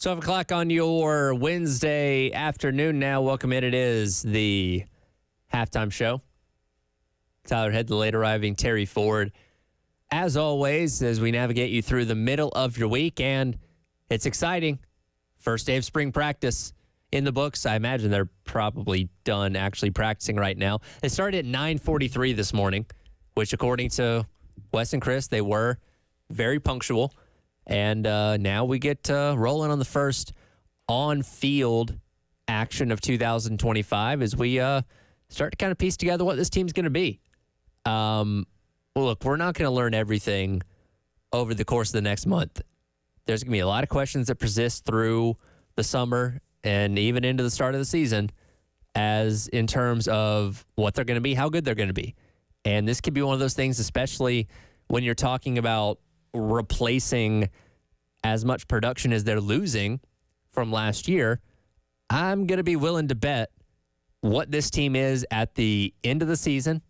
12 o'clock on your Wednesday afternoon now. Welcome in. It is the halftime show. Tyler Head, the late arriving Terry Ford. As always, as we navigate you through the middle of your week, and it's exciting. First day of spring practice in the books. I imagine they're probably done actually practicing right now. They started at 9:43 this morning, which according to Wes and Chris, they were very punctual. And now we get rolling on the first on-field action of 2025 as we start to kind of piece together what this team's going to be. Well, look, we're not going to learn everything over the course of the next month. There's going to be a lot of questions that persist through the summer and even into the start of the season as in terms of what they're going to be, how good they're going to be. And this could be one of those things, especially when you're talking about replacing as much production as they're losing from last year. I'm going to be willing to bet what this team is at the end of the season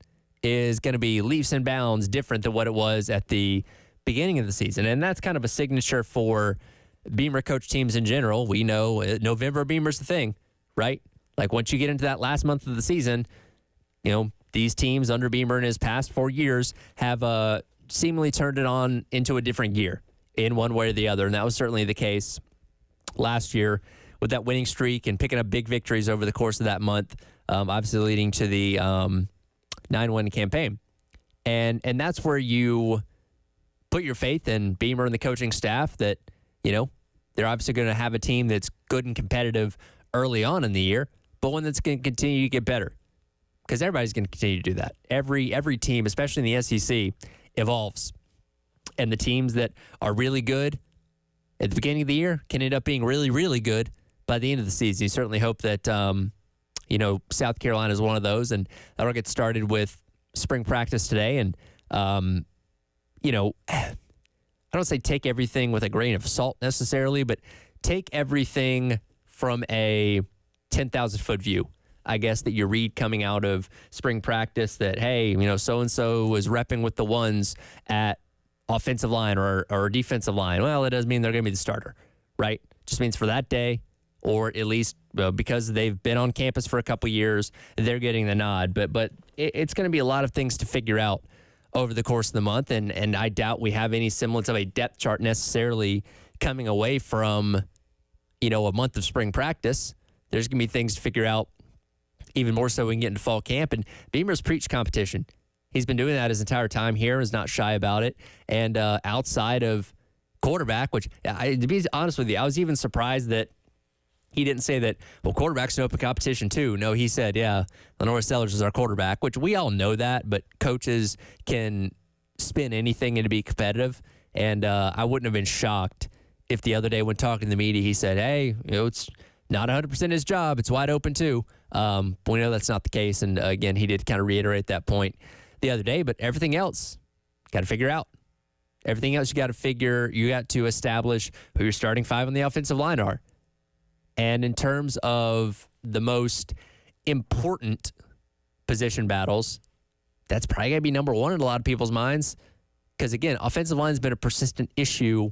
is going to be leaps and bounds different than what it was at the beginning of the season. And that's kind of a signature for Beamer coach teams in general. We know November Beamer's the thing, right? Like once you get into that last month of the season, you know, these teams under Beamer in his past 4 years have seemingly turned it on into a different gear in one way or the other. And that was certainly the case last year with that winning streak and picking up big victories over the course of that month, obviously leading to the 9-1 campaign. And that's where you put your faith in Beamer and the coaching staff that, you know, they're obviously going to have a team that's good and competitive early on in the year, but one that's going to continue to get better because everybody's going to continue to do that. Every team, especially in the SEC, evolves. And the teams that are really good at the beginning of the year can end up being really, really good by the end of the season. You certainly hope that, South Carolina is one of those, and that'll get started with spring practice today. And, I don't say take everything with a grain of salt necessarily, but take everything from a 10,000-foot view. I guess that you read coming out of spring practice that, hey, so-and-so was repping with the ones at offensive line or defensive line. Well, it doesn't mean they're going to be the starter, right? Just means for that day, or at least because they've been on campus for a couple years, they're getting the nod. But it's going to be a lot of things to figure out over the course of the month, and I doubt we have any semblance of a depth chart necessarily coming away from, a month of spring practice. There's going to be things to figure out even more so we can get into fall camp. And Beamer's preached competition. He's been doing that his entire time here, is not shy about it. And outside of quarterback, which, to be honest with you, I was even surprised that he didn't say that, well, quarterback's an open competition too. No, he said, yeah, Lenore Sellers is our quarterback, which we all know that, but coaches can spin anything into be competitive. And I wouldn't have been shocked if the other day when talking to the media, he said, hey, it's not 100% his job. It's wide open too. But we know that's not the case. And again, he did kind of reiterate that point the other day, but everything else got to figure out. Everything else you got to establish who your starting five on the offensive line are. And in terms of the most important position battles, that's probably going to be number one in a lot of people's minds. Because again, offensive line has been a persistent issue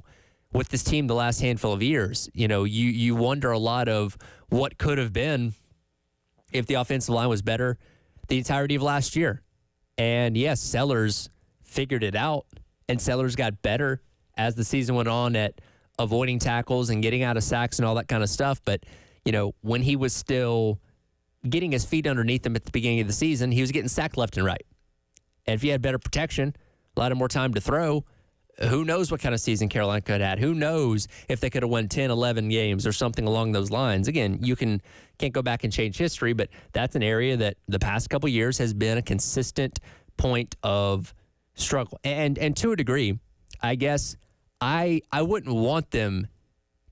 with this team the last handful of years. You wonder a lot of what could have been if the offensive line was better the entirety of last year. And yes, Sellers figured it out, and Sellers got better as the season went on at avoiding tackles and getting out of sacks and all that kind of stuff. But, when he was still getting his feet underneath him at the beginning of the season, he was getting sacked left and right. And if he had better protection, a lot of more time to throw, who knows what kind of season Carolina could have had? Who knows if they could have won 10, 11 games or something along those lines? Again, you can't go back and change history, but that's an area that the past couple of years has been a consistent point of struggle. And to a degree, I guess I wouldn't want them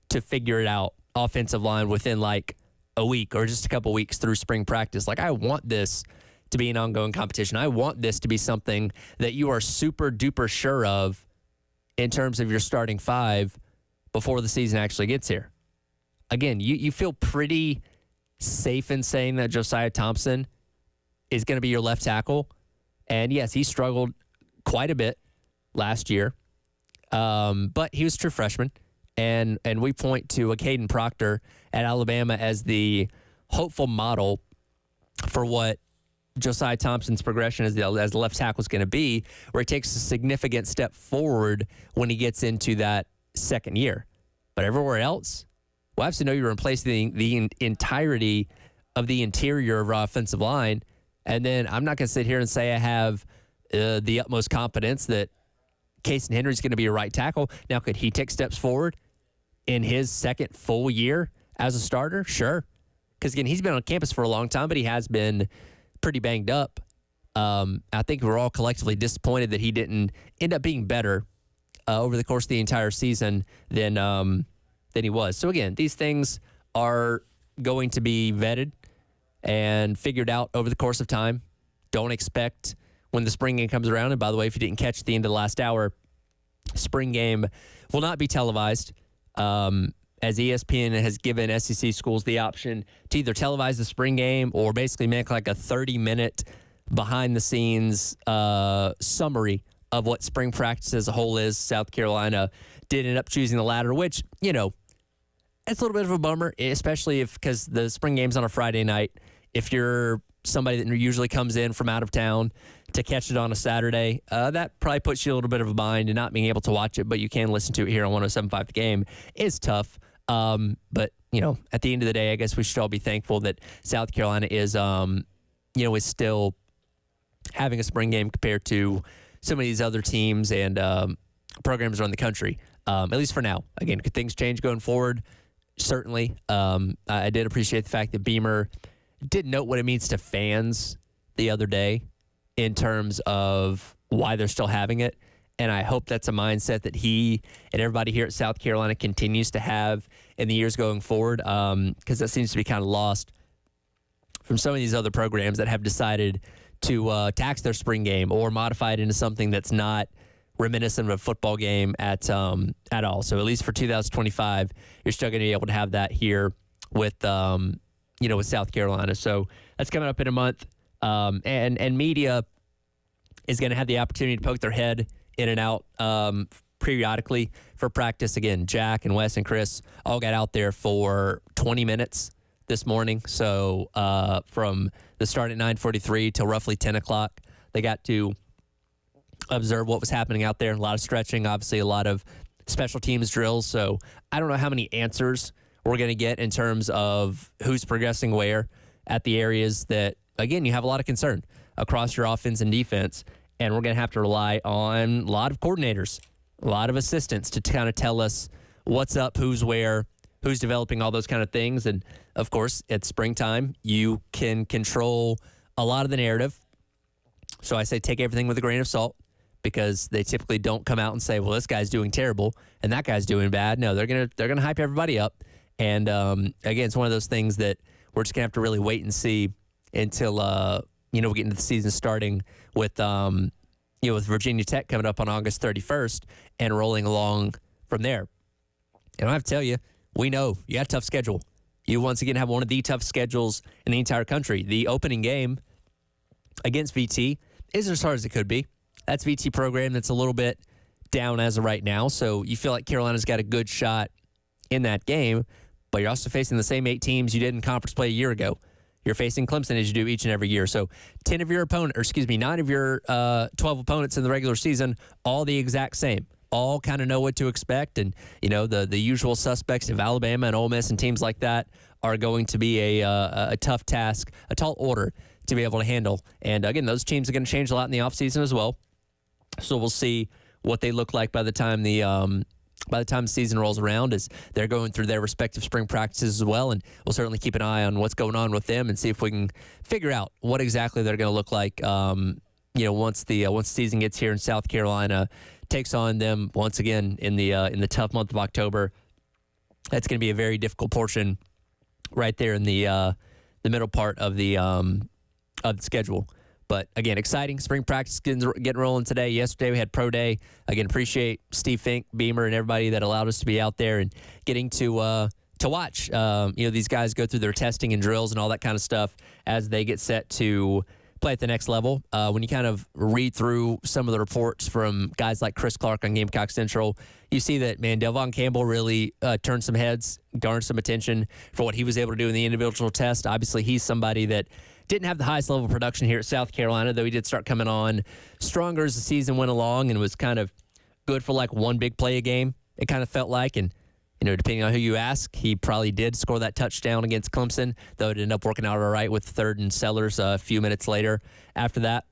to figure it out offensive line within like a week or just a couple weeks through spring practice. Like, I want this to be an ongoing competition. I want this to be something that you are super duper sure of in terms of your starting five before the season actually gets here. Again, you feel pretty safe in saying that Josiah Thompson is going to be your left tackle. And yes, he struggled quite a bit last year. But he was a true freshman. and we point to a Caden Proctor at Alabama as the hopeful model for what Josiah Thompson's progression as the left tackle is going to be, where he takes a significant step forward when he gets into that second year. But everywhere else, we'll have to know you're replacing the entirety of the interior of our offensive line. And then I'm not going to sit here and say I have the utmost confidence that Casey Henry's going to be a right tackle. Now, could he take steps forward in his second full year as a starter? Sure. Because, again, he's been on campus for a long time, but he has been pretty banged up. I think we're all collectively disappointed that he didn't end up being better over the course of the entire season than he was. So, again, these things are going to be vetted and figured out over the course of time. Don't expect when the spring game comes around. And by the way, if you didn't catch the end of the last hour, spring game will not be televised, as ESPN has given SEC schools the option to either televise the spring game or basically make like a 30-minute behind-the-scenes summary of what spring practice as a whole is. South Carolina did end up choosing the latter, which, you know, it's a little bit of a bummer, especially because the spring game's on a Friday night. If you're somebody that usually comes in from out of town to catch it on a Saturday, that probably puts you a little bit of a bind in not being able to watch it, but you can listen to it here on 107.5 The Game. It's tough. But, you know, at the end of the day, I guess we should all be thankful that South Carolina is, is still having a spring game compared to some of these other teams and programs around the country, at least for now. Again, could things change going forward? Certainly. I did appreciate the fact that Beamer did note what it means to fans the other day in terms of why they're still having it. And I hope that's a mindset that he and everybody here at South Carolina continues to have in the years going forward, because that seems to be kind of lost from some of these other programs that have decided to tax their spring game or modify it into something that's not reminiscent of a football game at all. So at least for 2025, you're still going to be able to have that here with with South Carolina. So that's coming up in a month, and media is going to have the opportunity to poke their head in and out periodically for practice. Again, Jack and Wes and Chris all got out there for 20 minutes this morning. So from the start at 9:43 till roughly 10 o'clock, they got to observe what was happening out there. A lot of stretching, obviously a lot of special teams drills. So I don't know how many answers we're going to get in terms of who's progressing where at the areas that, again, you have a lot of concern across your offense and defense. And we're going to have to rely on a lot of coordinators, a lot of assistants to kind of tell us what's up, who's where, who's developing, all those kind of things. And, of course, it's springtime. You can control a lot of the narrative. So I say take everything with a grain of salt, because they typically don't come out and say, well, this guy's doing terrible and that guy's doing bad. No, they're gonna hype everybody up. And, again, it's one of those things that we're just going to have to really wait and see until, we get into the season starting with, with Virginia Tech coming up on August 31st and rolling along from there. And I have to tell you, we know you got a tough schedule. You once again have one of the tough schedules in the entire country. The opening game against VT isn't as hard as it could be. That's VT program that's a little bit down as of right now. So you feel like Carolina's got a good shot in that game, but you're also facing the same 8 teams you did in conference play a year ago. You're facing Clemson as you do each and every year. So 9 of your 12 opponents in the regular season, all the exact same. All kind of know what to expect. And, the usual suspects of Alabama and Ole Miss and teams like that are going to be a tough task, a tall order to be able to handle. And, again, those teams are going to change a lot in the offseason as well. So we'll see what they look like by the time the season rolls around, as they're going through their respective spring practices as well. And we'll certainly keep an eye on what's going on with them and see if we can figure out what exactly they're going to look like, once the season gets here and South Carolina takes on them once again in the tough month of October. That's going to be a very difficult portion right there in the middle part of the schedule. But, again, exciting. Spring practice getting rolling today. Yesterday we had pro day. Again, appreciate Steve Fink, Beamer, and everybody that allowed us to be out there and getting to watch these guys go through their testing and drills and all that kind of stuff as they get set to play at the next level. When you kind of read through some of the reports from guys like Chris Clark on Gamecock Central, you see that, man, Delvon Campbell really turned some heads, garnered some attention for what he was able to do in the individual test. Obviously, he's somebody that didn't have the highest level of production here at South Carolina, though he did start coming on stronger as the season went along and was kind of good for like one big play a game, it kind of felt like. And, depending on who you ask, he probably did score that touchdown against Clemson, though it ended up working out all right with third and Sellers a few minutes later after that.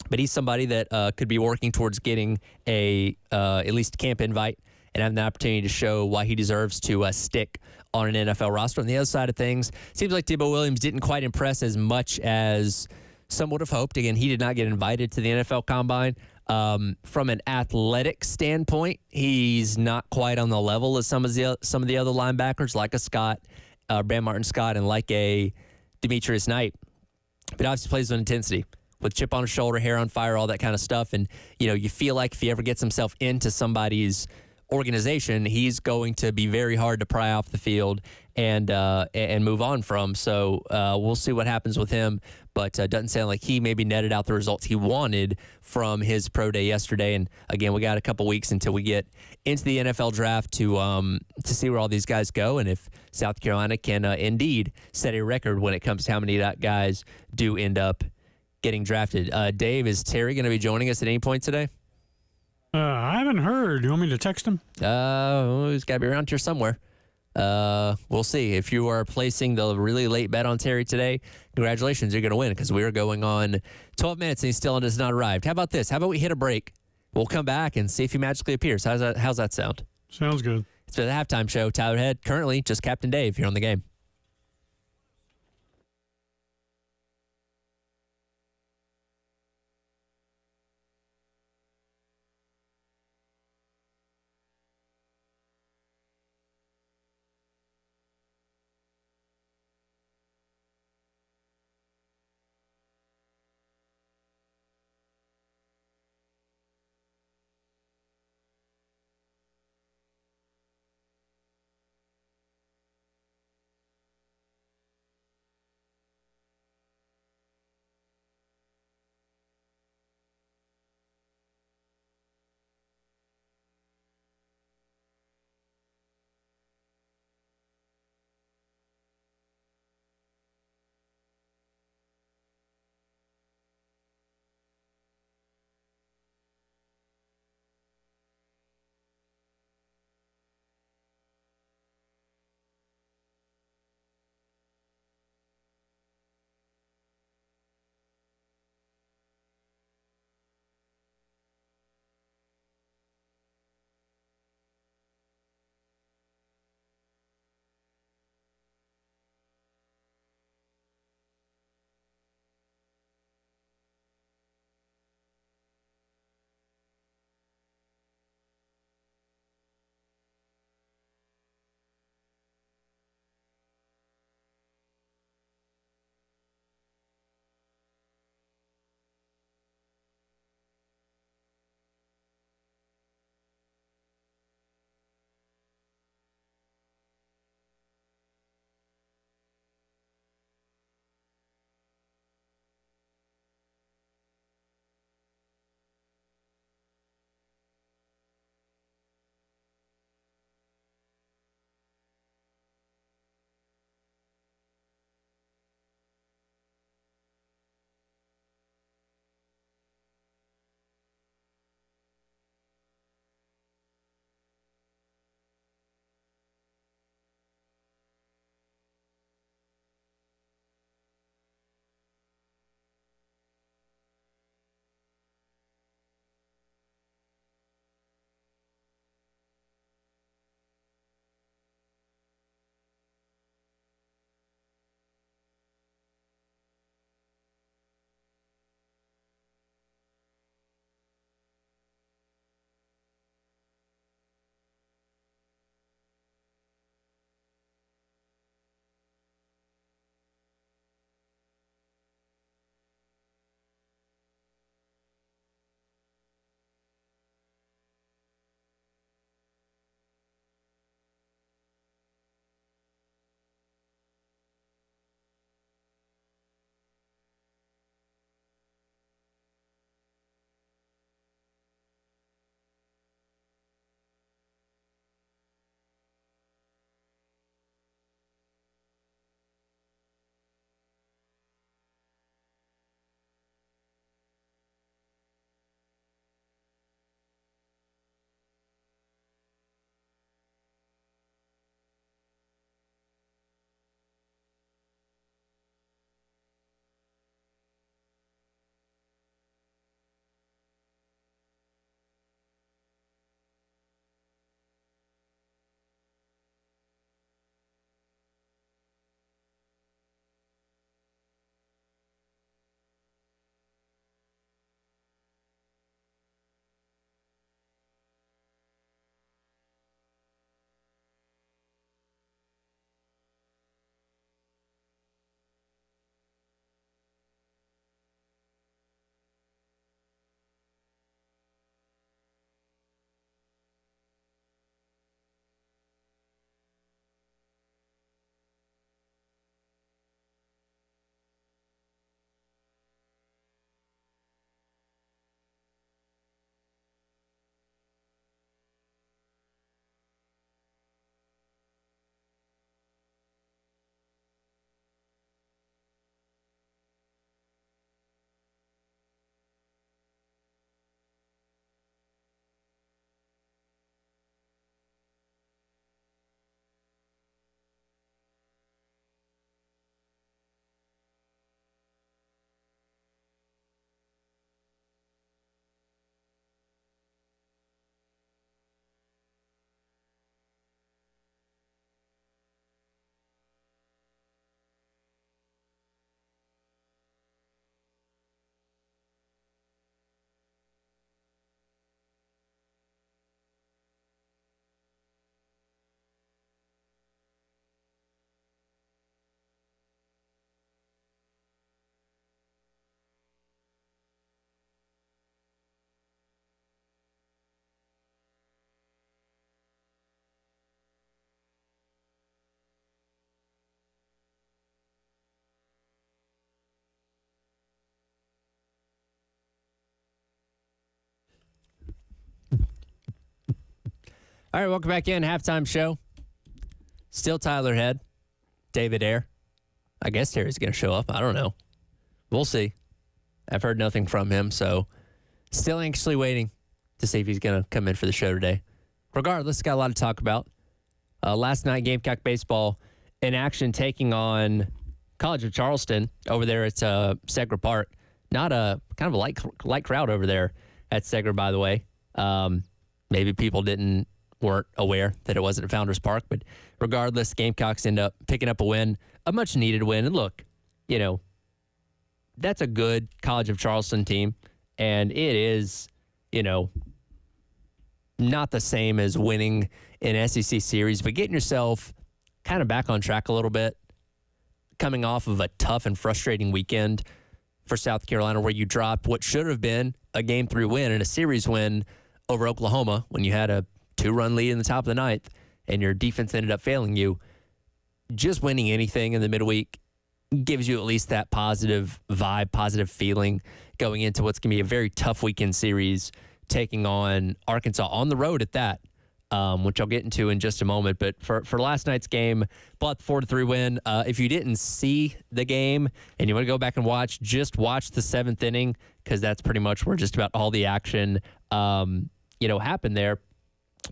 But he's somebody that could be working towards getting at least a camp invite and having the opportunity to show why he deserves to stick on an NFL roster. On the other side of things, seems like Debo Williams didn't quite impress as much as some would have hoped. Again, he did not get invited to the NFL Combine. From an athletic standpoint, he's not quite on the level of some of the other linebackers, like a Scott, Brand Martin Scott, and like a Demetrius Knight. But obviously plays with intensity, with chip on his shoulder, hair on fire, all that kind of stuff. And, you feel like if he ever gets himself into somebody's organization, he's going to be very hard to pry off the field and move on from. So we'll see what happens with him. But doesn't sound like he maybe netted out the results he wanted from his pro day yesterday. And again, we got a couple weeks until we get into the NFL draft to see where all these guys go and if South Carolina can indeed set a record when it comes to how many that guys do end up getting drafted. Dave, is Terry going to be joining us at any point today? I haven't heard. You want me to text him? He's got to be around here somewhere. We'll see. If you are placing the really late bet on Terry today, congratulations, you're going to win because we are going on 12 minutes and he still has not arrived. How about this? How about we hit a break? We'll come back and see if he magically appears. How's that sound? Sounds good. It's been the halftime show. Tyler Head, currently just Captain Dave here on the game. All right, welcome back in. Halftime show. Still Tyler Head, David Ayer. I guess Terry's going to show up. I don't know. We'll see. I've heard nothing from him, so still anxiously waiting to see if he's going to come in for the show today. Regardless, got a lot to talk about. Last night, Gamecock baseball in action taking on College of Charleston over there at Segra Park. Not a kind of a light crowd over there at Segra, by the way. Maybe people weren't aware that it wasn't at Founders Park, but regardless, Gamecocks end up picking up a win, a much needed win. And look, that's a good College of Charleston team, and it is, not the same as winning an SEC series, but getting yourself kind of back on track a little bit, coming off of a tough and frustrating weekend for South Carolina where you dropped what should have been a Game 3 win and a series win over Oklahoma when you had a 2-run lead in the top of the ninth and your defense ended up failing you. Just winning anything in the midweek gives you at least that positive vibe, positive feeling going into what's going to be a very tough weekend series taking on Arkansas on the road at that, which I'll get into in just a moment. But for last night's game, bought the 4-3 win. If you didn't see the game and you want to go back and just watch the 7th inning, because that's pretty much where just about all the action, happened there.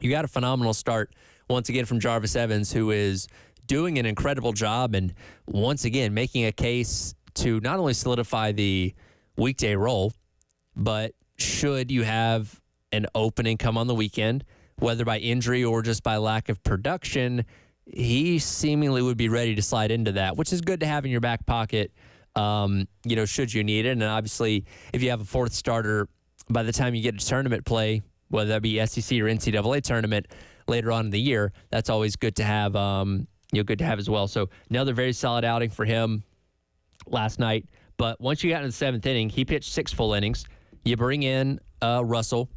You got a phenomenal start once again from Jarvis Evans, who is doing an incredible job and once again making a case to not only solidify the weekday role, but should you have an opening come on the weekend, whether by injury or just by lack of production, he seemingly would be ready to slide into that, which is good to have in your back pocket, should you need it. And obviously, if you have a 4th starter, by the time you get to tournament play, whether that be SEC or NCAA tournament later on in the year, that's always good to have, good to have as well. So another very solid outing for him last night. But once you got in the 7th inning, he pitched 6 full innings. You bring in Russell,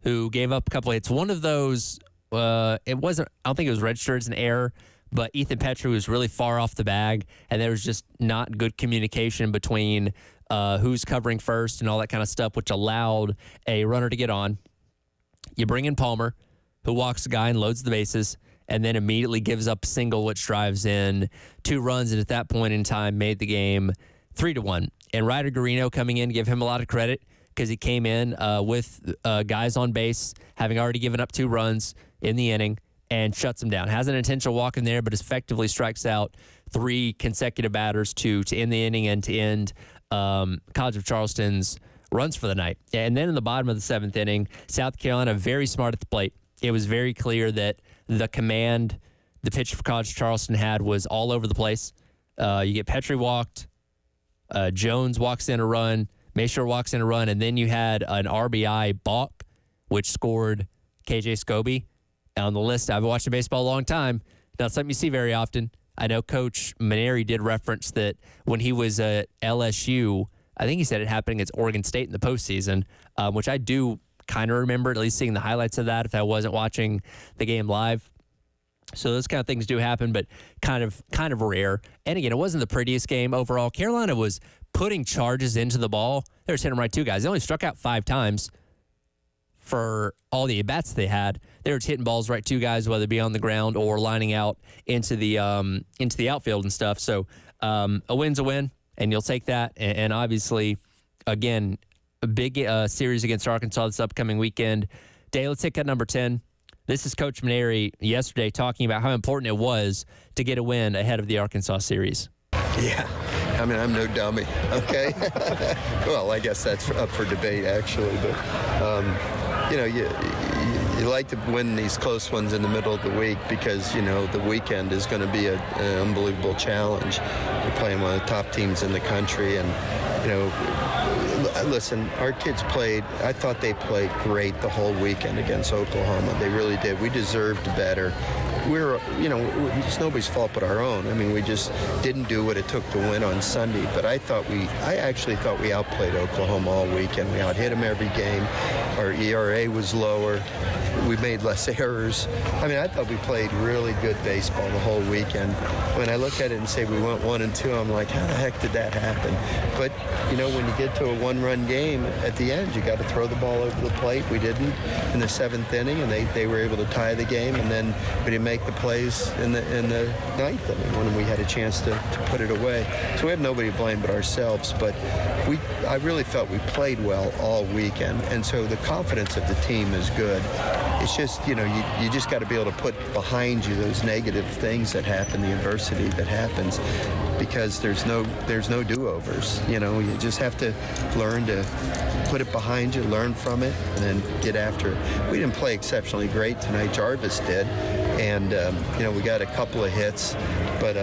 who gave up a couple hits. One of those, I don't think it was registered as an error, but Ethan Petrie was really far off the bag, and there was just not good communication between who's covering first and all that kind of stuff, which allowed a runner to get on. You bring in Palmer, who walks the guy and loads the bases, and then immediately gives up a single, which drives in 2 runs, and at that point in time made the game 3-1. And Ryder Garino coming in, give him a lot of credit, because he came in with guys on base, having already given up 2 runs in the inning, and shuts them down. Has an intentional walk in there, but effectively strikes out 3 consecutive batters to end the inning and to end College of Charleston's runs for the night. And then in the bottom of the 7th inning, South Carolina very smart at the plate. It was very clear that the command the pitcher for College of Charleston had was all over the place. You get Petrie walked, Jones walks in a run, Mayshore walks in a run, and then you had an RBI balk, which scored KJ Scobie. On the list, I've watched baseball a long time. Not something you see very often. I know Coach Maneri did reference that when he was at LSU, I think he said it happened against Oregon State in the postseason, which I do kind of remember, at least seeing the highlights of that if I wasn't watching the game live. So those kind of things do happen, but kind of rare. And again, it wasn't the prettiest game overall. Carolina was putting charges into the ball. They were hitting right 2 guys. They only struck out 5 times for all the at-bats they had. They were hitting balls right 2 guys, whether it be on the ground or lining out into the outfield and stuff. So a win's a win, and you'll take that. And obviously, again, a big series against Arkansas this upcoming weekend. Day, let's take cut number 10. This is Coach Maneri yesterday talking about how important it was to get a win ahead of the Arkansas series. Yeah, I mean, I'm no dummy, okay? Well, I guess that's up for debate, actually. But, you like to win these close ones in the middle of the week because, the weekend is going to be an unbelievable challenge. You're playing one of the top teams in the country, and, listen, our kids I thought they played great the whole weekend against Oklahoma. They really did. We deserved better. we're, it's nobody's fault but our own. I mean, we just didn't do what it took to win on Sunday. But I actually thought we outplayed Oklahoma all weekend. We out-hit them every game. Our ERA was lower. We made less errors. I mean, I thought we played really good baseball the whole weekend. When I look at it and say we went 1-2, I'm like, how the heck did that happen? But, when you get to a one-run game, at the end, you got to throw the ball over the plate. We didn't in the 7th inning, and they were able to tie the game, and then we didn't make the plays in the 9th inning when we had a chance to put it away. So we have nobody to blame but ourselves. But I really felt we played well all weekend, and so the confidence of the team is good. It's just, you just got to be able to put behind you those negative things that happen, the adversity that happens, because there's no do-overs. You just have to learn to put it behind you, learn from it, and then get after it. We didn't play exceptionally great tonight. Jarvis did, and we got a couple of hits, but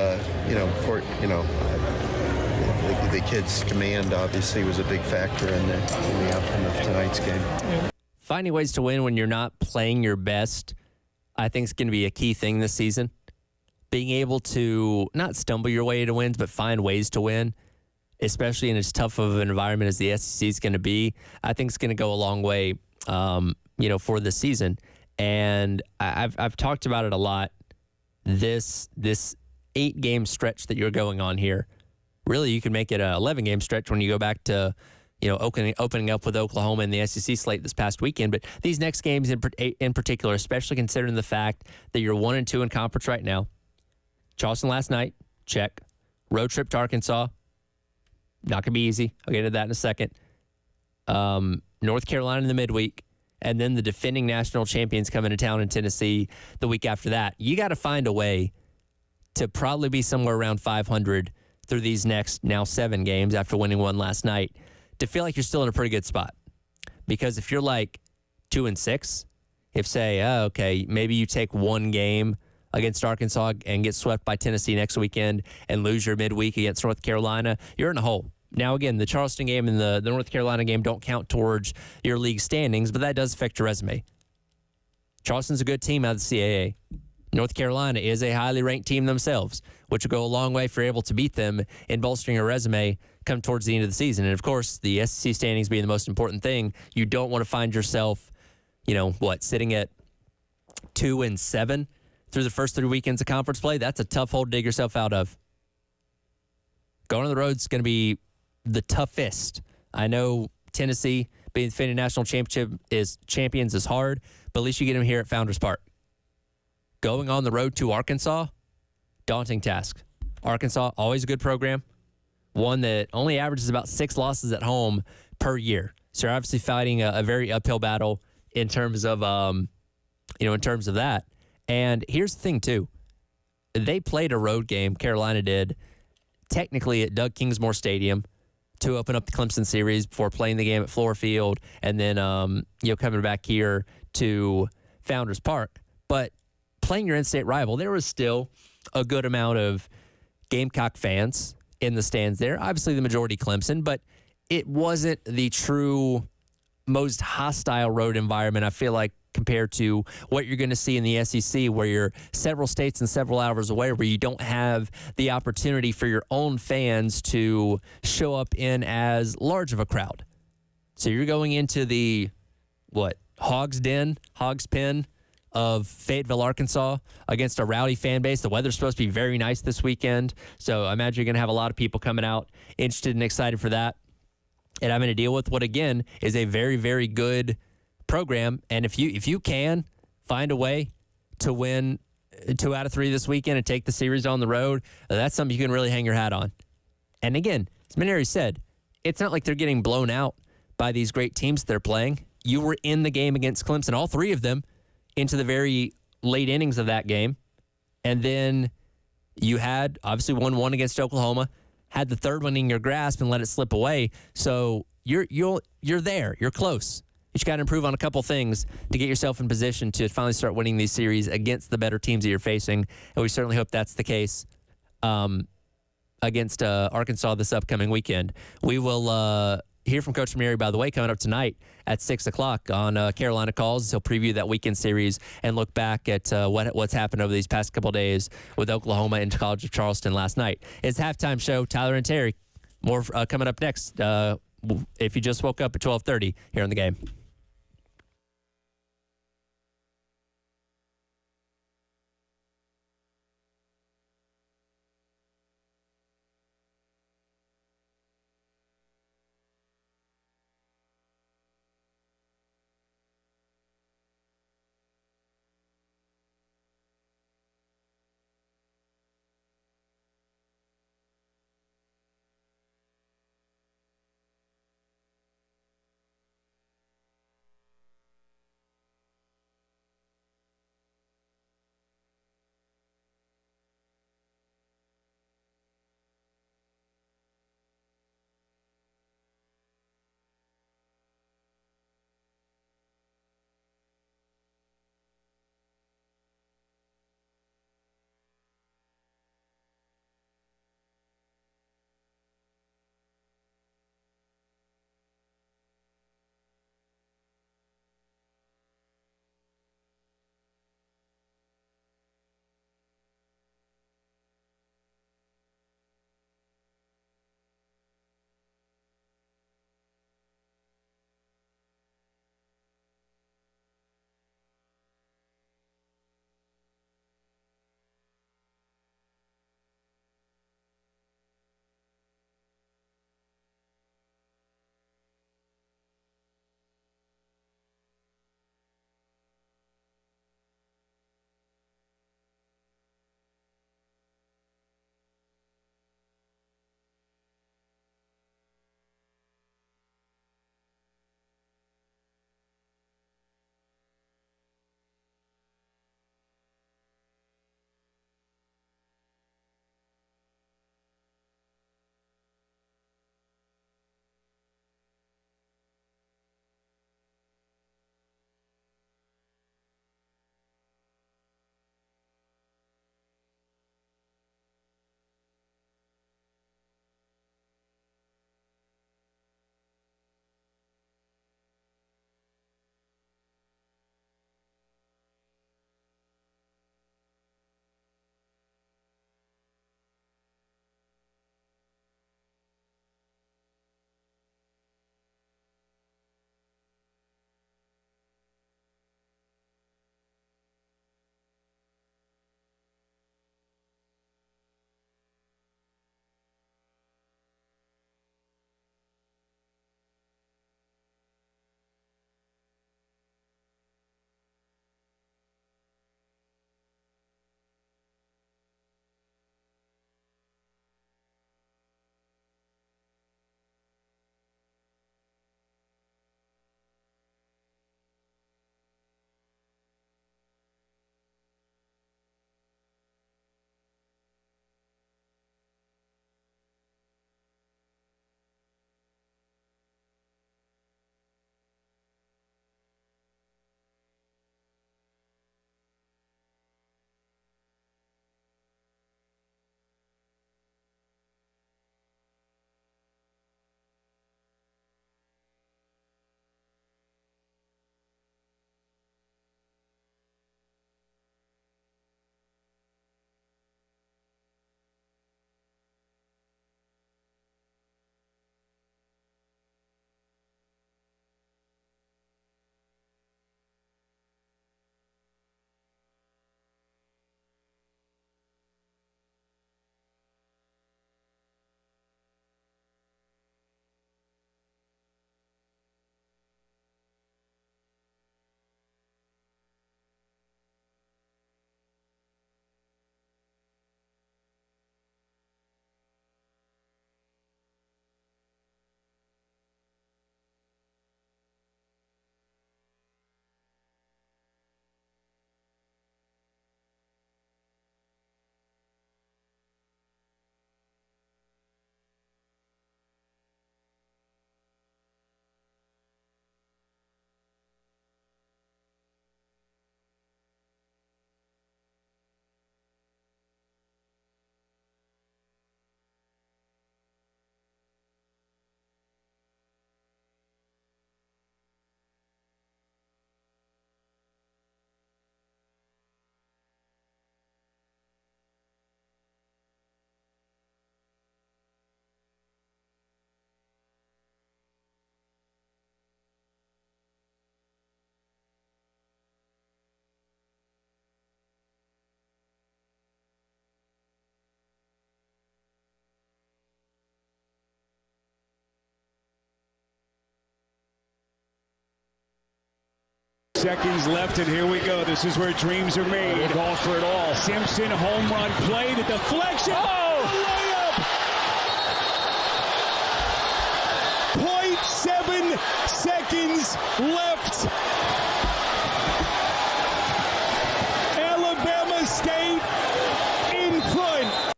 the kids' command obviously was a big factor in the outcome of tonight's game. Finding ways to win when you're not playing your best, I think, is going to be a key thing this season. Being able to not stumble your way to wins, but find ways to win, especially in as tough of an environment as the SEC is going to be, I think it's going to go a long way, for this season. And I've talked about it a lot. This 8-game stretch that you're going on here, really, you can make it an 11-game stretch when you go back to, opening up with Oklahoma in the SEC slate this past weekend. But these next games in particular, especially considering the fact that you're 1-2 in conference right now. Charleston last night, check. Road trip to Arkansas, not going to be easy. I'll get into that in a second. North Carolina in the midweek, and then the defending national champions coming to town in Tennessee the week after that. You got to find a way to probably be somewhere around 500 through these next now 7 games after winning one last night to feel like you're still in a pretty good spot. Because if you're like 2-6, if say, maybe you take one game against Arkansas and get swept by Tennessee next weekend and lose your midweek against North Carolina, you're in a hole. Now, again, the Charleston game and the North Carolina game don't count towards your league standings, but that does affect your resume. Charleston's a good team out of the CAA. North Carolina is a highly ranked team themselves, which will go a long way if you're able to beat them in bolstering your resume come towards the end of the season. And, of course, the SEC standings being the most important thing, you don't want to find yourself, sitting at 2-7 through the first 3 weekends of conference play. That's a tough hole to dig yourself out of. Going on the road is going to be the toughest. I know Tennessee being defending national champions is hard, but at least you get them here at Founders Park. Going on the road to Arkansas, daunting task. Arkansas, always a good program. One that only averages about 6 losses at home per year. So you're obviously fighting a very uphill battle in terms of that. And here's the thing, too. They played a road game, Carolina did, technically at Doug Kingsmore Stadium to open up the Clemson series before playing the game at Floor Field and then, coming back here to Founders Park. But playing your in-state rival, there was still a good amount of Gamecock fans in the stands there. Obviously, the majority Clemson, but it wasn't the true most hostile road environment, I feel like, compared to what you're going to see in the SEC, where you're several states and several hours away, where you don't have the opportunity for your own fans to show up in as large of a crowd. So you're going into the, Hog's Pen of Fayetteville, Arkansas, against a rowdy fan base. The weather's supposed to be very nice this weekend, so I imagine you're going to have a lot of people coming out interested and excited for that. And having to deal with what, again, is a very, very good program. And if you can find a way to win 2 out of 3 this weekend and take the series on the road, that's something you can really hang your hat on. And again, as Maneri said, it's not like they're getting blown out by these great teams they're playing. You were in the game against Clemson, all 3 of them, into the very late innings of that game. And then you had, obviously, won one against Oklahoma, had the third one in your grasp and let it slip away. So you're there. You're close. You just got to improve on a couple things to get yourself in position to finally start winning these series against the better teams that you're facing. And we certainly hope that's the case against Arkansas this upcoming weekend. We will hear from Coach Ranieri, by the way, coming up tonight at 6 o'clock on Carolina Calls. He'll preview that weekend series and look back at what's happened over these past couple days with Oklahoma and College of Charleston last night. It's halftime show. Tyler and Terry. More coming up next. If you just woke up at 12:30 here on the game. seconds left, and here we go. This is where dreams are made. He goes for it all. Simpson, home run play, the deflection. Oh! A layup! 0.7 seconds left. Alabama State in front.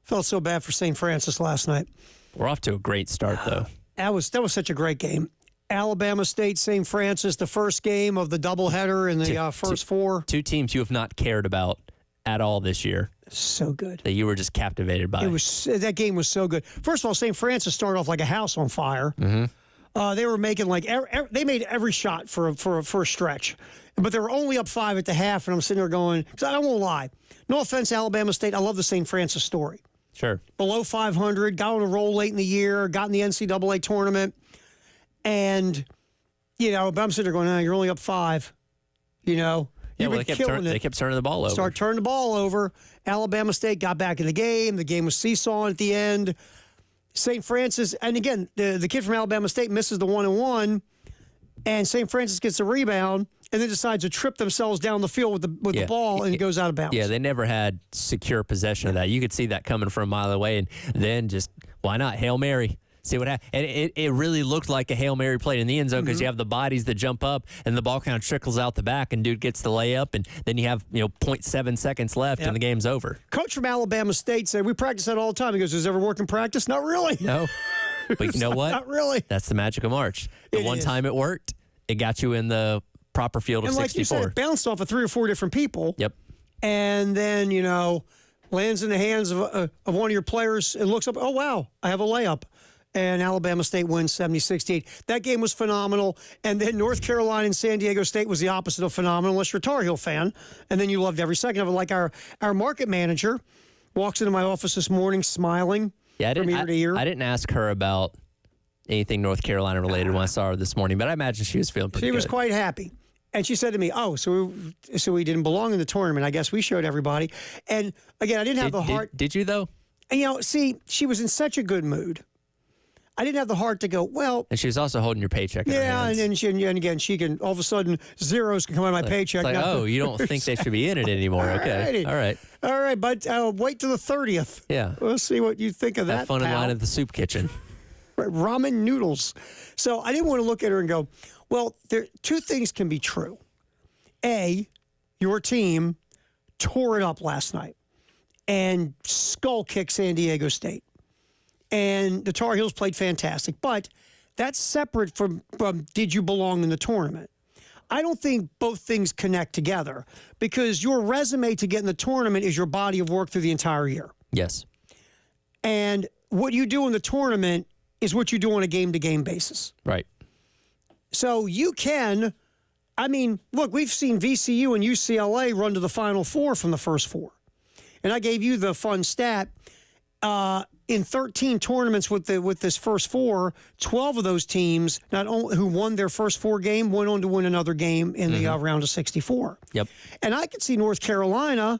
Felt so bad for St. Francis last night. We're off to a great start, though. That was such a great game. Alabama State, St. Francis, the first game of the doubleheader in the first four. Two teams you have not cared about at all this year. So good. That you were just captivated by. That game was so good. First of all, St. Francis started off like a house on fire. Mm-hmm. They were making they made every shot for a stretch, but they were only up 5 at the half. And I'm sitting there going, because I won't lie, no offense, Alabama State, I love the St. Francis story. Sure. Below 500, got on a roll late in the year, got in the NCAA tournament, and but I'm sitting there going, you're only up 5. Yeah, well, they kept turning the ball over. Start turning the ball over. Alabama State got back in the game. The game was seesawing at the end. St. Francis, and again, the kid from Alabama State misses the 1-and-1, and St. Francis gets a rebound, and then decides to trip themselves down the field with the ball, and it goes out of bounds. Yeah, they never had secure possession of that. You could see that coming from a mile away, and then just, why not? Hail Mary. See what happens. And it really looked like a Hail Mary play in the end zone because you have the bodies that jump up, and the ball kind of trickles out the back, and dude gets the layup, and then you have 0.7 seconds left, and the game's over. Coach from Alabama State said, we practice that all the time. He goes, does it ever work in practice? Not really. No. But you know what? Not really. That's the magic of March. The one time it worked, it got you in the proper field of 64. And like you said, it bounced off of 3 or 4 different people. Yep. And then, lands in the hands of one of your players and looks up, oh, wow, I have a layup. And Alabama State wins 70-68. That game was phenomenal. And then North Carolina and San Diego State was the opposite of phenomenal, unless you're a Tar Heel fan. And then you loved every second of it. Like our market manager walks into my office this morning smiling from ear to ear. I didn't ask her about anything North Carolina related when I saw her this morning, but I imagine she was feeling pretty good. She was quite happy. And she said to me, so we didn't belong in the tournament. I guess we showed everybody. And, again, I didn't have the heart. Did you, though? And, see, she was in such a good mood. I didn't have the heart to go, well. And she was also holding your paycheck in her hands. And again, she can, all of a sudden, zeros can come out of my paycheck. It's like, you don't think they should be in it anymore. Okay. All right, but wait till the 30th. Yeah. We'll see what you think of that. Have fun in line at the soup kitchen. Ramen noodles. So I didn't want to look at her and go, well, two things can be true. A, your team tore it up last night and skull kicked San Diego State. And the Tar Heels played fantastic. But that's separate from did you belong in the tournament? I don't think both things connect together because your resume to get in the tournament is your body of work through the entire year. Yes. And what you do in the tournament is what you do on a game-to-game basis. Right. So you can, look, we've seen VCU and UCLA run to the Final Four from the first 4. And I gave you the fun stat. In 13 tournaments with this first 4, 12 of those teams not only who won their first 4 game went on to win another game in the round of 64. Yep. And I could see North Carolina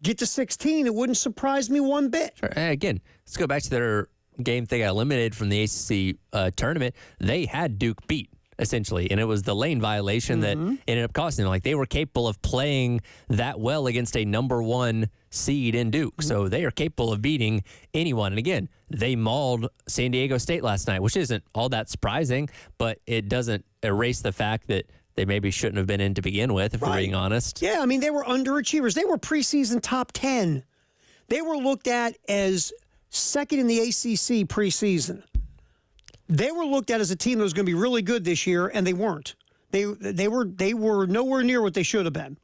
get to 16. It wouldn't surprise me one bit. Sure. And again, let's go back to their game they got eliminated from the ACC tournament. They had Duke beat, essentially, and it was the lane violation that ended up costing them. Like, they were capable of playing that well against a number 1 seed in Duke. So they are capable of beating anyone. And again, they mauled San Diego State last night, which isn't all that surprising, but it doesn't erase the fact that they maybe shouldn't have been in to begin with, if we're being honest. Yeah, they were underachievers. They were preseason top 10. They were looked at as second in the ACC preseason. They were looked at as a team that was going to be really good this year, and they weren't. They were nowhere near what they should have been.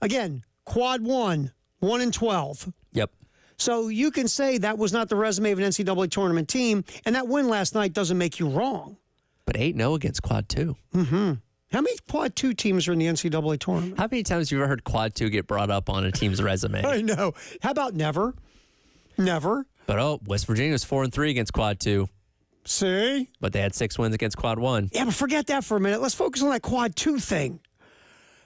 Again, quad 1-12. Yep. So you can say that was not the resume of an NCAA tournament team, and that win last night doesn't make you wrong. But 8-0 against quad 2. Mm-hmm. How many quad 2 teams are in the NCAA tournament? How many times have you ever heard quad 2 get brought up on a team's resume? I know. How about never? Never. But West Virginia was 4-3 against quad 2. See? But they had 6 wins against quad 1. Yeah, but forget that for a minute. Let's focus on that quad 2 thing.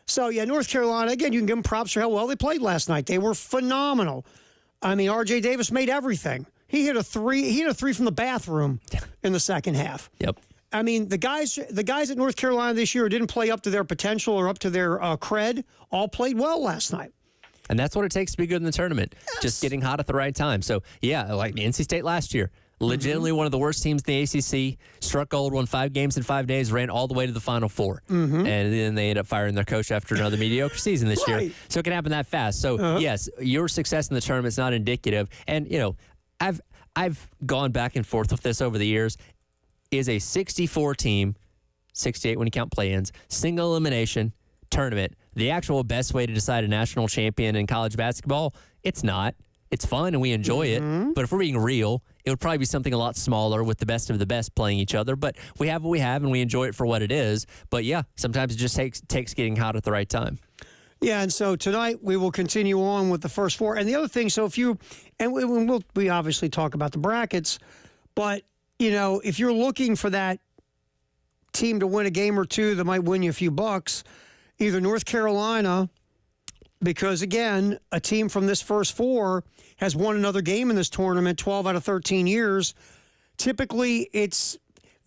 So, North Carolina, again, you can give them props for how well they played last night. They were phenomenal. R.J. Davis made everything. He hit a 3 from the bathroom in the second half. Yep. I mean, the guys at North Carolina this year who didn't play up to their potential or up to their cred all played well last night. And that's what it takes to be good in the tournament. Yes. Just getting hot at the right time. So, yeah, like NC State last year, legitimately one of the worst teams in the ACC, struck gold, won 5 games in 5 days, ran all the way to the Final Four. And then they ended up firing their coach after another mediocre season this year. So it can happen that fast. So, yes, your success in the tournament is not indicative. And, you know, I've gone back and forth with this over the years. Is a 64 team, 68 when you count play-ins, single elimination tournament the actual best way to decide a national champion in college basketball? It's not. It's fun and we enjoy it. But if we're being real, it would probably be something a lot smaller with the best of the best playing each other. But we have what we have and we enjoy it for what it is. But yeah, sometimes it just takes getting hot at the right time. Yeah, and so tonight we will continue on with the first 4. And the other thing, so if you, and we obviously talk about the brackets, but, you know, if you're looking for that team to win a game or two that might win you a few bucks, either North Carolina, because, again, a team from this first 4 has won another game in this tournament 12 out of 13 years. Typically, it's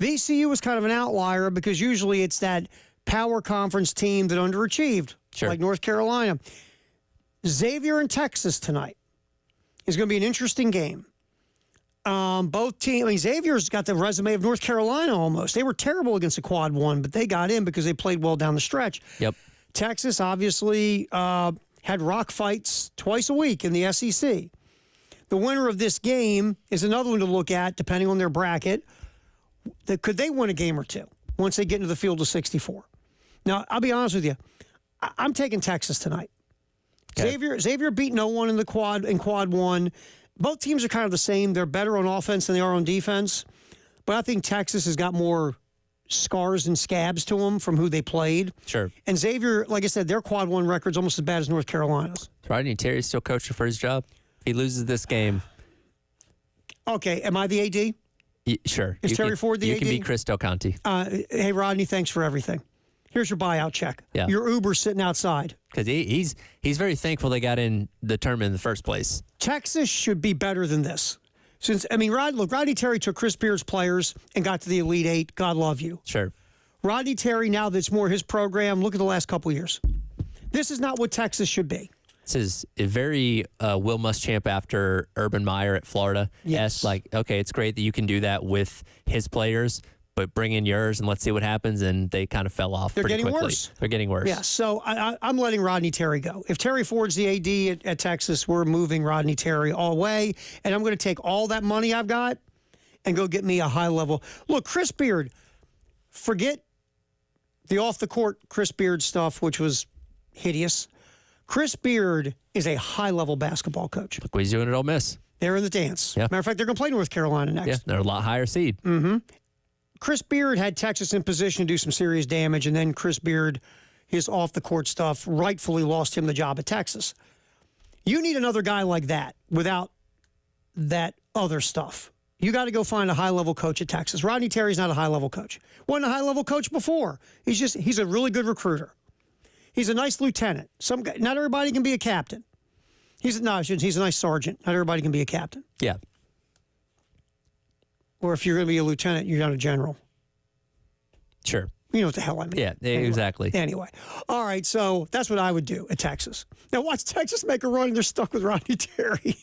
VCU is kind of an outlier because usually it's that power conference team that underachieved, like North Carolina. Xavier and Texas tonight is going to be an interesting game. Both teams, I mean, Xavier's got the resume of North Carolina almost. They were terrible against the quad 1, but they got in because they played well down the stretch. Yep. Texas obviously had rock fights twice a week in the SEC. The winner of this game is another one to look at, depending on their bracket. Could they win a game or two once they get into the field of 64? Now, I'll be honest with you. I'm taking Texas tonight. Okay. Xavier beat no one in quad 1. Both teams are kind of the same. They're better on offense than they are on defense. But I think Texas has got more scars and scabs to them from who they played. Sure. And Xavier, like I said, their quad 1 record's almost as bad as North Carolina's. Rodney Terry still coaching for his job. If he loses this game. Okay, am I the AD? Sure. Is Terry Ford the AD? You can be Chris Del Conte. Hey, Rodney, thanks for everything. Here's your buyout check. Yeah. Your Uber's sitting outside. Because he's very thankful they got in the tournament in the first place. Texas should be better than this. Since, I mean, Rodney Terry took Chris Beard's players and got to the Elite 8. God love you. Sure. Rodney Terry, now that's more his program, look at the last couple of years. This is not what Texas should be. This is a very Will Muschamp after Urban Meyer at Florida. Yes. Like, okay, it's great that you can do that with his players, but bring in yours and let's see what happens. And they kind of fell off pretty quickly. They're getting worse. Yeah, so I'm letting Rodney Terry go. If Terry Ford's the AD at Texas, we're moving Rodney Terry all the way. And I'm going to take all that money I've got and go get me a high level. Look, Chris Beard, forget the off-the-court Chris Beard stuff, which was hideous. Chris Beard is a high-level basketball coach. Look what he's doing at Ole Miss. They're in the dance. Yeah. Matter of fact, they're going to play North Carolina next. Yeah, they're a lot higher seed. Chris Beard had Texas in position to do some serious damage, and then Chris Beard, his off-the-court stuff, rightfully lost him the job at Texas. You need another guy like that without that other stuff. You got to go find a high-level coach at Texas. Rodney Terry's not a high-level coach. Wasn't a high-level coach before. He's a really good recruiter. He's a nice lieutenant. Not everybody can be a captain. He's a nice sergeant. Not everybody can be a captain. Yeah. Or if you're going to be a lieutenant, you're not a general. Sure. You know what the hell I mean. Yeah, exactly. Anyway. All right, so that's what I would do at Texas. Now watch Texas make a run and they're stuck with Rodney Terry.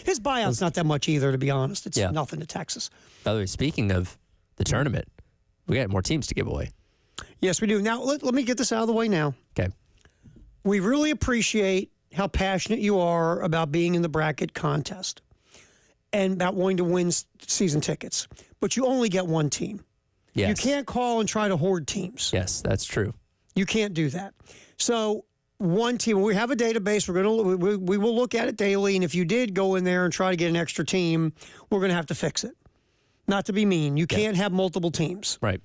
His buyout's not that much either, to be honest. It's nothing to Texas. By the way, speaking of the tournament, we got more teams to give away. Yes, we do. Now, let me get this out of the way now. Okay. We really appreciate how passionate you are about being in the bracket contest and about wanting to win season tickets. But you only get one team. Yes. You can't call and try to hoard teams. Yes, that's true. You can't do that. So one team, we have a database. We will look at it daily. And if you did go in there and try to get an extra team, we're going to have to fix it. Not to be mean. You can't have multiple teams. Right.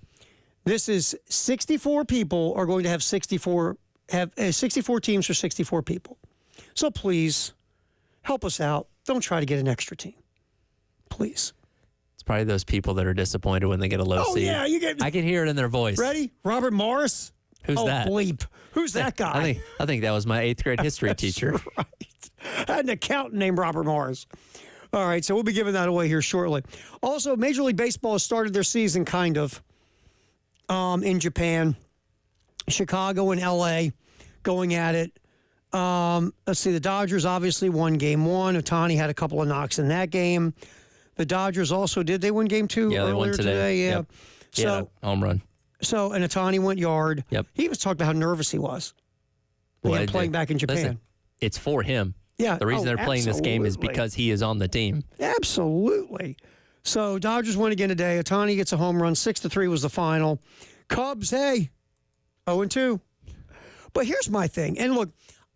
This is 64 people are going to have 64 teams for 64 people. So please help us out. Don't try to get an extra team. Please. It's probably those people that are disappointed when they get a low seed. Yeah, I can hear it in their voice. Ready? Robert Morris? Who's that? Bleep. Who's that guy? I think that was my 8th grade history teacher. Right. I had an accountant named Robert Morris. All right, so we'll be giving that away here shortly. Also, Major League Baseball has started their season, kind of. in Japan. Chicago and L.A. going at it. Let's see. The Dodgers obviously won Game 1. Ohtani had a couple of knocks in that game. The Dodgers also did they win Game 2 Yeah, they won earlier today. Yeah. Yep. He had a home run. So, and Ohtani went yard. Yep. He was talking about how nervous he was. Again, playing back in Japan. Listen, it's for him. Yeah. The reason they're playing this game is absolutely. because he is on the team. Absolutely. So Dodgers win again today. Ohtani gets a home run. 6-3 was the final. Cubs, hey, 0-2. But here's my thing. And look,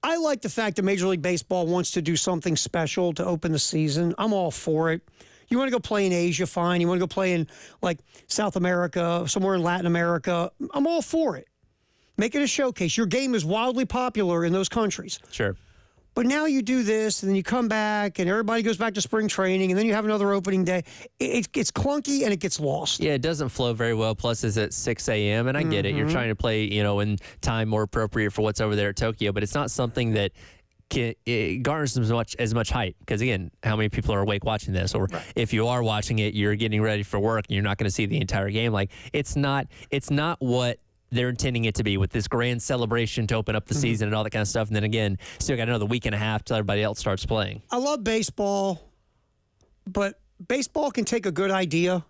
I like the fact that Major League Baseball wants to do something special to open the season. I'm all for it. You want to go play in Asia, fine. You want to go play in like South America, somewhere in Latin America, I'm all for it. Make it a showcase. Your game is wildly popular in those countries. Sure. But now you do this, and then you come back, and everybody goes back to spring training, and then you have another opening day. It gets clunky, and it gets lost. Yeah, it doesn't flow very well. Plus, it's at 6 a.m., and I get it. You're trying to play, in time more appropriate for what's over there at Tokyo, but it's not something that it garners as much hype. Because, again, how many people are awake watching this? Or if you are watching it, you're getting ready for work, and you're not going to see the entire game. Like, it's not what they're intending it to be, with this grand celebration to open up the season and all that kind of stuff. And then again, still got another week and a half till everybody else starts playing. I love baseball, but baseball can take a good idea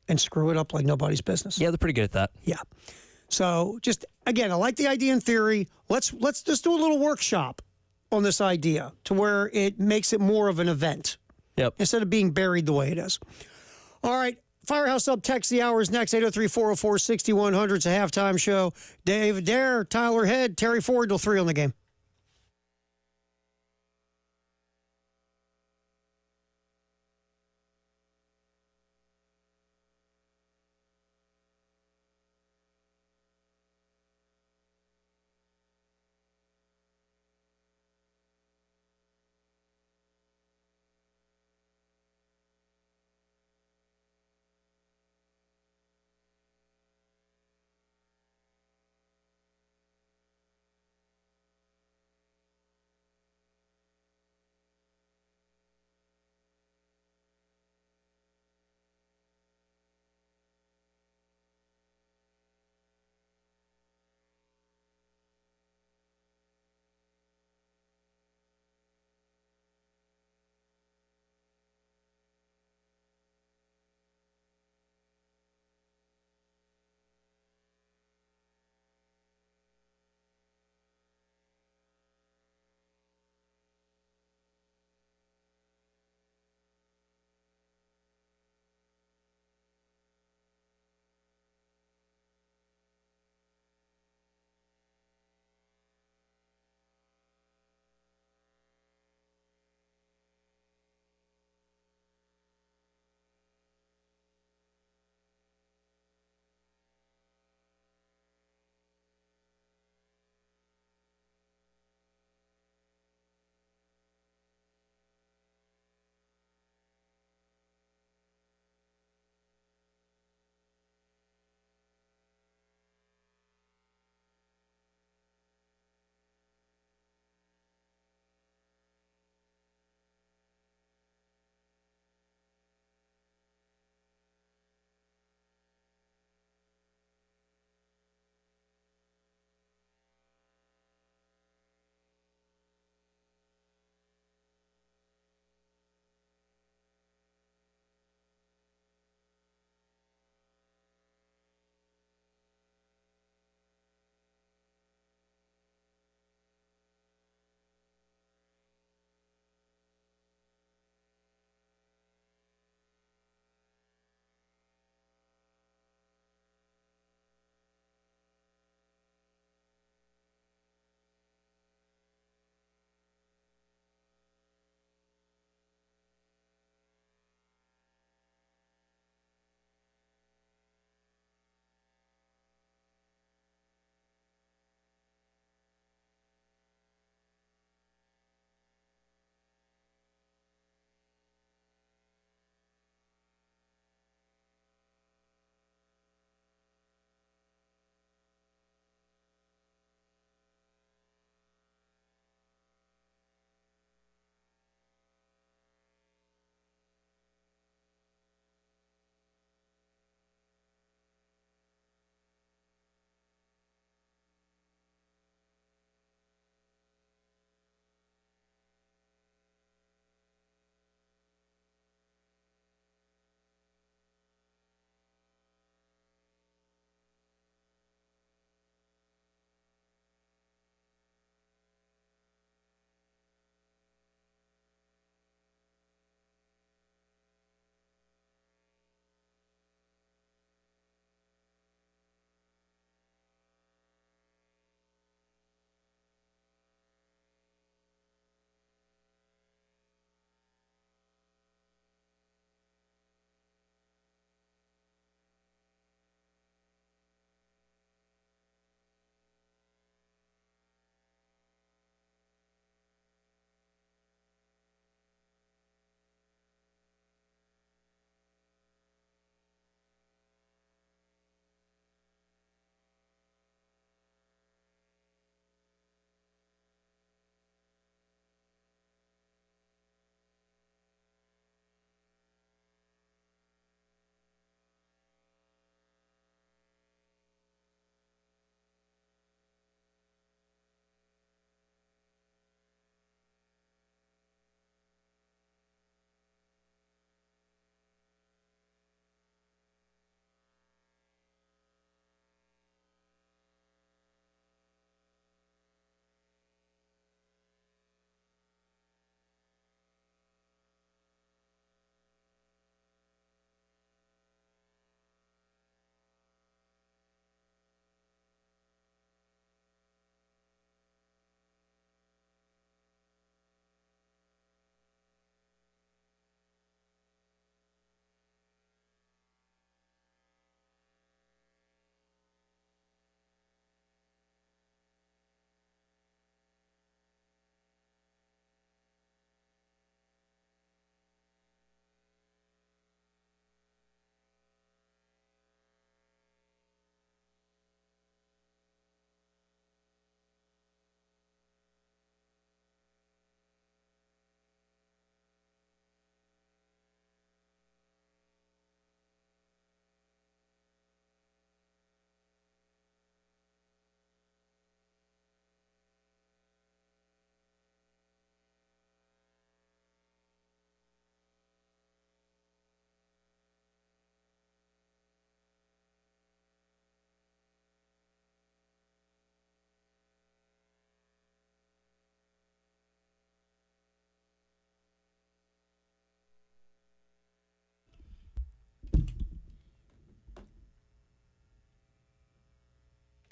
and screw it up like nobody's business. Yeah, they're pretty good at that. Yeah. So just, again, I like the idea in theory. Let's just do a little workshop on this idea to where it makes it more of an event. Yep. Instead of being buried the way it is. All right. Firehouse Up text the hours next, 803-404-6100. It's a halftime show. David Dare, Tyler Head, Terry Ford till 3 on the game.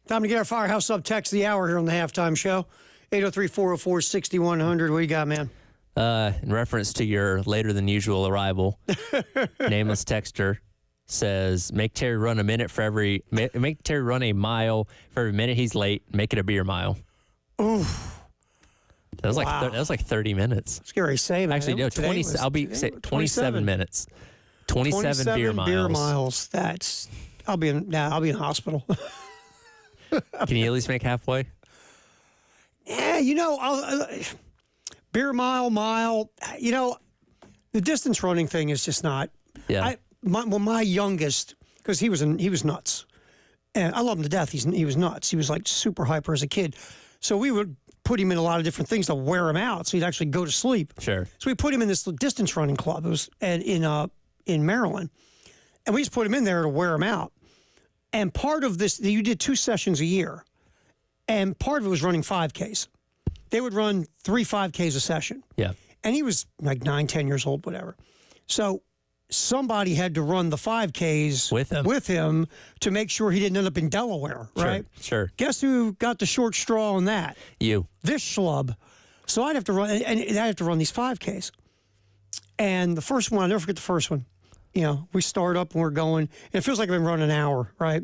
Time to get our Firehouse Up text of the hour here on the halftime show. 803-404-6100. What do you got, man? In reference to your later than usual arrival, nameless texter says, make Terry run a mile for every minute he's late. Make it a beer mile. Oof. That was like 30 minutes. Scary saying. Actually, no, 20. I'll be say 27 minutes. 27 beer miles. Beer miles. I'll be in hospital. Can you at least make halfway? Yeah, beer mile. The distance running thing is just not. Yeah. My youngest, because he was nuts, and I love him to death. He was nuts. He was like super hyper as a kid, so we would put him in a lot of different things to wear him out, so he'd actually go to sleep. Sure. So we put him in this distance running club. It was in Maryland, and we just put him in there to wear him out. And part of this, you did 2 sessions a year, and part of it was running 5Ks. They would run 3 5Ks a session. Yeah. And he was like 9, 10 years old, whatever. So somebody had to run the 5Ks with him to make sure he didn't end up in Delaware, right? Sure. Guess who got the short straw on that? You. This schlub. So I'd have to run, and I'd have to run these 5Ks. And the first one, I'll never forget the first one. We start up and we're going, and it feels like I've been running an hour, right?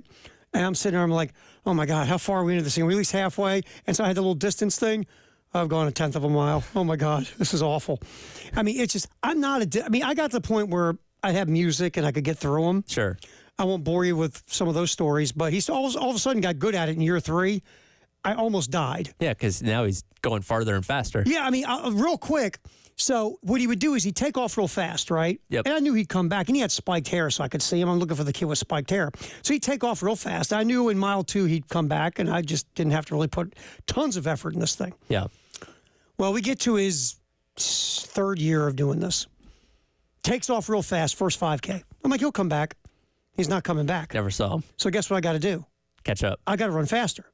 And I'm sitting there, I'm like, oh my God, how far are we into this thing? We're at least halfway. And so I had the little distance thing. I've gone 1/10 of a mile. Oh my God, this is awful. I mean, it's just, I got to the point where I have music and I could get through them. Sure. I won't bore you with some of those stories, but he's all of a sudden got good at it in year 3. I almost died. Yeah, because now he's going farther and faster. Yeah, I mean, real quick. So what he would do is he'd take off real fast, right? Yep. And I knew he'd come back, and he had spiked hair, so I could see him. I'm looking for the kid with spiked hair. So he'd take off real fast. I knew in mile 2 he'd come back, and I just didn't have to really put tons of effort in this thing. Yeah. Well, we get to his 3rd year of doing this. Takes off real fast, first 5K. I'm like, he'll come back. He's not coming back. Never saw him. So guess what I got to do? Catch up. I got to run faster.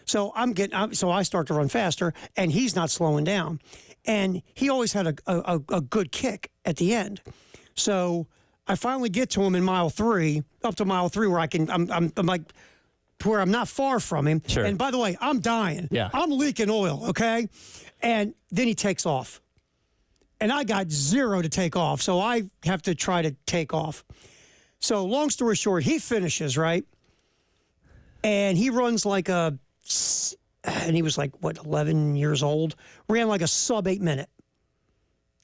So I start to run faster, and he's not slowing down. And he always had a good kick at the end. So I finally get to him in mile 3, up to mile 3, where I'm like, to where I'm not far from him. Sure. And by the way, I'm dying. Yeah. I'm leaking oil, okay? And then he takes off. And I got 0 to take off, so I have to try to take off. So long story short, he finishes, right? And he runs and he was like, 11 years old? Ran like a sub 8 minute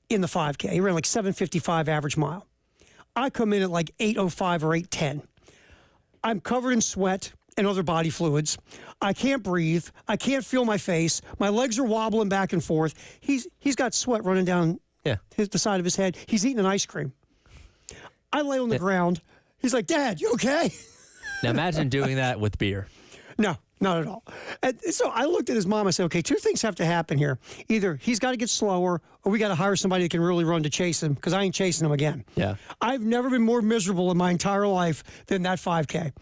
in the 5K. He ran like 7:55 average mile. I come in at like 8:05 or 8:10. I'm covered in sweat and other body fluids. I can't breathe. I can't feel my face. My legs are wobbling back and forth. He's got sweat running down the side of his head. He's eating an ice cream. I lay on the ground. He's like, Dad, you okay? Now imagine doing that with beer. No, not at all. And so I looked at his mom. I said, okay, 2 things have to happen here. Either he's got to get slower or we got to hire somebody that can really run to chase him, because I ain't chasing him again. Yeah. I've never been more miserable in my entire life than that 5K.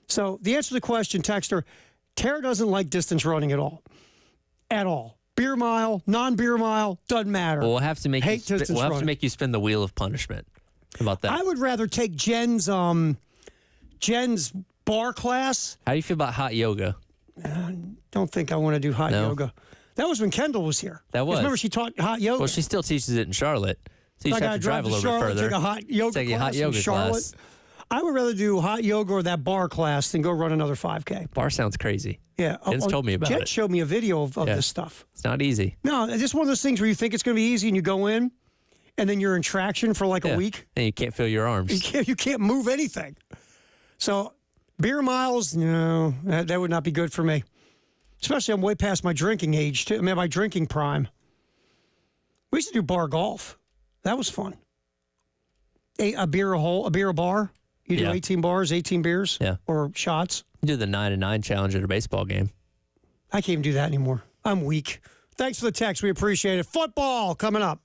So the answer to the question, texter, Tara doesn't like distance running at all. At all. Beer mile, non-beer mile, doesn't matter. Well, we'll have to make to make you spin the wheel of punishment. How about that? I would rather take Jen's bar class. How do you feel about hot yoga? Don't think I want to do hot yoga. That was when Kendall was here. That was. Remember she taught hot yoga? Well, she still teaches it in Charlotte. So you just have to drive a little bit further. Take a hot yoga Take a hot yoga in Charlotte. class. I would rather do hot yoga or that bar class than go run another 5K. Bar sounds crazy. Yeah. Jen's told me about Jen it. showed me a video of this stuff. It's not easy. No, it's just one of those things where you think it's going to be easy and you go in and then you're in traction for like a week. And you can't feel your arms. You can't move anything. So beer miles, no, that would not be good for me. Especially I'm way past my drinking age, too. I mean, my drinking prime. We used to do bar golf. That was fun. A beer a hole, a beer a bar. You do 18 bars, 18 beers, or shots. You do the 9-9 challenge at a baseball game. I can't even do that anymore. I'm weak. Thanks for the text. We appreciate it. Football coming up.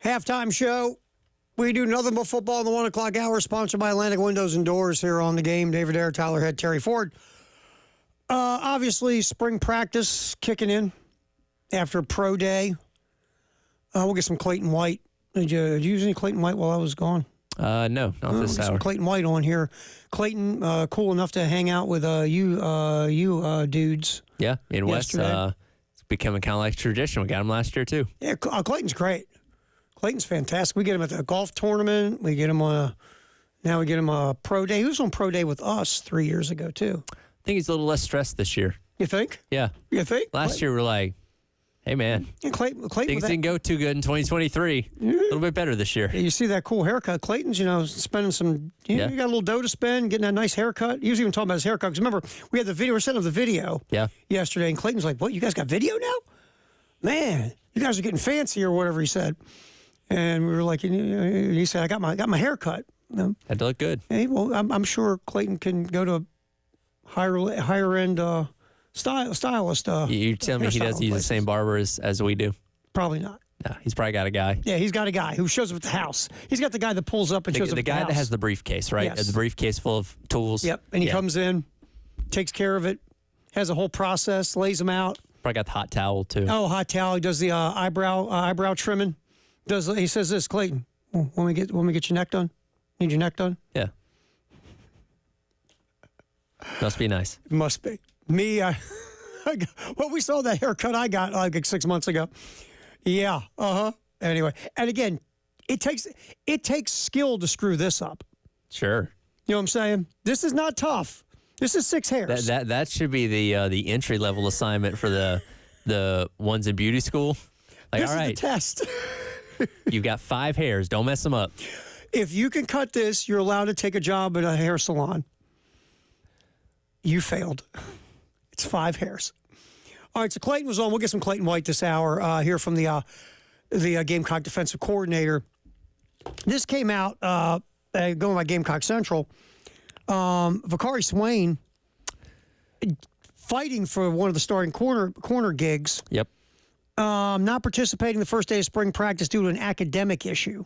Halftime show. We do nothing but football in the 1 o'clock hour, sponsored by Atlantic Windows and Doors here on the game. David Ayer, Tyler Head, Terry Ford. Obviously, spring practice kicking in after pro day. We'll get some Clayton White. Did you use any Clayton White while I was gone? No, not this hour. Some Clayton White on here. Clayton, cool enough to hang out with you dudes. Yeah, in West, it's becoming kind of like tradition. We got him last year too. Yeah, Clayton's great. Clayton's fantastic. We get him at the golf tournament. We get him now we get him a pro day. He was on pro day with us 3 years ago too. I think he's a little less stressed this year. You think? Yeah. You think? Last year we were like, hey man, Clayton things didn't go too good in 2023. A little bit better this year. You see that cool haircut. Clayton's, spending some, you got a little dough to spend, getting that nice haircut. He was even talking about his haircut. Because remember, we had the video, we were setting up the video yesterday, and Clayton's like, what, you guys got video now? Man, you guys are getting fancy or whatever he said. And we were like, he said, I got my haircut. Had to look good. Hey, well, I'm sure Clayton can go to higher end stylist. You tell me he doesn't use the same barber as we do? Probably not. No, he's probably got a guy. Yeah, he's got a guy who shows up at the house. He's got the guy that pulls up and shows up at the house. The guy that has the briefcase, right? Yes. The briefcase full of tools. Yep, and he comes in, takes care of it, has a whole process, lays them out. Probably got the hot towel, too. Oh, hot towel. He does the eyebrow trimming. He says this, Clayton, when we get your neck done? Need your neck done? Yeah. Must be nice. Must be. Me, well, we saw that haircut I got like 6 months ago. Yeah. Anyway, and again, it takes skill to screw this up. Sure. You know what I'm saying? This is not tough. This is 6 hairs. That should be the entry level assignment for the ones in beauty school. Like, this all right, is the test. you've got 5 hairs. Don't mess them up. If you can cut this, you're allowed to take a job at a hair salon. You failed. It's 5 hairs. All right, so Clayton was on. We'll get some Clayton White this hour here from the Gamecock defensive coordinator. This came out going by Gamecock Central. Vakari Swain fighting for one of the starting corner gigs. Yep. Not participating the first day of spring practice due to an academic issue.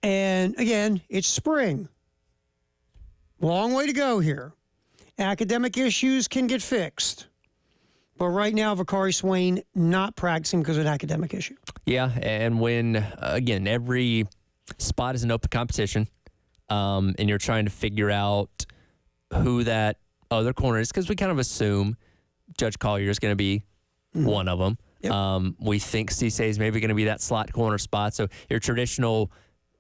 And again, it's spring. Long way to go here. Academic issues can get fixed. But right now, Vakari Swain not practicing because of an academic issue. Yeah, and when, again, every spot is an open competition, and you're trying to figure out who that other corner is, because we kind of assume Judge Collier is going to be one of them. Yep. We think Cisse is maybe going to be that slot corner spot. So your traditional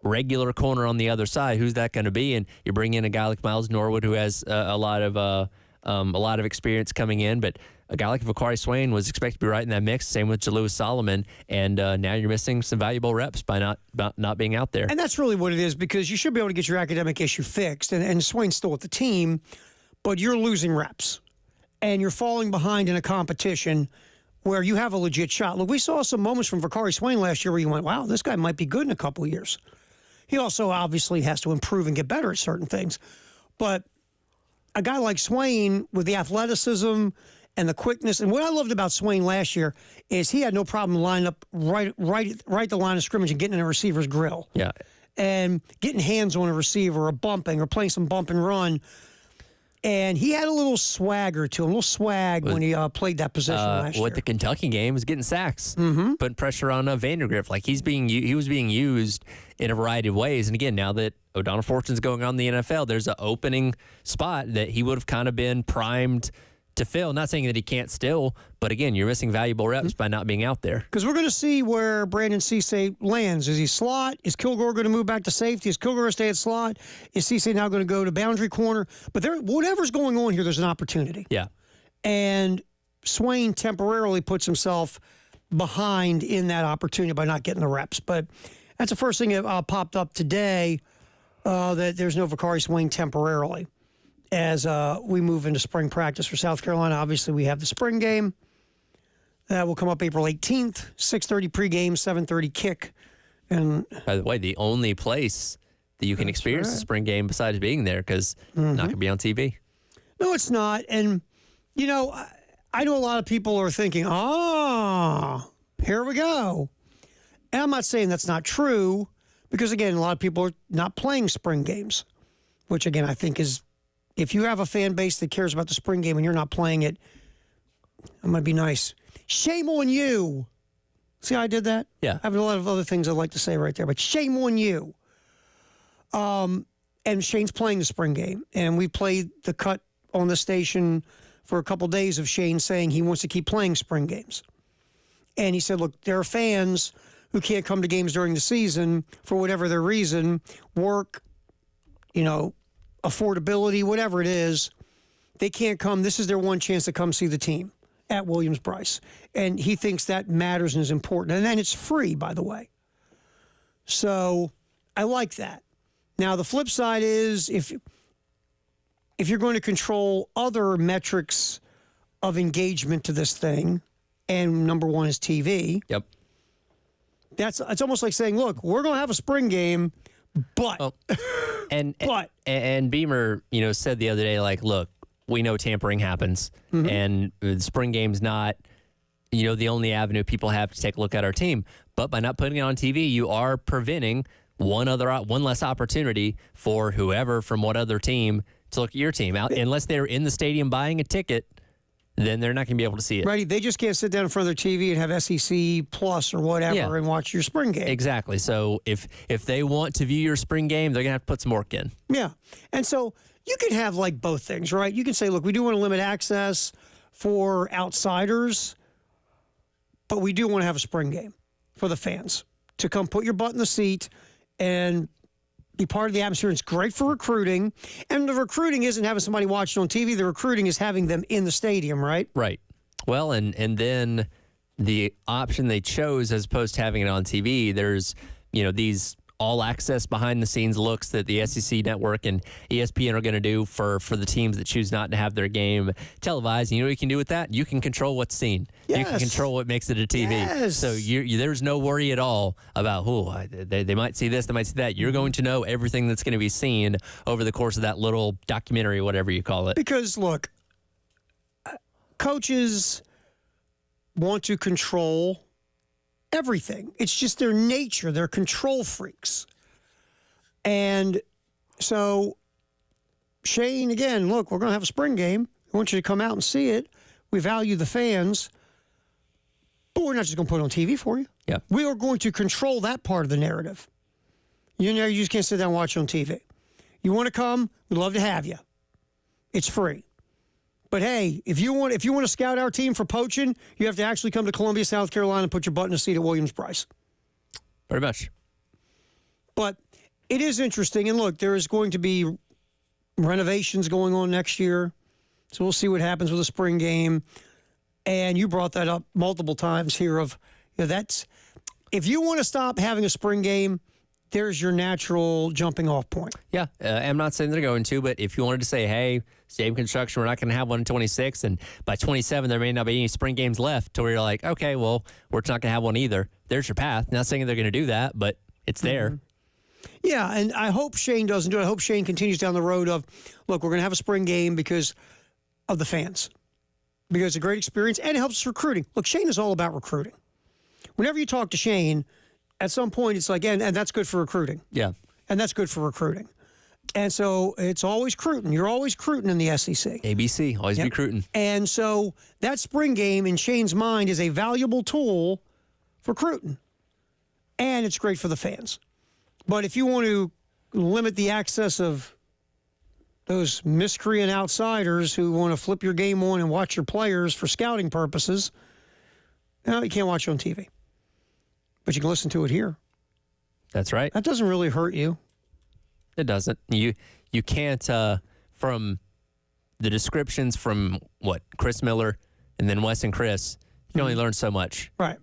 regular corner on the other side, who's that going to be? And you bring in a guy like Miles Norwood, who has a lot of experience coming in, but a guy like Vakari Swain was expected to be right in that mix. Same with Jalewis Solomon, and now you're missing some valuable reps by not being out there. And that's really what it is, because you should be able to get your academic issue fixed, and Swain's still with the team, but you're losing reps, and you're falling behind in a competition where you have a legit shot. Look, we saw some moments from Vakari Swain last year where you went, wow, this guy might be good in a couple of years. He also obviously has to improve and get better at certain things. But a guy like Swain with the athleticism and the quickness, and what I loved about Swain last year is he had no problem lining up right the line of scrimmage and getting in a receiver's grill. Yeah. And getting hands on a receiver or bumping or playing some bump and run. And he had a little swagger to him, a little swag when he played that position last year. With the Kentucky game, was getting sacks, putting pressure on Vandergrift. Like he was being used in a variety of ways. And again, now that O'Donnell Fortune's going on in the NFL, there's an opening spot that he would have kind of been primed to fill. Not saying that he can't still, but again, you're missing valuable reps by not being out there. Because we're going to see where Brandon Cisse lands. Is he slot? Is Kilgore going to move back to safety? Is Kilgore going to stay at slot? Is Cisse now going to go to boundary corner? But whatever's going on here, there's an opportunity. Yeah. And Swain temporarily puts himself behind in that opportunity by not getting the reps. But that's the first thing that popped up today, that there's no Vakari Swain temporarily. As we move into spring practice for South Carolina, obviously we have the spring game. That will come up April 18th, 6:30 pregame, 7:30 kick. And by the way, the only place that you can experience the spring game besides being there, because not going to be on TV. No, it's not. And, I know a lot of people are thinking, here we go. And I'm not saying that's not true because, again, a lot of people are not playing spring games, which, again, I think is, if you have a fan base that cares about the spring game and you're not playing it, it might be nice. Shame on you. See how I did that? Yeah. I have a lot of other things I'd like to say right there, but shame on you. And Shane's playing the spring game, and we played the cut on the station for a couple days of Shane saying he wants to keep playing spring games. And he said, look, there are fans who can't come to games during the season for whatever their reason, work, affordability, whatever it is. They can't come. This is their one chance to come see the team at Williams-Brice. And he thinks that matters and is important. And then it's free, by the way. So I like that. Now, the flip side is if you're going to control other metrics of engagement to this thing, and number one is TV. Yep. It's almost like saying, look, we're going to have a spring game, but. And Beamer, said the other day, like, look, we know tampering happens, and the spring game's not, the only avenue people have to take a look at our team. But by not putting it on TV, you are preventing one less opportunity for whoever from what other team to look at your team out. Unless they're in the stadium buying a ticket, then they're not going to be able to see it. Right. They just can't sit down in front of their TV and have SEC Plus or whatever and watch your spring game. Exactly. So if they want to view your spring game, they're going to have to put some work in. Yeah. And so you could have like both things, right? You can say, look, we do want to limit access for outsiders, but we do want to have a spring game for the fans to come put your butt in the seat and be part of the atmosphere. It's great for recruiting. And the recruiting isn't having somebody watch it on TV. The recruiting is having them in the stadium, right? Right. Well, and then the option they chose as opposed to having it on TV, there's, these all-access behind-the-scenes looks that the SEC Network and ESPN are going to do for the teams that choose not to have their game televised. And you know what you can do with that? You can control what's seen. Yes. You can control what makes it a TV. Yes. So there's no worry at all about, they might see this, they might see that. You're going to know everything that's going to be seen over the course of that little documentary, whatever you call it. Because, look, coaches want to control everything. It's just their nature. They're control freaks. And so, Shane, again, look, we're going to have a spring game. We want you to come out and see it. We value the fans. But we're not just going to put it on TV for you. Yeah. We are going to control that part of the narrative. You just can't sit down and watch it on TV. You want to come, we'd love to have you. It's free. But hey, if you want to scout our team for poaching, you have to actually come to Columbia, South Carolina, and put your butt in a seat at Williams-Brice. Pretty much. But it is interesting, and look, there is going to be renovations going on next year, so we'll see what happens with the spring game. And you brought that up multiple times here. That's if you want to stop having a spring game, there's your natural jumping off point. Yeah, I'm not saying they're going to, but if you wanted to say, hey, stadium construction, we're not going to have one in 26, and by 27 there may not be any spring games left, to where you're like, okay, well, we're not going to have one either. There's your path. Not saying they're going to do that, but it's there. Mm-hmm. Yeah, and I hope Shane doesn't do it. I hope Shane continues down the road of, look, we're going to have a spring game because of the fans, because it's a great experience, and it helps us recruiting. Look, Shane is all about recruiting. Whenever you talk to Shane, at some point, it's like, and that's good for recruiting. Yeah. And that's good for recruiting. And so it's always recruiting. You're always recruiting in the SEC. ABC, always be recruiting. And so that spring game, in Shane's mind, is a valuable tool for recruiting. And it's great for the fans. But if you want to limit the access of those miscreant outsiders who want to flip your game on and watch your players for scouting purposes, no, you can't watch it on TV. But you can listen to it here. That's right. That doesn't really hurt you. It doesn't. You can't, from the descriptions from, Chris Miller and then Wes and Chris, you can only learn so much. Right.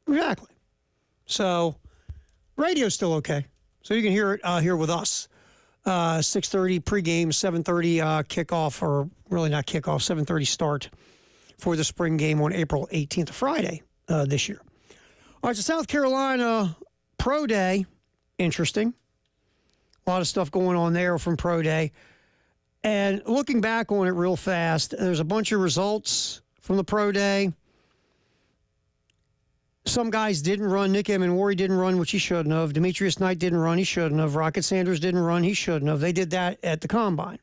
Exactly. So radio's still okay. So you can hear it here with us. 6:30 pregame, 7:30 kickoff, or really not kickoff, 7:30 start for the spring game on April 18th, Friday this year. All right, so South Carolina Pro Day, interesting. A lot of stuff going on there from Pro Day. And looking back on it real fast, there's a bunch of results from the Pro Day. Some guys didn't run. Nick Emanwari didn't run, which he shouldn't have. Demetrius Knight didn't run. He shouldn't have. Rocket Sanders didn't run. He shouldn't have. They did that at the Combine.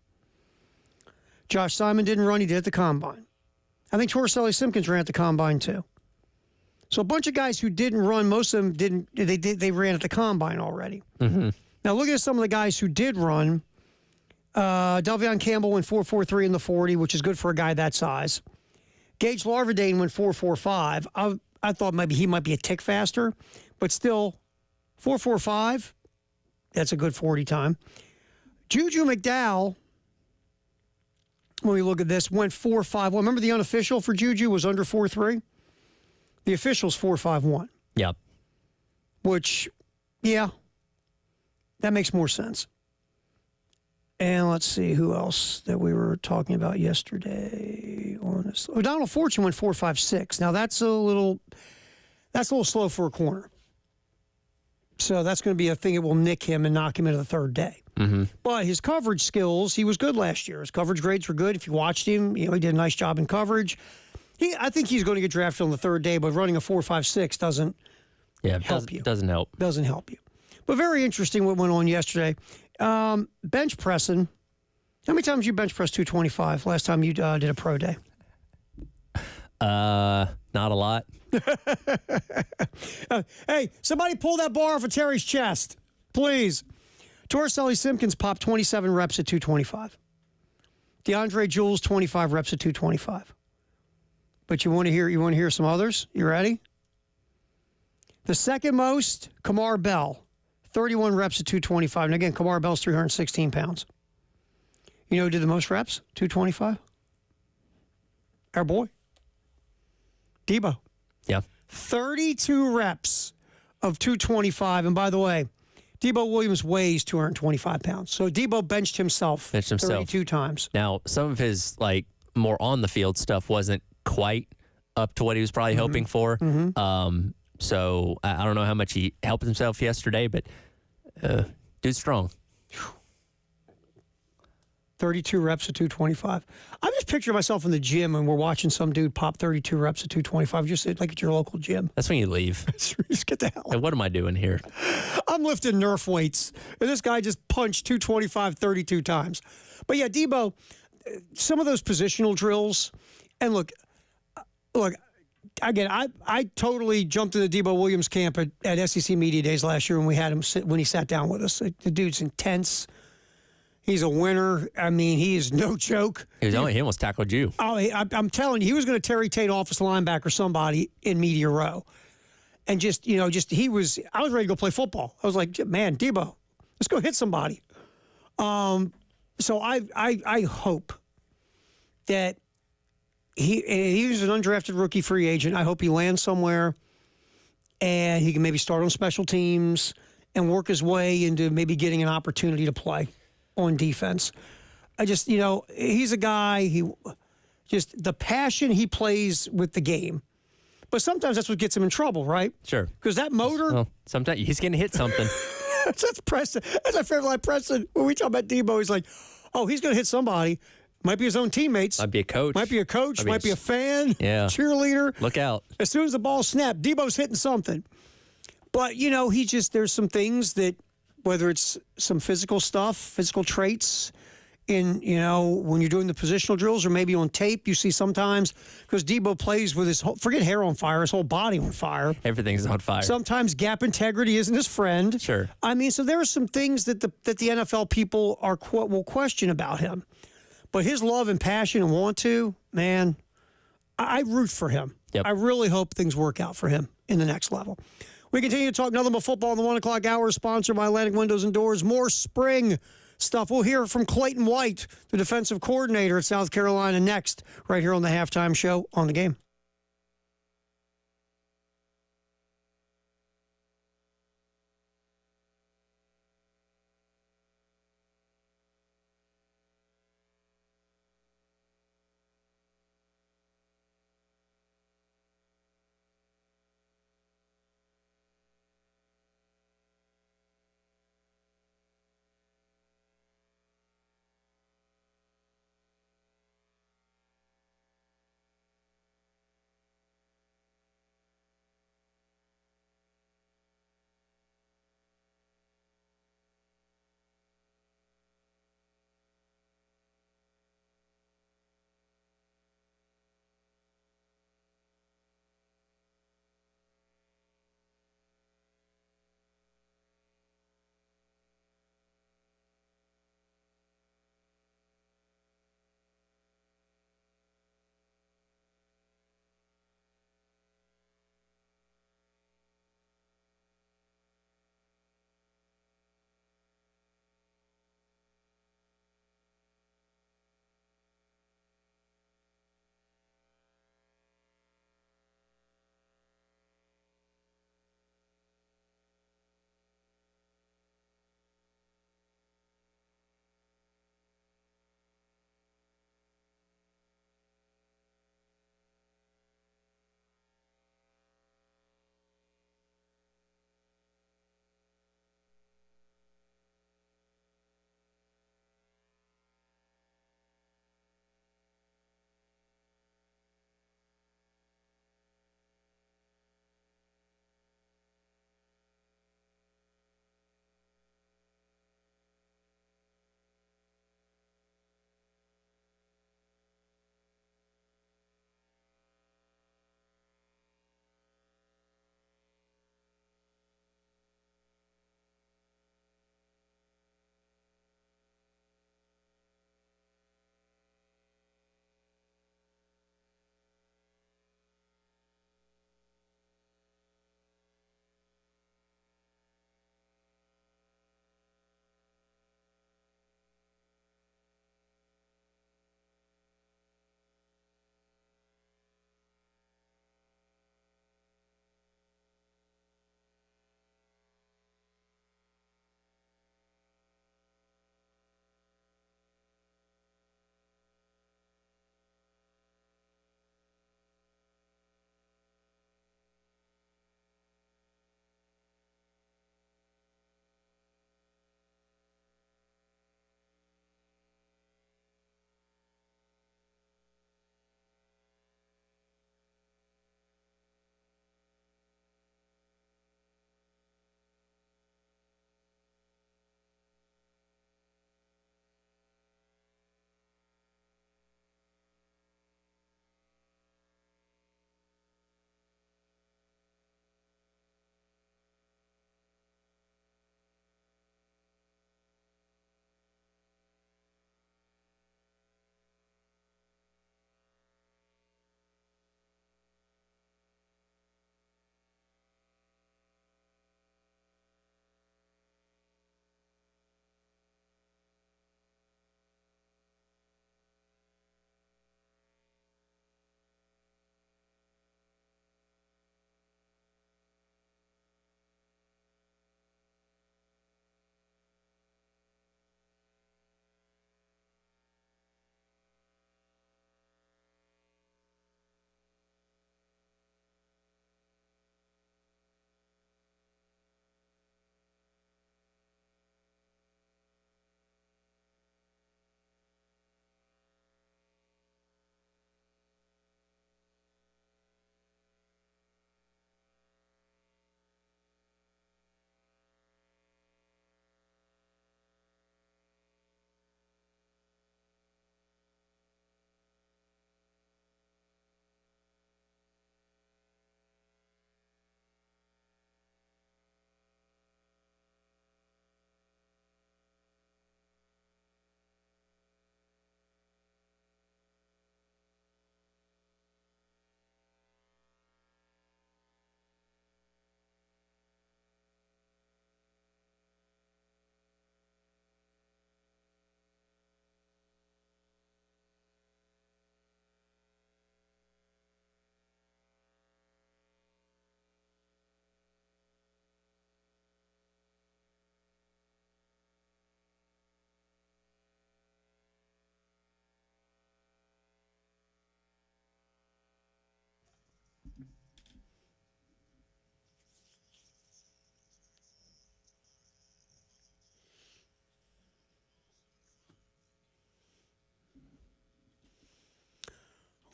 Josh Simon didn't run. He did at the Combine. I think Torricelli Simpkins ran at the Combine too. So a bunch of guys who didn't run, most of them didn't. They ran at the Combine already. Mm-hmm. Now look at some of the guys who did run. Delvion Campbell went 4.43 in the 40, which is good for a guy that size. Gage Larvadane went 4.45. I thought maybe he might be a tick faster, but still 4.45. That's a good 40 time. Juju McDowell, when we look at this, went 4.51. Well, remember the unofficial for Juju was under 4.3? The official's 4.51. Yep. Which, yeah, that makes more sense. And let's see who else that we were talking about yesterday on this. Oh, Donald Fortune went 4.56. Now that's a little slow for a corner. So that's going to be a thing that will nick him and knock him into the third day. Mm-hmm. But his coverage skills, he was good last year. His coverage grades were good. If you watched him, he did a nice job in coverage. I think he's going to get drafted on the third day, but running a 4.56 doesn't help you. Doesn't help. Doesn't help you. But very interesting what went on yesterday. Bench pressing. How many times you bench pressed 225 last time you did a pro day? Not a lot. Hey, somebody pull that bar off of Terry's chest, please. Torricelli Simpkins popped 27 reps at 225. DeAndre Jules 25 reps at 225. But you want to hear some others? You ready? The second most, Kamar Bell, 31 reps at 225. And again, Kamar Bell's 316 pounds. You know who did the most reps? 225? Our boy, Debo. Yeah. 32 reps of 225. And by the way, Debo Williams weighs 225 pounds. So Debo benched himself 32 times. Now, some of his more on the field stuff wasn't quite up to what he was probably hoping for. Mm-hmm. So I don't know how much he helped himself yesterday, but dude's strong. 32 reps at 225. I'm just picturing myself in the gym and we're watching some dude pop 32 reps at 225, just like at your local gym. That's when you leave. Just get the hell out. Like, what am I doing here? I'm lifting Nerf weights, and this guy just punched 225 32 times. But yeah, Debo, some of those positional drills, and look, again, I totally jumped in the Debo Williams camp at SEC Media Days last year when we had him when he sat down with us. The dude's intense. He's a winner. I mean, he is no joke. He almost tackled you. Oh, I'm telling you, he was going to Terry Tate offensive linebacker somebody in media row. And I was ready to go play football. I was like, man, Debo, let's go hit somebody. So I hope that he was an undrafted rookie free agent. I hope he lands somewhere and he can maybe start on special teams and work his way into maybe getting an opportunity to play on defense. He's a guy, the passion he plays with the game. But sometimes that's what gets him in trouble, right? Sure. Because that motor. Well, sometimes he's going to hit something. That's Preston. That's my favorite line. Preston, when we talk about Debo, he's like, oh, he's going to hit somebody. Might be his own teammates. Might be a coach. Might be a coach. Might be a fan. Yeah. Cheerleader. Look out. As soon as the ball snapped, Debo's hitting something. But, there's some things that, whether it's some physical stuff, physical traits, when you're doing the positional drills or maybe on tape, you see sometimes, because Debo plays with forget hair on fire, his whole body on fire. Everything's on fire. Sometimes gap integrity isn't his friend. Sure. I mean, so there are some things that the NFL people will question about him. But his love and passion and want to, man, I root for him. Yep. I really hope things work out for him in the next level. We continue to talk nothing but football in the 1 o'clock hour, sponsored by Atlantic Windows and Doors. More spring stuff. We'll hear from Clayton White, the defensive coordinator at South Carolina, next, right here on the Halftime Show on The Game.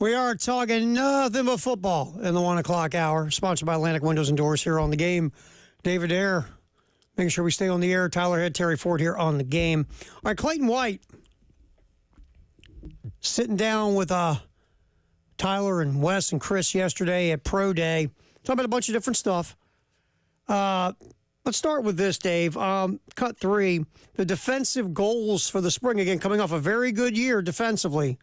We are talking nothing but football in the 1 o'clock hour, sponsored by Atlantic Windows and Doors here on the game. David Ayer, making sure we stay on the air. Tyler Head, Terry Ford here on the game. All right, Clayton White sitting down with Tyler and Wes and Chris yesterday at Pro Day. Talking about a bunch of different stuff. Let's start with this, Dave. Cut 3, the defensive goals for the spring. Again, coming off a very good year defensively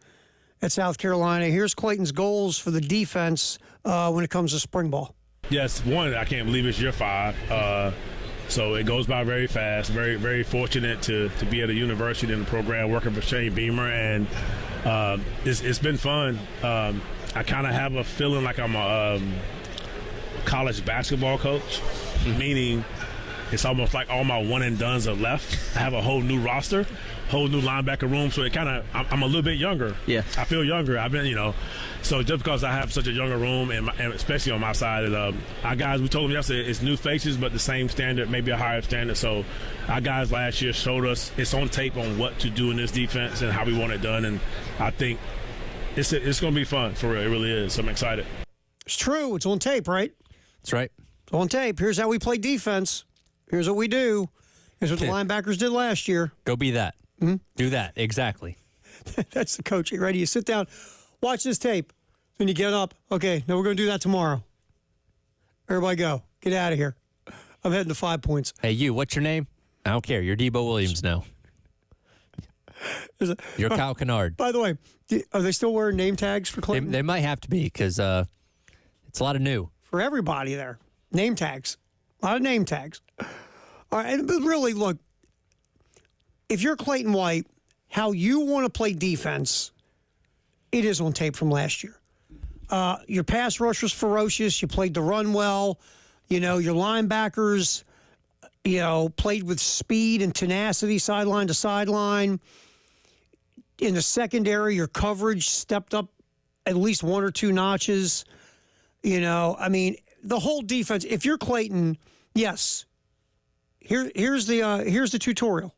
at South Carolina. Here's Clayton's goals for the defense when it comes to spring ball. Yes, one, I can't believe it's year 5. So it goes by very fast. Very, very fortunate to be at a university in the program working for Shane Beamer, and it's been fun. I kind of have a feeling like I'm a college basketball coach, meaning it's almost like all my one-and-dones are left. I have a whole new roster, whole new linebacker room, so it kind of I'm a little bit younger. Yeah, I feel younger. I've been, so just because I have such a younger room, and especially on my side, our guys, we told them yesterday, it's new faces, but the same standard, maybe a higher standard. So our guys last year showed us it's on tape on what to do in this defense and how we want it done, and I think it's going to be fun for real. It really is. So I'm excited. It's true. It's on tape, right? That's right. It's on tape. Here's how we play defense. Here's what we do. Here's what the linebackers did last year. Go be that. Mm-hmm. Do that. Exactly. That's the coaching, right? You sit down, watch this tape, then you get up. Okay, now we're going to do that tomorrow. Everybody go. Get out of here. I'm heading to 5 points. Hey, you, what's your name? I don't care. You're Debo Williams now. You're Kyle Kennard. By the way, are they still wearing name tags for Clayton? They might have to be because it's a lot of new. For everybody there. Name tags. A lot of name tags. All right, but really, look, if you're Clayton White, how you want to play defense, it is on tape from last year. Your pass rush was ferocious. You played the run well. Your linebackers, played with speed and tenacity sideline to sideline. In the secondary, your coverage stepped up at least 1 or 2 notches. The whole defense, if you're Clayton, yes, here's the tutorial.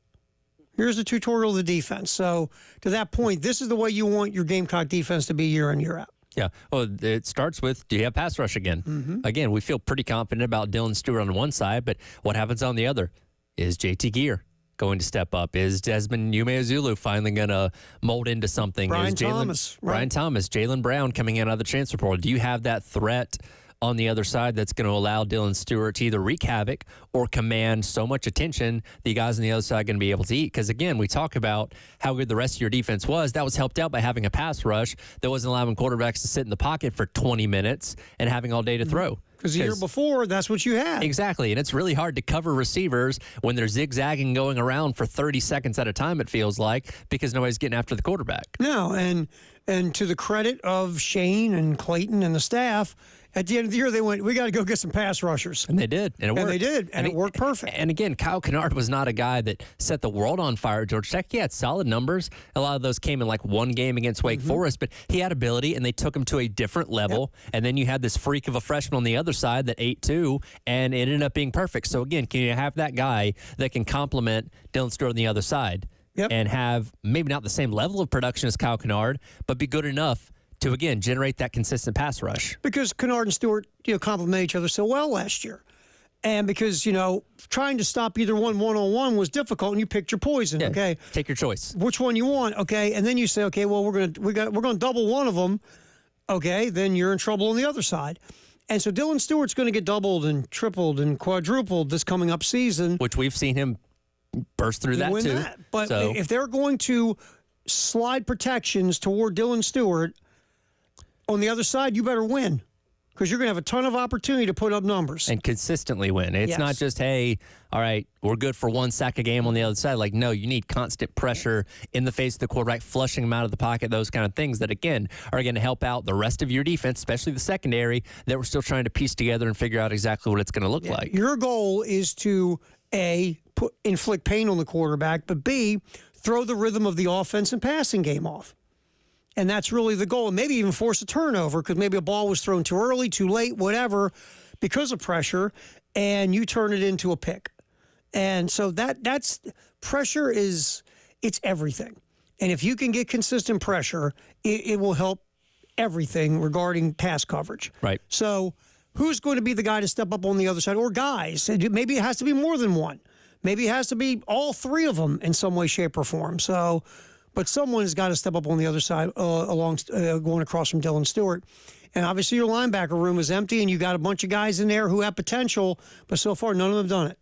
Here's the tutorial of the defense. So to that point, this is the way you want your Gamecock defense to be year in, year out. Yeah. Well, it starts with, do you have pass rush again? Mm-hmm. Again, we feel pretty confident about Dylan Stewart on one side, but what happens on the other? Is JT Gear going to step up? Is Desmond Umeozulu finally going to mold into something? Brian Thomas, Jaylen Brown coming in out of the transfer portal. Do you have that threat on the other side that's going to allow Dylan Stewart to either wreak havoc or command so much attention the guys on the other side are going to be able to eat? Because, again, we talk about how good the rest of your defense was. That was helped out by having a pass rush that wasn't allowing quarterbacks to sit in the pocket for 20 minutes and having all day to throw. Because the year before, that's what you had. Exactly, and it's really hard to cover receivers when they're zigzagging going around for 30 seconds at a time, it feels like, because nobody's getting after the quarterback. No, and to the credit of Shane and Clayton and the staff, at the end of the year, they went, we got to go get some pass rushers. And they did. And it worked. And they did. And it worked perfect. And again, Kyle Kennard was not a guy that set the world on fire at Georgia Tech. He had solid numbers. A lot of those came in like one game against Wake Forest, but he had ability, and they took him to a different level. Yep. And then you had this freak of a freshman on the other side that ate too, and it ended up being perfect. So again, can you have that guy that can complement Dylan Stewart on the other side and have maybe not the same level of production as Kyle Kennard, but be good enough to, again, generate that consistent pass rush? Because Kennard and Stewart, complement each other so well last year. And because, trying to stop either one-on-one was difficult, and you picked your poison, okay? Take your choice. Which one you want, okay? And then you say, okay, well, we're going to double one of them, okay? Then you're in trouble on the other side. And so Dylan Stewart's going to get doubled and tripled and quadrupled this coming up season. Which we've seen him burst through that, too. That. But if they're going to slide protections toward Dylan Stewart, on the other side, you better win, because you're going to have a ton of opportunity to put up numbers. And consistently win. It's not just, hey, all right, we're good for 1 sack a game on the other side. Like, no, you need constant pressure in the face of the quarterback, flushing him out of the pocket, those kind of things that, again, are going to help out the rest of your defense, especially the secondary, that we're still trying to piece together and figure out exactly what it's going to look like. Your goal is to, A, inflict pain on the quarterback, but B, throw the rhythm of the offense and passing game off. And that's really the goal. And maybe even force a turnover, because maybe a ball was thrown too early, too late, whatever, because of pressure, and you turn it into a pick. And so that's pressure it's everything. And if you can get consistent pressure, it will help everything regarding pass coverage. Right. So who's going to be the guy to step up on the other side? Or guys. Maybe it has to be more than one. Maybe it has to be all three of them in some way, shape, or form. So, but someone has got to step up on the other side going across from Dylan Stewart. And obviously your linebacker room is empty, and you got a bunch of guys in there who have potential, but so far none of them have done it.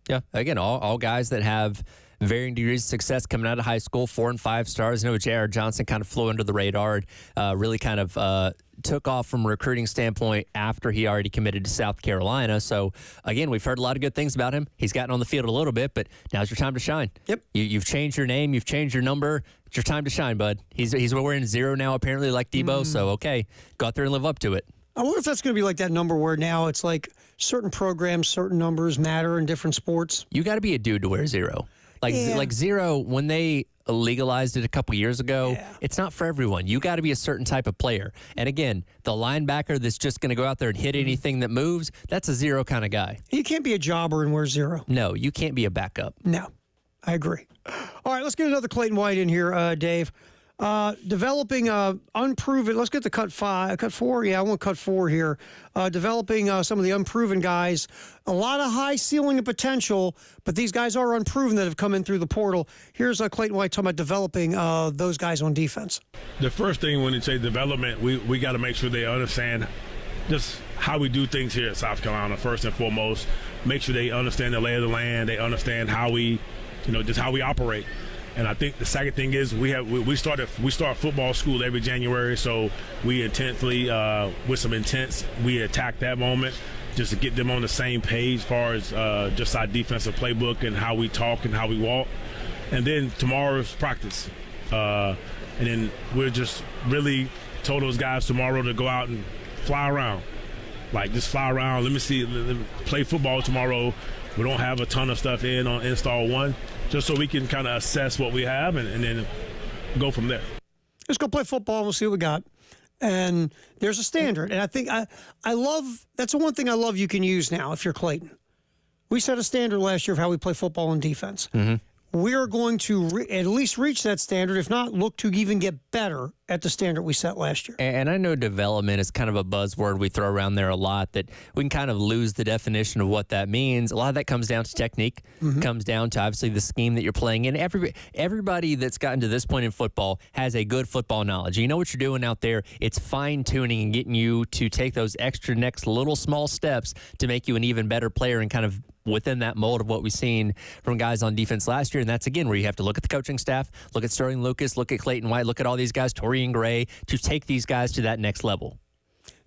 Yeah, again, all guys that have varying degrees of success coming out of high school, 4 and 5 stars. I know J.R. Johnson kind of flew under the radar, really kind of took off from a recruiting standpoint after he already committed to South Carolina. So, again, we've heard a lot of good things about him. He's gotten on the field a little bit, but now's your time to shine. Yep. You've changed your name. You've changed your number. It's your time to shine, bud. He's wearing 0 now, apparently, like Debo. So, okay, go out there and live up to it. I wonder if that's going to be like that number where now it's like certain programs, certain numbers matter in different sports. You got to be a dude to wear 0. Like 0, when they legalized it a couple years ago, it's not for everyone. You got to be a certain type of player. And again, the linebacker that's just going to go out there and hit anything that moves, that's a 0 kind of guy. You can't be a jobber and wear 0. No, you can't be a backup. No, I agree. All right, let's get another Clayton White in here, Dave. Developing unproven. Let's get to cut 4. Yeah, I want cut 4 here. Developing some of the unproven guys. A lot of high ceiling and potential, but these guys are unproven that have come in through the portal. Here's Clayton White talking about developing those guys on defense. The first thing when you say development, we got to make sure they understand just how we do things here at South Carolina. First and foremost, make sure they understand the lay of the land. They understand how we, just how we operate. And I think the second thing is we start football school every January, so we intensely, with some intents, we attack that moment just to get them on the same page as far as just our defensive playbook and how we talk and how we walk. And then tomorrow's practice. And then we're just really told those guys tomorrow to go out and fly around. Like, just fly around. Let me play football tomorrow. We don't have a ton of stuff on install 1, just so we can kind of assess what we have and then go from there. Let's go play football and we'll see what we got. And there's a standard. And I think I love, that's the one thing I love you can use now if you're Clayton. We set a standard last year of how we play football and defense. Mm-hmm. We're going to at least reach that standard, if not look to even get better at the standard we set last year. And I know development is kind of a buzzword we throw around there a lot, that we can kind of lose the definition of what that means. A lot of that comes down to technique, comes down to obviously the scheme that you're playing in. Everybody that's gotten to this point in football has a good football knowledge. You know what you're doing out there. It's fine-tuning and getting you to take those extra next little small steps to make you an even better player and kind of within that mold of what we've seen from guys on defense last year. And that's, again, where you have to look at the coaching staff, look at Sterling Lucas, look at Clayton White, look at all these guys, Torian Gray, to take these guys to that next level.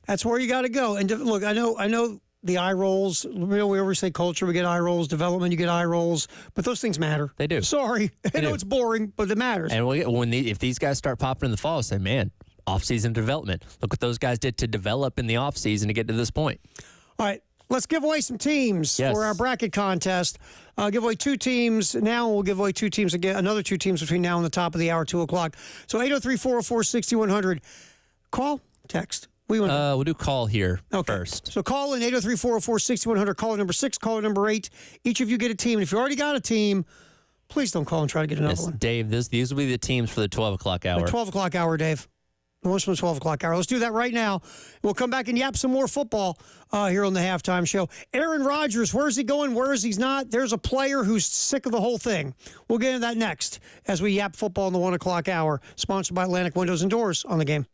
That's where you got to go. And look, I know the eye rolls. We always say culture, we get eye rolls. Development, you get eye rolls. But those things matter. They do. Sorry. I know it's boring, but it matters. And if these guys start popping in the fall, say, man, off-season development. Look what those guys did to develop in the off-season to get to this point. All right. Let's give away some teams for our bracket contest. Give away 2 teams now. We'll give away 2 teams again, another 2 teams between now and the top of the hour, 2 o'clock. So 803-404-6100. Call, text. We'll do call here first. So call in 803-404-6100. Caller number 6, caller number 8. Each of you get a team. And if you already got a team, please don't call and try to get another one. Dave, these will be the teams for the 12 o'clock hour. The 12 o'clock hour, Dave. The ones from the 12 o'clock hour. Let's do that right now. We'll come back and yap some more football here on the halftime show. Aaron Rodgers, where's he going? Where is he not? There's a player who's sick of the whole thing. We'll get into that next as we yap football in the 1 o'clock hour. Sponsored by Atlantic Windows and Doors on the Game.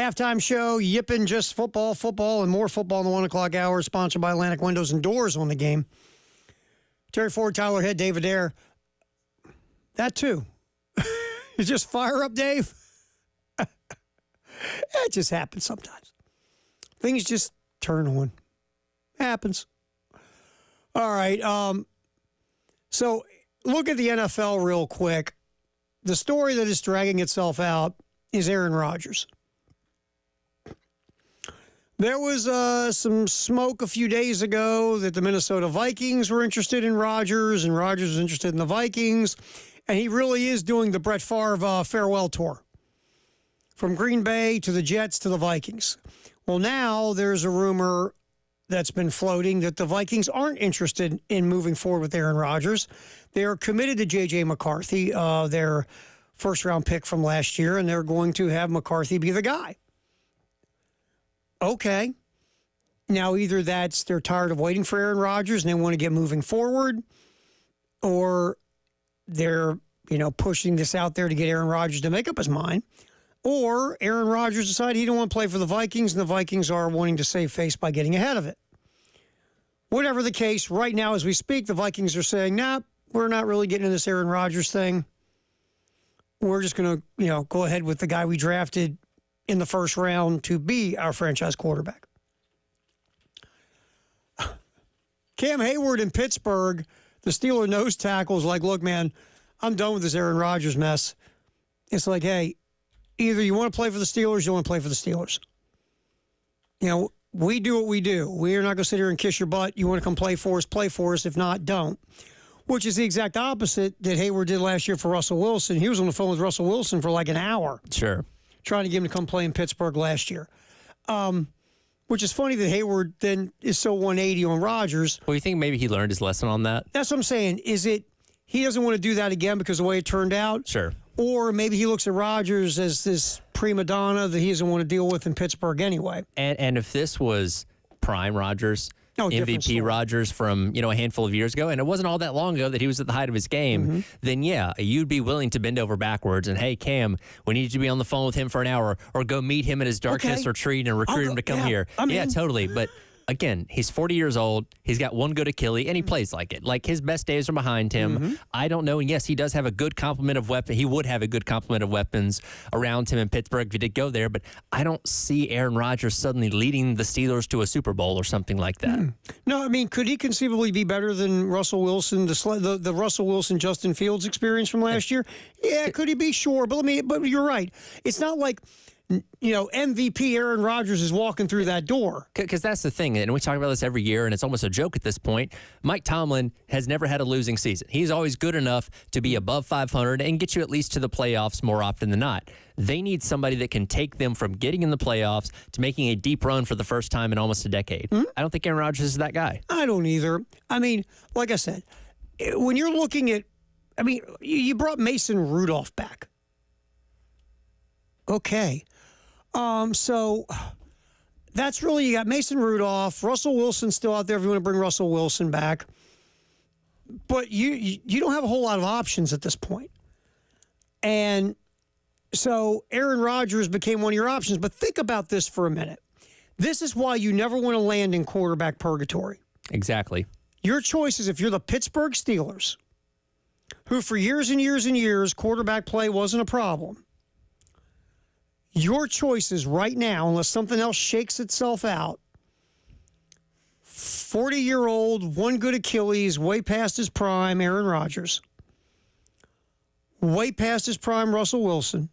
Halftime show, yipping just football, and more football in the 1 o'clock hour, sponsored by Atlantic Windows and Doors on the game. Terry Ford, Tyler Head, David Adair. That too. You just fire up, Dave. It just happens sometimes. Things just turn on. Happens. All right. So look at the NFL real quick. The story that is dragging itself out is Aaron Rodgers. There was some smoke a few days ago that the Minnesota Vikings were interested in Rodgers, and Rodgers was interested in the Vikings, and he really is doing the Brett Favre farewell tour from Green Bay to the Jets to the Vikings. Well, now there's a rumor that's been floating that the Vikings aren't interested in moving forward with Aaron Rodgers. They're committed to J.J. McCarthy, their first-round pick from last year, and they're going to have McCarthy be the guy. Okay. Now, either they're tired of waiting for Aaron Rodgers and they want to get moving forward, or they're, pushing this out there to get Aaron Rodgers to make up his mind, or Aaron Rodgers decided he didn't want to play for the Vikings and the Vikings are wanting to save face by getting ahead of it. Whatever the case, right now as we speak, the Vikings are saying, nah, we're not really getting into this Aaron Rodgers thing. We're just going to, go ahead with the guy we drafted in the first round to be our franchise quarterback. Cam Hayward in Pittsburgh, the Steeler nose tackle, is like, look, man, I'm done with this Aaron Rodgers mess. It's like, hey, either you want to play for the Steelers, or you want to play for the Steelers. We do what we do. We're not going to sit here and kiss your butt. You want to come play for us. If not, don't. Which is the exact opposite that Hayward did last year for Russell Wilson. He was on the phone with Russell Wilson for like an hour. Sure. Trying to get him to come play in Pittsburgh last year. Which is funny that Hayward then is so 180 on Rodgers. Well, you think maybe he learned his lesson on that? That's what I'm saying. Is it he doesn't want to do that again because of the way it turned out? Sure. Or maybe he looks at Rodgers as this prima donna that he doesn't want to deal with in Pittsburgh anyway. And if this was prime Rodgers, MVP Rodgers from, a handful of years ago, and it wasn't all that long ago that he was at the height of his game, then yeah, you'd be willing to bend over backwards and, hey, Cam, we need you to be on the phone with him for an hour or go meet him at his darkness retreat and recruit him to come here. Yeah, totally. But again, he's 40 years old. He's got one good Achilles, and he plays like it. Like, his best days are behind him. I don't know. And yes, he does have a good complement of weapons. He would have a good complement of weapons around him in Pittsburgh if he did go there. But I don't see Aaron Rodgers suddenly leading the Steelers to a Super Bowl or something like that. No, I mean, could he conceivably be better than Russell Wilson, the Russell Wilson, Justin Fields experience from last year? Yeah, could he be? Sure. But you're right. It's not like, MVP Aaron Rodgers is walking through that door. Because that's the thing, and we talk about this every year, and it's almost a joke at this point. Mike Tomlin has never had a losing season. He's always good enough to be above 500 and get you at least to the playoffs more often than not. They need somebody that can take them from getting in the playoffs to making a deep run for the first time in almost a decade. I don't think Aaron Rodgers is that guy. I don't either. I mean, like I said, when you're looking at, you brought Mason Rudolph back. Okay. So that's really, you got Mason Rudolph, Russell Wilson still out there if you want to bring Russell Wilson back. But you don't have a whole lot of options at this point. And so Aaron Rodgers became one of your options. But think about this for a minute. This is why you never want to land in quarterback purgatory. Exactly. Your choice is, if you're the Pittsburgh Steelers, who for years and years and years, quarterback play wasn't a problem. Your choices right now, unless something else shakes itself out, 40-year-old, one good Achilles, way past his prime, Aaron Rodgers, way past his prime, Russell Wilson,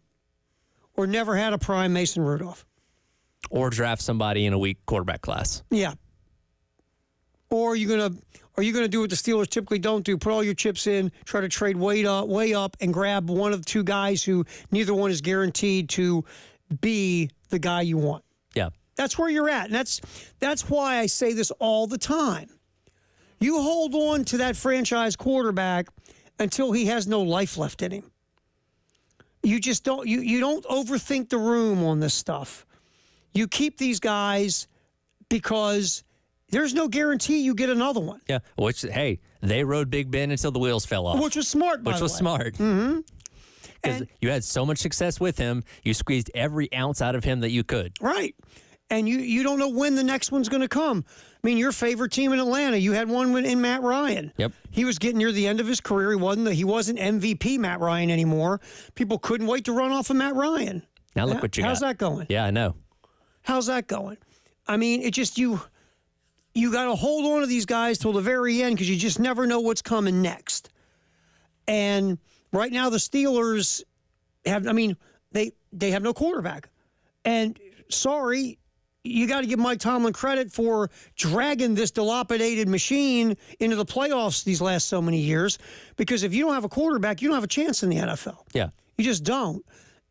or never had a prime, Mason Rudolph. Or draft somebody in a weak quarterback class. Yeah. Or are you gonna do what the Steelers typically don't do? Put all your chips in, try to trade way up, and grab one of the two guys who neither one is guaranteed to be the guy you want. Yeah, that's where you're at, and that's why I say this all the time. You hold on to that franchise quarterback until he has no life left in him. You just don't. You don't overthink the room on this stuff. You keep these guys because there's no guarantee you get another one. Yeah, which, hey, they rode Big Ben until the wheels fell off. Which was smart, by the way. Smart. Mm-hmm. Because you had so much success with him, you squeezed every ounce out of him that you could. Right. And you don't know when the next one's going to come. I mean, your favorite team in Atlanta, you had one in Matt Ryan. Yep. He was getting near the end of his career. He wasn't MVP Matt Ryan anymore. People couldn't wait to run off of Matt Ryan. Now look what you got. How's that going? Yeah, I know. How's that going? I mean, it just you got to hold on to these guys till the very end because you just never know what's coming next. And right now the Steelers they have no quarterback. And sorry, you got to give Mike Tomlin credit for dragging this dilapidated machine into the playoffs these last so many years, because if you don't have a quarterback, you don't have a chance in the NFL. Yeah. You just don't.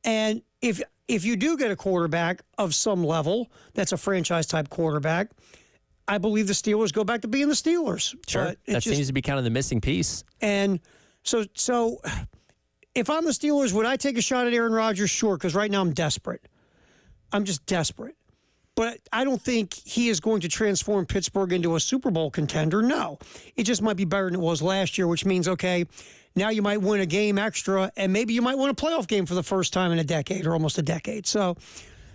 And if you do get a quarterback of some level, that's a franchise-type quarterback, I believe the Steelers go back to being the Steelers. Sure. That seems to be kind of the missing piece. And so if I'm the Steelers, would I take a shot at Aaron Rodgers? Sure, because right now I'm desperate. I'm just desperate. But I don't think he is going to transform Pittsburgh into a Super Bowl contender. No. It just might be better than it was last year, which means, okay, now you might win a game extra, and maybe you might win a playoff game for the first time in a decade or almost a decade. So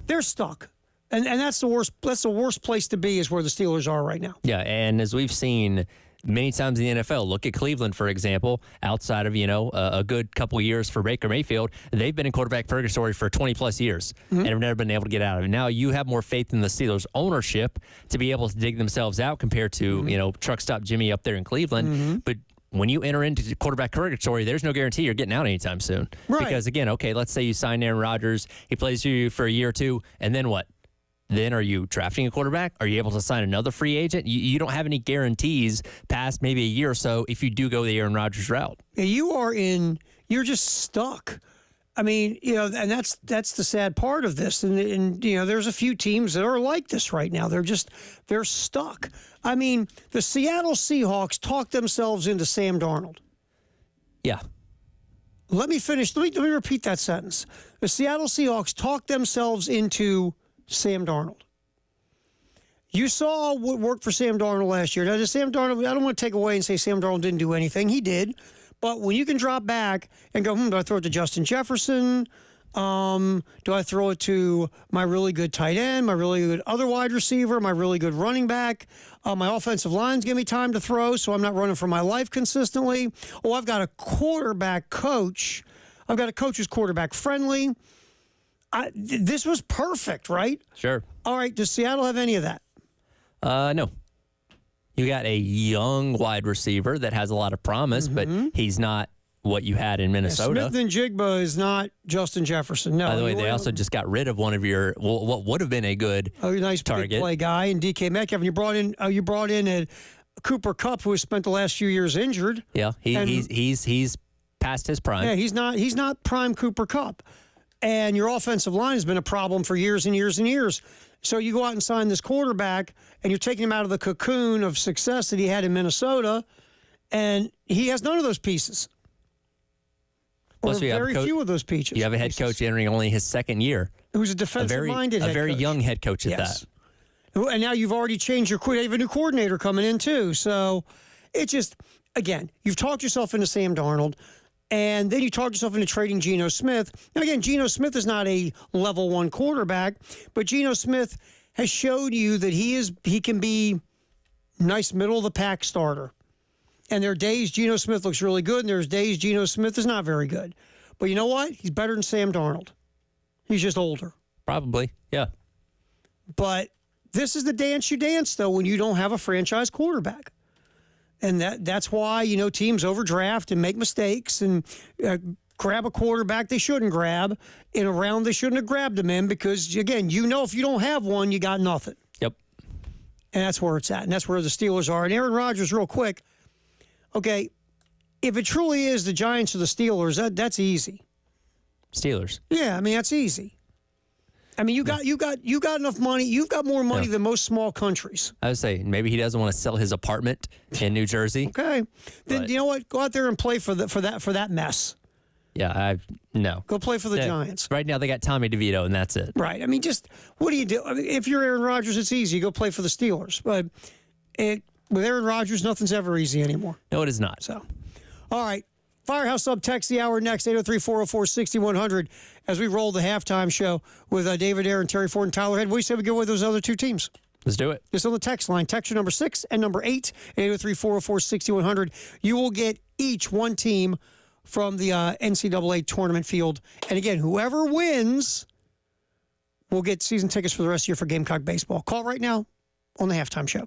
they're stuck. And that's the worst. That's the worst place to be, is where the Steelers are right now. Yeah, and as we've seen many times in the NFL, look at Cleveland, for example. Outside of a good couple years for Baker Mayfield, they've been in quarterback purgatory for 20-plus years and have never been able to get out of it. Now you have more faith in the Steelers' ownership to be able to dig themselves out compared to truck stop Jimmy up there in Cleveland. But when you enter into quarterback purgatory, there's no guarantee you're getting out anytime soon. Right. Because again, okay, let's say you sign Aaron Rodgers, he plays you for a year or two, and then what? Then are you drafting a quarterback? Are you able to sign another free agent? You don't have any guarantees past maybe a year or so if you do go the Aaron Rodgers route. You're just stuck. I mean, and that's the sad part of this. And there's a few teams that are like this right now. They're stuck. I mean, the Seattle Seahawks talked themselves into Sam Darnold. Yeah. Let me finish. Let me repeat that sentence. The Seattle Seahawks talked themselves into Sam Darnold. You saw what worked for Sam Darnold last year. Now, does Sam Darnold, I don't want to take away and say Sam Darnold didn't do anything. He did. But when you can drop back and go, do I throw it to Justin Jefferson? Do I throw it to my really good tight end, my really good other wide receiver, my really good running back? My offensive line's giving me time to throw, so I'm not running for my life consistently. Oh, I've got a quarterback coach. I've got a coach who's quarterback friendly. This was perfect, right? Sure. All right, does Seattle have any of that? No. You got a young wide receiver that has a lot of promise, but he's not what you had in Minnesota. Yeah, Smith-Njigba is not Justin Jefferson. No. By the way, they also just got rid of one of your what would have been a good nice target big play guy, and DK Metcalf. And you brought in a Cooper Kupp, who has spent the last few years injured. Yeah, he's past his prime. Yeah, he's not prime Cooper Kupp. And your offensive line has been a problem for years and years and years. So you go out and sign this quarterback, and you're taking him out of the cocoon of success that he had in Minnesota, and he has none of those pieces. Or very few of those pieces. You have a head coach entering only his second year. Who's a defensive-minded head coach. A very young head coach at that. And now you've already changed you have a new coordinator coming in, too. So it just, again, you've talked yourself into Sam Darnold. And then you talk yourself into trading Geno Smith. Now, again, Geno Smith is not a level one quarterback, but Geno Smith has showed you that he can be nice middle-of-the-pack starter. And there are days Geno Smith looks really good, and there's days Geno Smith is not very good. But you know what? He's better than Sam Darnold. He's just older. Probably, yeah. But this is the dance you dance, though, when you don't have a franchise quarterback. And that's why, teams overdraft and make mistakes and grab a quarterback they shouldn't grab in a round they shouldn't have grabbed him in because, again, if you don't have one, you got nothing. Yep. And that's where it's at. And that's where the Steelers are. And Aaron Rodgers, real quick, okay, if it truly is the Giants or the Steelers, that's easy. Steelers. Yeah, I mean, that's easy. I mean, you got enough money. You've got more money than most small countries. I would say maybe he doesn't want to sell his apartment in New Jersey. Okay, then you know what? Go out there and play for that mess. Yeah, no. Go play for the Giants. Right now they got Tommy DeVito, and that's it. Right. I mean, just what do you do? I mean, if you're Aaron Rodgers, it's easy. You go play for the Steelers. But with Aaron Rodgers, nothing's ever easy anymore. No, it is not. So, all right. Firehouse Sub text the hour next, 803-404-6100, as we roll the halftime show with David Ayer and Terry Ford and Tyler Head. What do you say we go with those other two teams? Let's do it. Just on the text line. Text your number 6 and number 8, 803-404-6100. You will get each one team from the NCAA tournament field. And again, whoever wins will get season tickets for the rest of the year for Gamecock baseball. Call right now on the halftime show.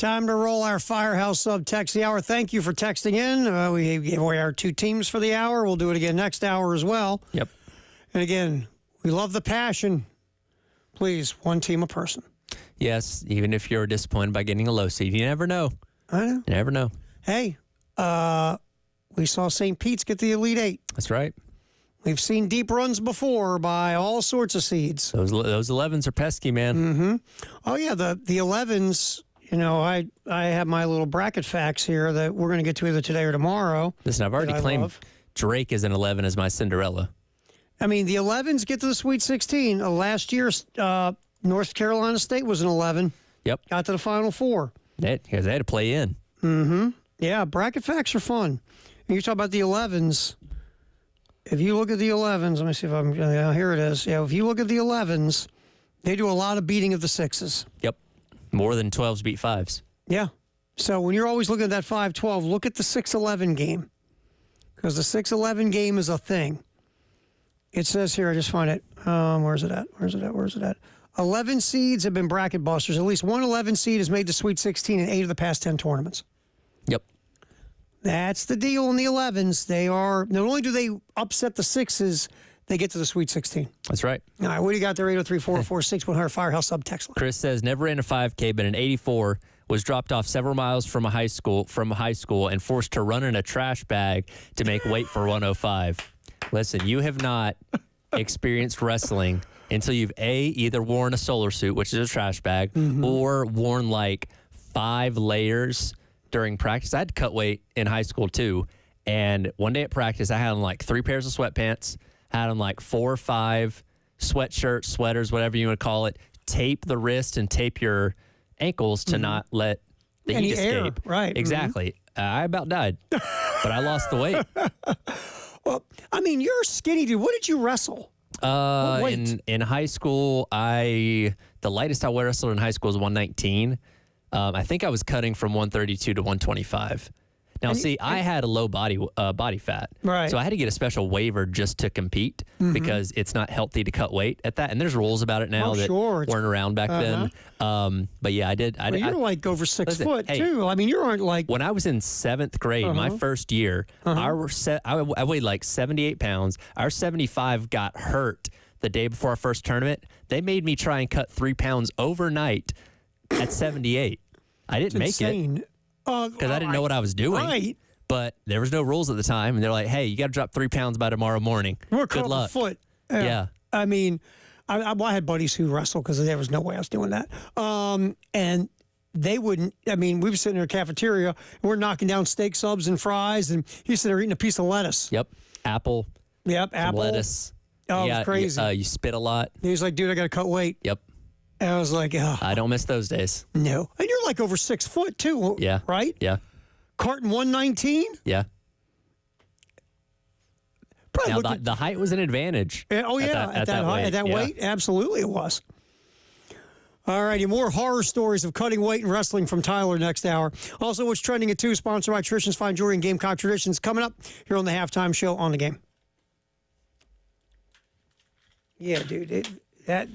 Time to roll our Firehouse Sub Text the Hour. Thank you for texting in. We gave away our 2 teams for the hour. We'll do it again next hour as well. Yep. And again, we love the passion. Please, 1 team a person. Yes, even if you're disappointed by getting a low seed, you never know. I know. You never know. Hey, we saw St. Pete's get the Elite 8. That's right. We've seen deep runs before by all sorts of seeds. Those 11s are pesky, man. Mm-hmm. Oh, yeah, the 11s, you know, I have my little bracket facts here that we're going to get to either today or tomorrow. Listen, I've already claimed Drake as an 11 as my Cinderella. I mean, the 11s get to the Sweet 16. Last year, North Carolina State was an 11. Yep. Got to the Final Four. They had to play in. Mm-hmm. Yeah, bracket facts are fun. And you talk about the 11s. If you look at the 11s, let me see if I'm, here it is. Yeah, if you look at the 11s, they do a lot of beating of the 6s. Yep. More than 12s beat 5s. Yeah. So when you're always looking at that 5-12, look at the 6-11 game. Because the 6-11 game is a thing. It says here, I just find it. Where's it at? 11 seeds have been bracket busters. At least one 11 seed has made the Sweet 16 in 8 of the past 10 tournaments. Yep. That's the deal in the 11s. They are, not only do they upset the 6s, they get to the Sweet 16. That's right. All right, what do you got there? 803-446-100 Firehouse Sub Text line. Chris says, never ran a 5K, but in 84 was dropped off several miles from high school and forced to run in a trash bag to make weight for 105. Listen, you have not experienced wrestling until you've either worn a solar suit, which is a trash bag, or worn like 5 layers during practice. I had to cut weight in high school too. And one day at practice, I had on like 3 pairs of sweatpants, had on like 4 or 5 sweatshirts, sweaters, whatever you want to call it, tape the wrist and tape your ankles to not let the heat escape. Air, right. Exactly. I about died, but I lost the weight. Well, I mean, you're a skinny dude. What did you wrestle? What weight? In high school, the lightest I wrestled in high school was 119. I think I was cutting from 132 to 125. Now, I had a low body fat, right? So I had to get a special waiver just to compete because it's not healthy to cut weight at that. And there's rules about it now that weren't around back then. But yeah, I did. You're like over 6 foot too. I mean, you aren't like when I was in 7th grade, my first year. I weighed like 78 pounds. Our 75 got hurt the day before our first tournament. They made me try and cut 3 pounds overnight at 78. I didn't make it. Because I didn't know what I was doing. Right. But there was no rules at the time. And they're like, hey, you got to drop 3 pounds by tomorrow morning. Good luck. Foot. Yeah. I mean, I had buddies who wrestled because there was no way I was doing that. And they wouldn't, I mean, we were sitting in a cafeteria, and we're knocking down steak subs and fries, and he's sitting there eating a piece of lettuce. Yep. Apple. Yep, apple. Lettuce. Oh, it was crazy. You spit a lot. He was like, dude, I got to cut weight. Yep. And I was like, oh. I don't miss those days. No. And you're like over 6 foot, too. Yeah. Right? Yeah. Carton 119? Yeah. Probably now, the height was an advantage. Oh, yeah. At that height, at that weight? Absolutely it was. All righty, more horror stories of cutting weight and wrestling from Tyler next hour. Also, what's trending at 2, sponsored by Traditions Fine Jewelry and Gamecock Traditions, coming up here on the Halftime Show on the Game. Yeah, dude. That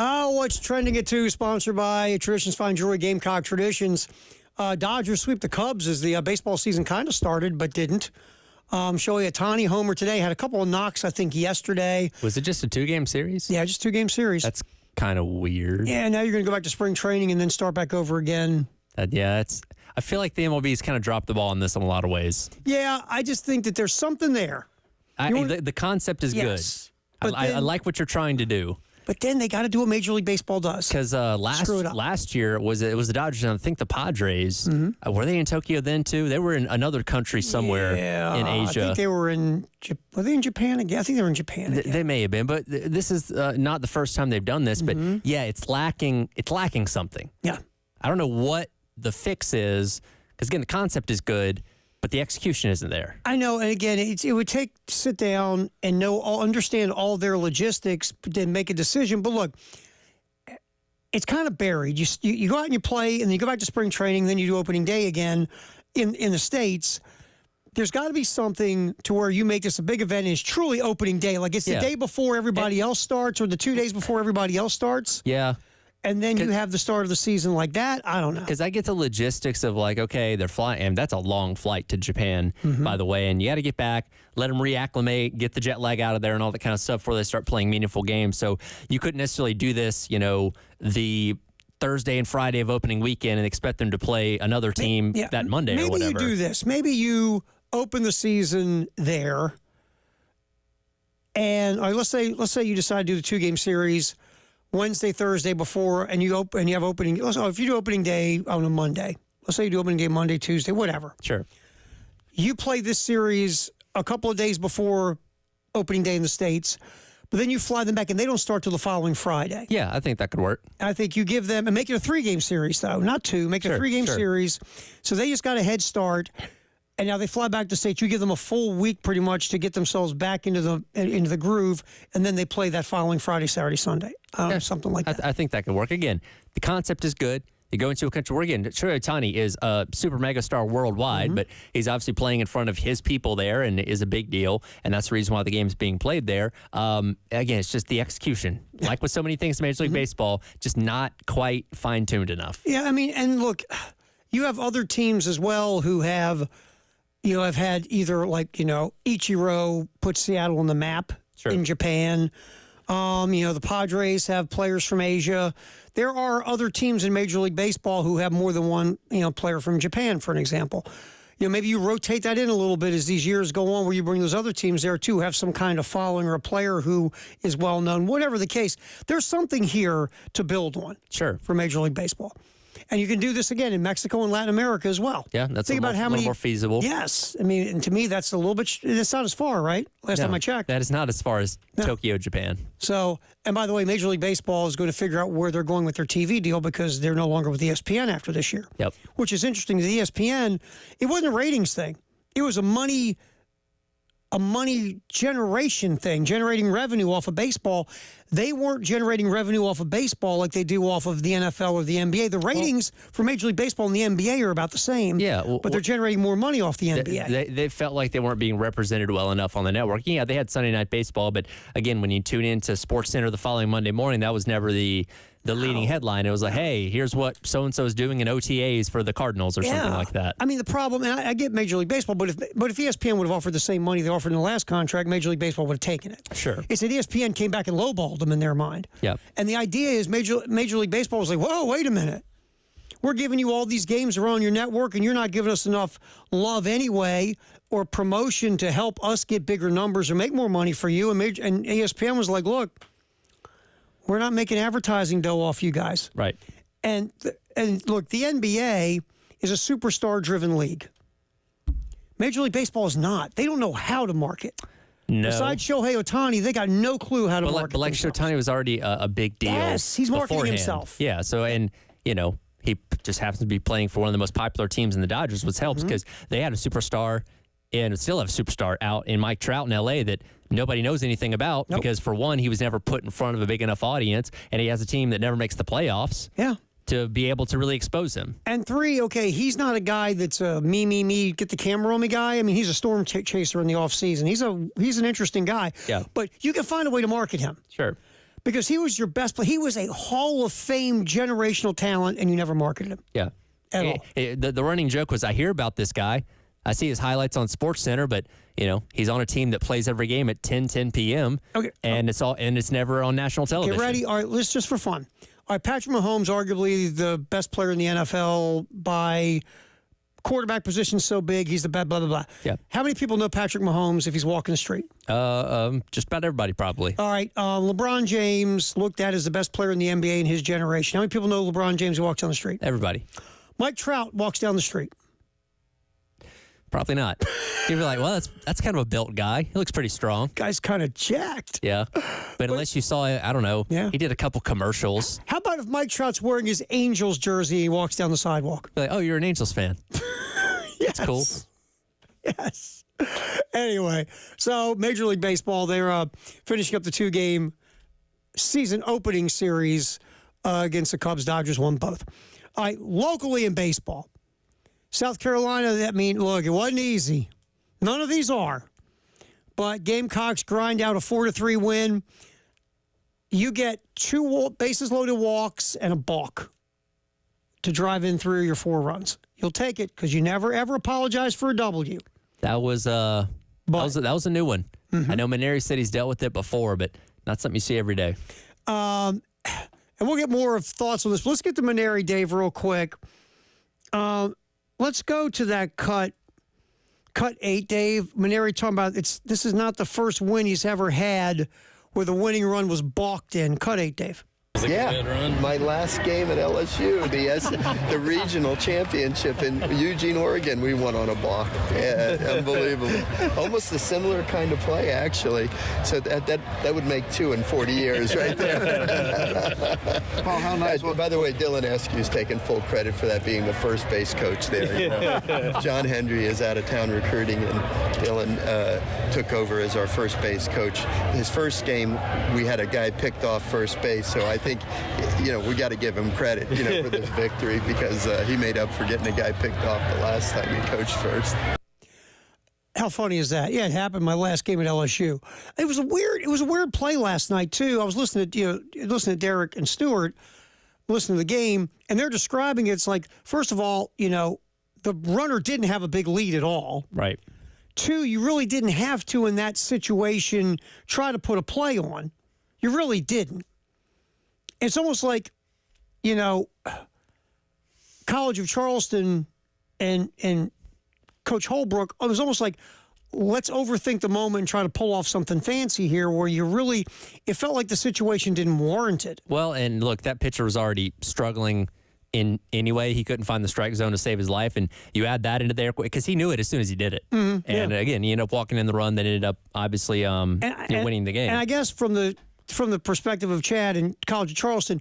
Oh, what's trending at 2, sponsored by Traditions Fine Jewelry, Gamecock Traditions. Dodgers sweep the Cubs as the baseball season kind of started, but didn't. Shohei Ohtani homer today, had a couple of knocks, I think, yesterday. Was it just a 2-game series? Yeah, just 2-game series. That's kind of weird. Yeah, now you're going to go back to spring training and then start back over again. I feel like the MLB's kind of dropped the ball on this in a lot of ways. Yeah, I just think that there's something there. The concept is Yes, good. I like what you're trying to do. But then they got to do what Major League Baseball does. Because last year it was the Dodgers and I think the Padres. Were they in Tokyo then too? They were in another country somewhere in Asia. I think they were in. Were they in Japan again? I think they were in Japan again. They may have been, but this is not the first time they've done this. But yeah, it's lacking. It's lacking something. Yeah, I don't know what the fix is. Because again, the concept is good, but the execution isn't there. I know, and again, it would take to sit down and understand all their logistics, but then make a decision. But look, it's kind of buried. You go out and you play, and then you go back to spring training, then you do opening day again in the States. There's got to be something to where you make this a big event and it's truly opening day. Like it's the day before everybody else starts or the 2 days before everybody else starts. Yeah. And then you have the start of the season like that. I don't know. Because I get the logistics of like, okay, they're flying, and that's a long flight to Japan, by the way. And you got to get back, let them reacclimate, get the jet lag out of there and all that kind of stuff before they start playing meaningful games. So you couldn't necessarily do this, the Thursday and Friday of opening weekend and expect them to play another team that Monday or whatever. Maybe you do this. Maybe you open the season there. And let's say you decide to do the 2-game series Wednesday, Thursday before, and you have opening. If you do opening day on a Monday, let's say you do opening day Monday, Tuesday, whatever. Sure. You play this series a couple of days before opening day in the States, but then you fly them back, and they don't start till the following Friday. Yeah, I think that could work. I think you give them, and make it a 3-game series, though, not 2. Make it a 3-game series. So they just got a head start. And now they fly back to States. You give them a full week pretty much to get themselves back into the groove, and then they play that following Friday, Saturday, Sunday, something like that. I think that could work. Again, the concept is good. You go into a country where, again, Shohei Ohtani is a super mega star worldwide, but he's obviously playing in front of his people there and is a big deal, and that's the reason why the game's being played there. Again, it's just the execution. Like with so many things in Major League Baseball, just not quite fine-tuned enough. Yeah, I mean, and look, you have other teams as well who have had either Ichiro put Seattle on the map in Japan. The Padres have players from Asia. There are other teams in Major League Baseball who have more than one, player from Japan, for an example. Maybe you rotate that in a little bit as these years go on, where you bring those other teams there too, have some kind of following or a player who is well known. Whatever the case, there's something here to build on. Sure. For Major League Baseball. And you can do this again in Mexico and Latin America as well. Yeah, that's a little more feasible. Yes. I mean, and to me, that's a little bit, it's not as far, right? Last time I checked. That is not as far as Tokyo, Japan. So, and by the way, Major League Baseball is going to figure out where they're going with their TV deal because they're no longer with ESPN after this year. Yep. Which is interesting. The ESPN, it wasn't a ratings thing. It was a money generation thing, generating revenue off of baseball. They weren't generating revenue off of baseball like they do off of the NFL or the NBA. The ratings for Major League Baseball and the NBA are about the same. Yeah, but they're generating more money off the NBA. They felt like they weren't being represented well enough on the network. Yeah, they had Sunday Night Baseball, but again, when you tune into SportsCenter the following Monday morning, that was never the leading headline. It was like, hey, here's what so-and-so is doing in OTAs for the Cardinals or something like that. I mean, the problem, and I get Major League Baseball, but if ESPN would have offered the same money they offered in the last contract, Major League Baseball would have taken it. Sure. It's that ESPN came back and lowballed them in their mind. Yeah. And the idea is Major League Baseball was like, whoa, wait a minute. We're giving you all these games that are on your network, and you're not giving us enough love anyway or promotion to help us get bigger numbers or make more money for you. And ESPN was like, look, we're not making advertising dough off you guys. Right. And look, the NBA is a superstar-driven league. Major League Baseball is not. They don't know how to market. No. Besides Shohei Ohtani, they got no clue how to market. But like Ohtani was already a big deal. Yes, he's marketing beforehand. himself. Yeah. So, and he just happens to be playing for one of the most popular teams in the Dodgers, which helps because they had a superstar and still have a superstar out in Mike Trout in L.A. that nobody knows anything about because, for one, he was never put in front of a big enough audience, and he has a team that never makes the playoffs. Yeah. To be able to really expose him. And 3, okay, he's not a guy that's a me, get the camera on me guy. I mean, he's a storm chaser in the offseason. He's an interesting guy. Yeah. But you can find a way to market him. Sure. because he was your best player. He was a Hall of Fame generational talent, and you never marketed him. Yeah. At all. The running joke was, I hear about this guy. I see his highlights on SportsCenter, but he's on a team that plays every game at 10 p.m. Okay. And it's never on national television. Get ready. All right, let's just for fun. All right, Patrick Mahomes, arguably the best player in the NFL by quarterback position, so big, he's the best, blah, blah, blah. Yeah. How many people know Patrick Mahomes if he's walking the street? Just about everybody, probably. All right, LeBron James, looked at as the best player in the NBA in his generation. How many people know LeBron James who walks down the street? Everybody. Mike Trout walks down the street. Probably not. You'd be like, well, that's kind of a built guy. He looks pretty strong. Guy's kind of jacked. Yeah. But unless you saw it, I don't know. Yeah. He did a couple commercials. How about if Mike Trout's wearing his Angels jersey and he walks down the sidewalk? Be like, oh, you're an Angels fan. Yes. That's cool. Yes. Anyway, so Major League Baseball, they're finishing up the 2-game season opening series against the Cubs. Dodgers won both. All right, locally in baseball, South Carolina, look, it wasn't easy. None of these are. But Gamecocks grind out a 4-3 win. You get 2 bases loaded walks and a balk to drive in 3 of your 4 runs. You'll take it because you never, ever apologize for a W. That was a new one. I know Maneri said he's dealt with it before, but not something you see every day. And we'll get more of thoughts on this. Let's get to Maneri, Dave, real quick. Let's go to that cut 8, Dave. Maneri talking about this is not the first win he's ever had where the winning run was balked in. Cut 8, Dave. Yeah, my last game at LSU, the regional championship in Eugene, Oregon, we won on a balk. Yeah, unbelievable. Almost a similar kind of play, actually. So that would make 2 in 40 years right there. Paul, how nice. By the way, Dylan Eskew's taking full credit for that being the first base coach there. John Hendry is out of town recruiting, and Dylan took over as our first base coach. His first game, we had a guy picked off first base, so I think we got to give him credit, for this victory because he made up for getting a guy picked off the last time he coached first. How funny is that? Yeah, it happened my last game at LSU. It was a weird play last night too. I was listening to Derek and Stewart, listening to the game, and they're describing it's like, first of all, the runner didn't have a big lead at all. Right. 2, you really didn't have to in that situation try to put a play on. You really didn't. It's almost like, College of Charleston and Coach Holbrook, it was almost like, let's overthink the moment and try to pull off something fancy here where it felt like the situation didn't warrant it. Well, and look, that pitcher was already struggling in anyway. He couldn't find the strike zone to save his life, and you add that into there because he knew it as soon as he did it. Mm-hmm, and again, he ended up walking in the run that ended up obviously winning the game. And I guess from the perspective of Chad and College of Charleston,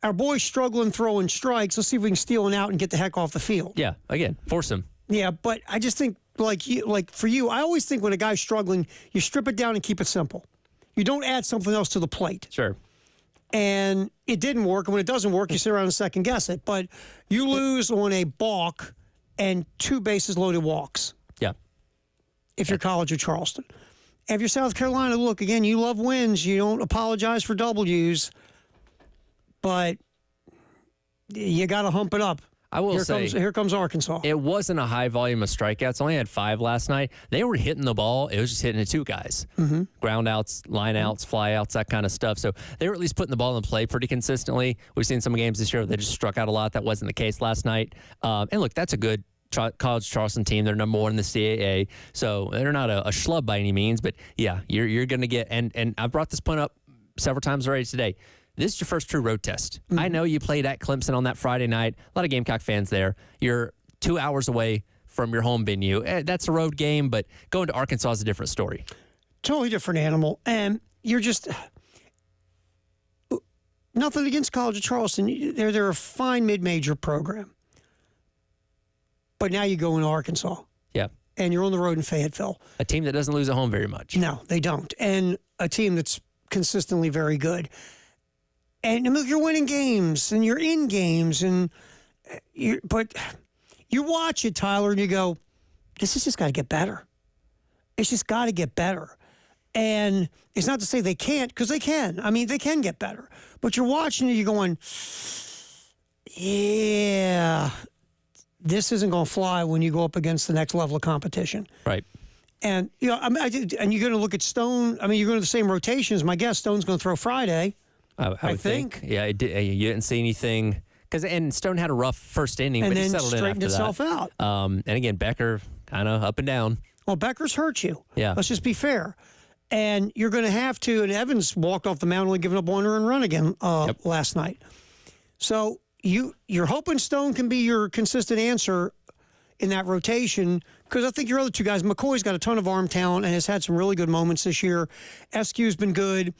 our boy's struggling throwing strikes. Let's see if we can steal him out and get the heck off the field. Yeah, again, force him. Yeah, but I just think, like for you, I always think when a guy's struggling, you strip it down and keep it simple. You don't add something else to the plate. Sure. And it didn't work. And when it doesn't work, you sit around and second guess it. But you lose on a balk and 2 bases loaded walks. Yeah. If you're College of Charleston. If you're South Carolina, look, again, you love wins. You don't apologize for W's. But you got to hump it up. I will say, here comes Arkansas. It wasn't a high volume of strikeouts. Only had 5 last night. They were hitting the ball. It was just hitting it 2 guys. Mm-hmm. Ground outs, line outs, fly outs, that kind of stuff. So they were at least putting the ball in play pretty consistently. We've seen some games this year where they just struck out a lot. That wasn't the case last night. And look, that's a good College Charleston team. They're number 1 in the CAA. So they're not a schlub by any means. But yeah, you're going to get, and I've brought this point up several times already today. This is your first true road test. Mm-hmm. I know you played at Clemson on that Friday night. A lot of Gamecock fans there. You're 2 hours away from your home venue. That's a road game, but going to Arkansas is a different story. Totally different animal. And you're just nothing against College of Charleston. They're a fine mid-major program. But now you go into Arkansas. Yeah. And you're on the road in Fayetteville. A team that doesn't lose at home very much. No, they don't. And a team that's consistently very good. And look, you're winning games, and you're in games, but you watch it, Tyler, and you go, this has just got to get better. It's just got to get better. And it's not to say they can't, because they can. I mean, they can get better. But you're watching it, you're going, yeah, this isn't going to fly when you go up against the next level of competition. Right. And, you know, and you're going to look at Stone. I mean, you're going to the same rotations. My guess, Stone's going to throw Friday. I would think. Yeah, you didn't see anything. And Stone had a rough first inning, and but he then settled in straightened after itself that. out. And again, Becker kind of up and down. Well, Becker's hurt you. Yeah. Let's just be fair. And you're going to have to. And Evans walked off the mound, only giving up one earned run again last night. So you're hoping Stone can be your consistent answer in that rotation, because I think your other two guys, McCoy's got a ton of arm talent and has had some really good moments this year. SQ's been good.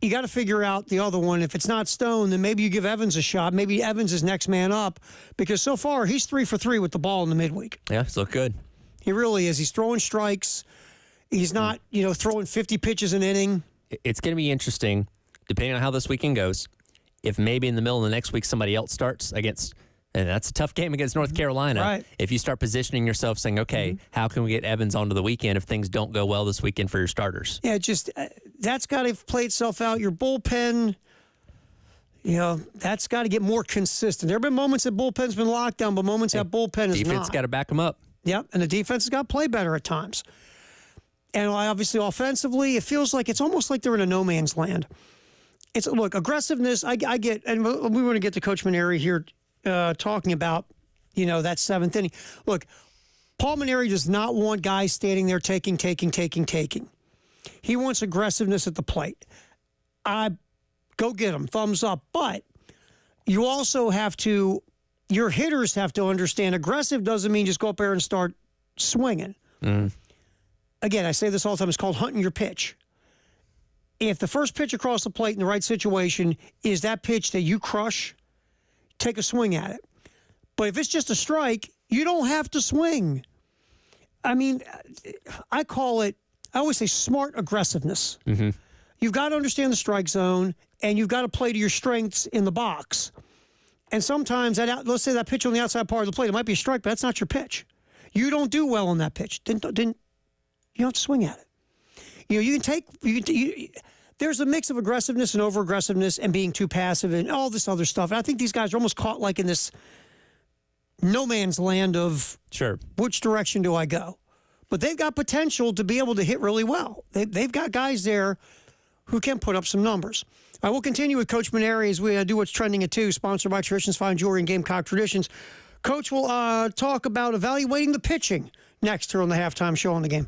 You got to figure out the other one. If it's not Stone, then maybe you give Evans a shot. Maybe Evans is next man up, because so far he's 3 for 3 with the ball in the midweek. Yeah, it's looked good. He really is. He's throwing strikes. He's not, throwing 50 pitches an inning. It's going to be interesting, depending on how this weekend goes, if maybe in the middle of the next week somebody else starts against, and that's a tough game against North Carolina. Right. If you start positioning yourself saying, okay, how can we get Evans onto the weekend if things don't go well this weekend for your starters? Yeah, just that's got to play itself out. Your bullpen, that's got to get more consistent. There have been moments that bullpen's been locked down, but moments that bullpen is not. Defense got to back them up. Yep, and the defense has got to play better at times. And obviously offensively, it feels like it's almost like they're in a no man's land. Look, aggressiveness, I get, and we want to get to Coach Maneri here talking about, that seventh inning. Look, Paul Maneri does not want guys standing there taking. He wants aggressiveness at the plate. Go get him, thumbs up. But you also have to, your hitters have to understand aggressive doesn't mean just go up there and start swinging. Again, I say this all the time, it's called hunting your pitch. If the first pitch across the plate in the right situation is that pitch that you crush, take a swing at it. But if it's just a strike, you don't have to swing. I mean, I always say smart aggressiveness. You've got to understand the strike zone, and you've got to play to your strengths in the box. And sometimes, let's say that pitch on the outside part of the plate, it might be a strike, but that's not your pitch. You don't do well on that pitch. You don't have to swing at it. There's a mix of aggressiveness and over-aggressiveness and being too passive and all this other stuff. And I think these guys are almost caught like in this no man's land of which direction do I go? But they've got potential to be able to hit really well. They've got guys there who can put up some numbers. I will continue with Coach Maneri as we do what's trending at 2, sponsored by Traditions Fine Jewelry and Gamecock Traditions. Coach will talk about evaluating the pitching next here on the Halftime Show on the Game.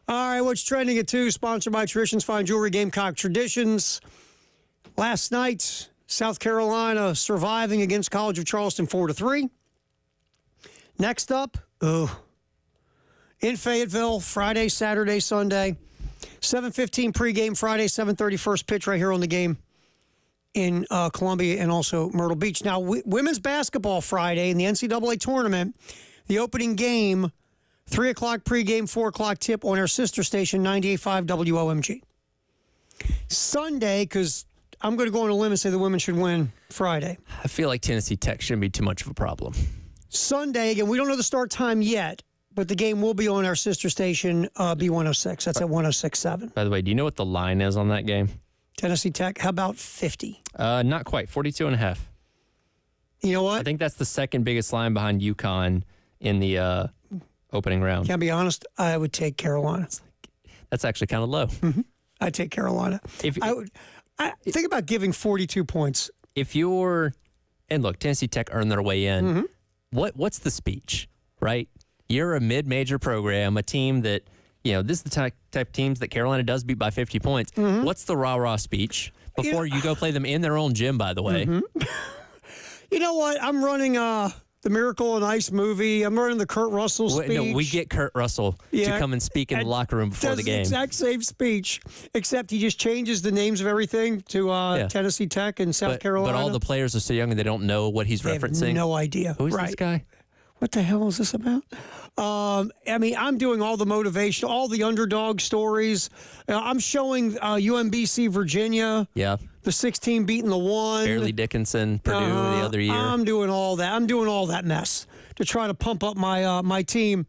All right, what's trending at 2? Sponsored by Traditions Fine Jewelry, Gamecock Traditions. Last night, South Carolina surviving against College of Charleston 4-3. Next up, in Fayetteville, Friday, Saturday, Sunday. 7:15 pregame, Friday, 7:30 first pitch right here on the game in Columbia and also Myrtle Beach. Now, women's basketball Friday in the NCAA tournament, the opening game, 3 o'clock pregame, 4 o'clock tip on our sister station, 98.5 WOMG. Sunday, because I'm going to go on a limb and say the women should win Friday. I feel like Tennessee Tech shouldn't be too much of a problem. Sunday, again, we don't know the start time yet, but the game will be on our sister station, B106. That's at 106.7. By the way, do you know what the line is on that game? Tennessee Tech, how about 50? Not quite, 42.5. You know what? I think that's the second biggest line behind UConn in the opening round. Can I be honest? I would take Carolina. That's actually kind of low. Mm-hmm. I'd take Carolina. I think about giving 42 points. If you're, and look, Tennessee Tech earned their way in. Mm-hmm. What's the speech, right? You're a mid-major program, a team that, this is the type of teams that Carolina does beat by 50 points. Mm-hmm. What's the rah-rah speech before you go play them in their own gym, by the way? Mm-hmm. You know what? I'm running the Miracle on Ice movie. I'm running the Kurt Russell speech. No, we get Kurt Russell to come and speak in the locker room before the game. Does the exact same speech, except he just changes the names of everything to Tennessee Tech and South Carolina. But all the players are so young and they don't know what he's referencing. Have no idea. Who is this guy? What the hell is this about? I'm doing all the motivation, all the underdog stories. I'm showing UMBC Virginia. Yeah. The 16 beating the 1. Fairleigh Dickinson, Purdue the other year. I'm doing all that. I'm doing all that mess to try to pump up my team,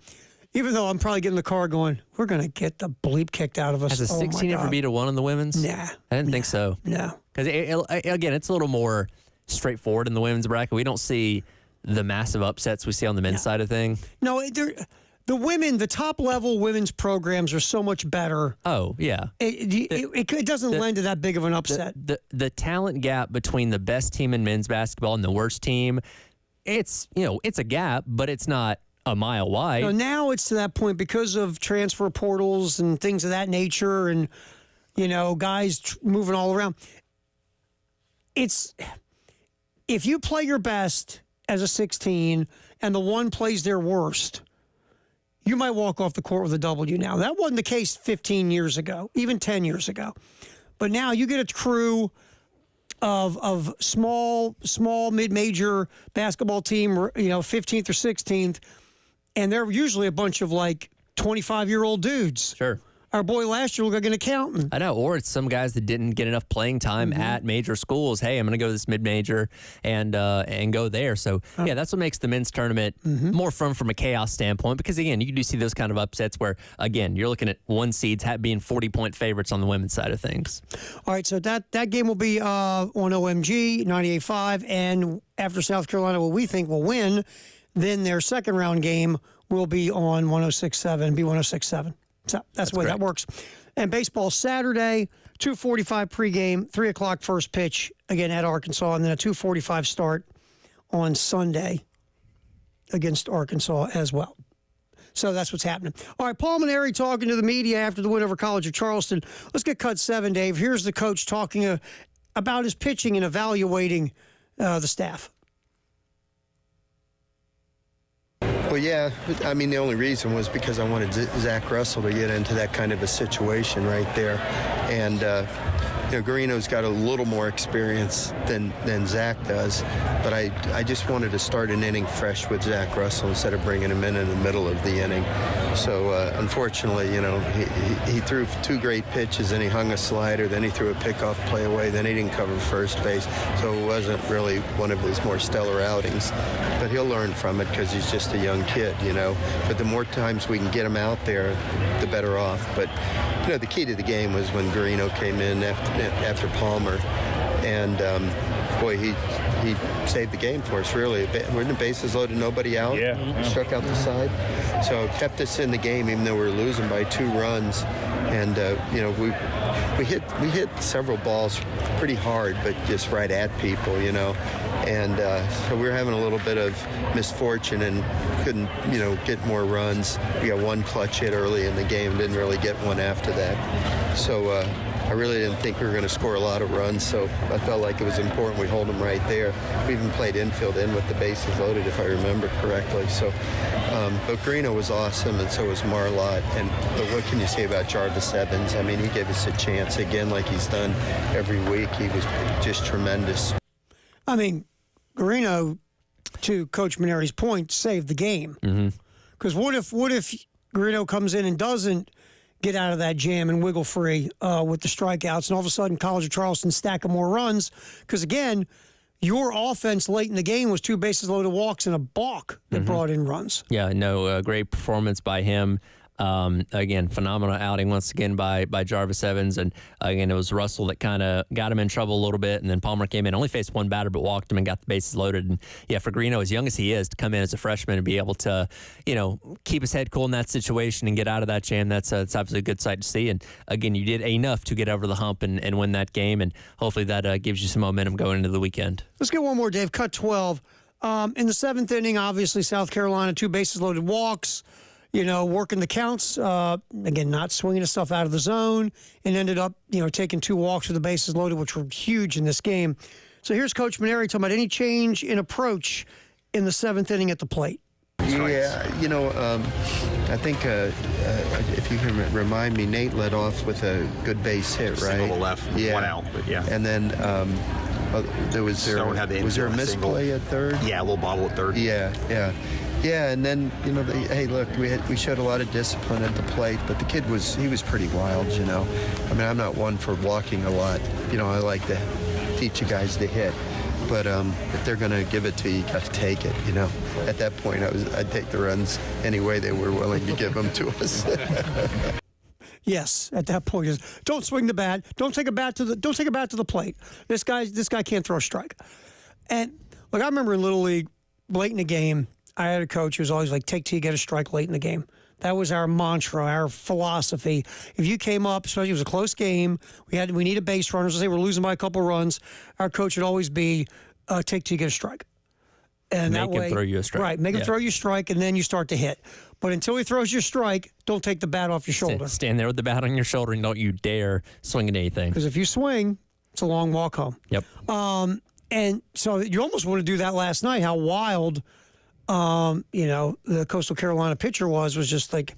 even though I'm probably getting in the car going, we're going to get the bleep kicked out of us. Has a 16 ever beat a 1 in the women's? Nah. I didn't think so. No. Because, again, it's a little more straightforward in the women's bracket. We don't see the massive upsets we see on the men's side of thing. No, the top-level women's programs are so much better. Oh, yeah. It doesn't lend to that big of an upset. The talent gap between the best team in men's basketball and the worst team, it's a gap, but it's not a mile wide. No, now it's to that point because of transfer portals and things of that nature and, guys moving all around. If you play your best as a 16 and the 1 plays their worst, you might walk off the court with a W now. That wasn't the case 15 years ago, even 10 years ago. But now you get a crew of small mid-major basketball team, 15th or 16th, and they're usually a bunch of 25-year-old dudes. Sure. Our boy last year looked like an accountant. I know, or it's some guys that didn't get enough playing time at major schools. Hey, I'm going to go to this mid-major and go there. So, that's what makes the men's tournament more fun from a chaos standpoint because, again, you do see those kind of upsets where, again, you're looking at 1 seeds being 40-point favorites on the women's side of things. All right, so that game will be on OMG 98.5, and after South Carolina, what we think will win, then their second-round game will be on 106.7, B106.7. So that's the way that works. And baseball Saturday, 2:45 pregame, 3 o'clock first pitch, again at Arkansas, and then a 2:45 start on Sunday against Arkansas as well. So that's what's happening. All right, Paul Maneri talking to the media after the win over College of Charleston. Let's get cut 7, Dave. Here's the coach talking about his pitching and evaluating the staff. Well, yeah. The only reason was because I wanted Zach Russell to get into that kind of a situation right there. And, Garino's got a little more experience than Zach does. But I just wanted to start an inning fresh with Zach Russell instead of bringing him in the middle of the inning. So, unfortunately, he threw 2 great pitches, and he hung a slider, then he threw a pickoff play away, then he didn't cover first base. So it wasn't really one of his more stellar outings. But he'll learn from it because he's just a young kid, But the more times we can get him out there, the better off. But, the key to the game was when Garino came in after Palmer. And, he saved the game for us, really. We're in the bases loaded, nobody out. Yeah. Struck out the side. So it kept us in the game, even though we were losing by 2 runs. And, we hit several balls pretty hard, but just right at people, And so we were having a little bit of misfortune and couldn't, get more runs. We got one clutch hit early in the game, didn't really get one after that. So I really didn't think we were going to score a lot of runs, so I felt like it was important we hold them right there. We even played infield in with the bases loaded, if I remember correctly. So, but Greeno was awesome, and so was Marlott. But what can you say about Jarvis Evans? I mean, he gave us a chance again, like he's done every week. He was just tremendous. I mean, Greeno, to Coach Maneri's point, saved the game. Because what if Greeno comes in and doesn't get out of that jam and wiggle free with the strikeouts, and all of a sudden College of Charleston stacking more runs? Because, again, your offense late in the game was 2 bases loaded walks and a balk that brought in runs. Yeah, no, great performance by him. Again, phenomenal outing once again by Jarvis Evans. And again, it was Russell that kind of got him in trouble a little bit. And then Palmer came in, only faced one batter, but walked him and got the bases loaded. And yeah, for Greeno, as young as he is, to come in as a freshman and be able to, keep his head cool in that situation and get out of that jam, that's obviously a good sight to see. And again, you did enough to get over the hump and win that game. And hopefully that gives you some momentum going into the weekend. Let's get one more, Dave. Cut 12. In the 7th inning, obviously, South Carolina, 2 bases loaded walks. Working the counts, again, not swinging the stuff out of the zone, and ended up, taking 2 walks with the bases loaded, which were huge in this game. So here's Coach Maneri talking about any change in approach in the 7th inning at the plate. Yeah, I think if you can remind me, Nate led off with a good base hit, right? Single to left, yeah. 1 out, but yeah. And then was there a misplay at third? Yeah, a little bobble at third. Yeah, and then, hey, look, we showed a lot of discipline at the plate, but the kid he was pretty wild, I mean, I'm not one for walking a lot. I like to teach you guys to hit. But if they're going to give it to you, you got to take it, At that point, I'd take the runs any way they were willing to give them to us. Yes, at that point, don't swing the bat. Don't take a bat to the plate. This guy can't throw a strike. And look, I remember in Little League, late in the game, I had a coach who was always like, take till you get a strike late in the game. That was our mantra, our philosophy. If you came up, especially it was a close game, we need a base runner. Let's say we're losing by a couple runs. Our coach would always be, take till you get a strike. And make him throw you a strike. Right, make him throw you a strike, and then you start to hit. But until he throws you a strike, don't take the bat off your shoulder. Stand there with the bat on your shoulder, and don't you dare swing at anything. Because if you swing, it's a long walk home. Yep. And so you almost want to do that last night, how wild the Coastal Carolina pitcher was just like,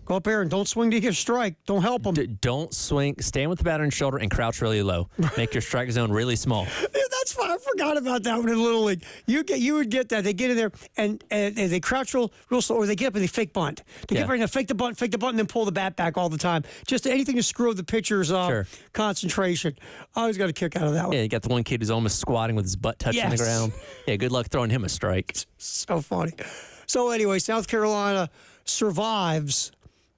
go up there and don't swing to get a strike. Don't help them. Don't swing. Stand with the bat on your shoulder and crouch really low. Make your strike zone really small. Yeah, that's fine. I forgot about that one in Little League. You would get that. They get in there and they crouch real slow, or they get up and they fake bunt. They get ready to fake the bunt, and then pull the bat back all the time. Just anything to screw up the pitcher's concentration. I always got a kick out of that one. Yeah, you got the one kid who's almost squatting with his butt touching the ground. Yeah, good luck throwing him a strike. So funny. So anyway, South Carolina survives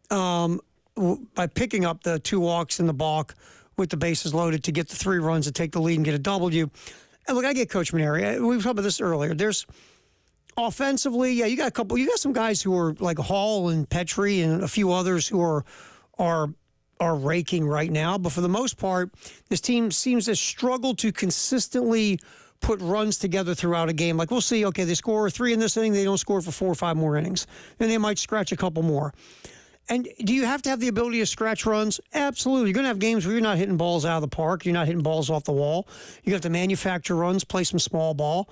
by picking up the 2 walks in the balk with the bases loaded to get the 3 runs to take the lead and get a W. And look, I get Coach Maneri. We talked about this earlier. There's offensively, you got some guys who are like Hall and Petrie and a few others who are raking right now. But for the most part, this team seems to struggle to consistently put runs together throughout a game. Like, we'll see, okay, they score 3 in this inning, they don't score for 4 or 5 more innings. Then they might scratch a couple more. And do you have to have the ability to scratch runs? Absolutely. You're going to have games where you're not hitting balls out of the park. You're not hitting balls off the wall. You have to manufacture runs, play some small ball.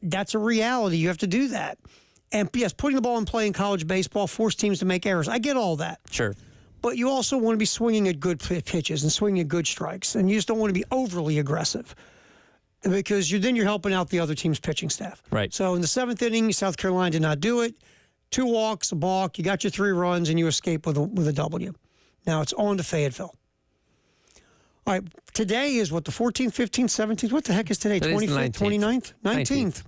That's a reality. You have to do that. And, yes, putting the ball in play in college baseball forces teams to make errors. I get all that. Sure. But you also want to be swinging at good pitches and swinging at good strikes. And you just don't want to be overly aggressive, because you're helping out the other team's pitching staff. Right. So in the 7th inning, South Carolina did not do it. 2 walks, a balk, you got your 3 runs, and you escape with a W. Now it's on to Fayetteville. All right, today is what, the 14th, 15th, 17th? What the heck is today? 25th, 29th? 19th.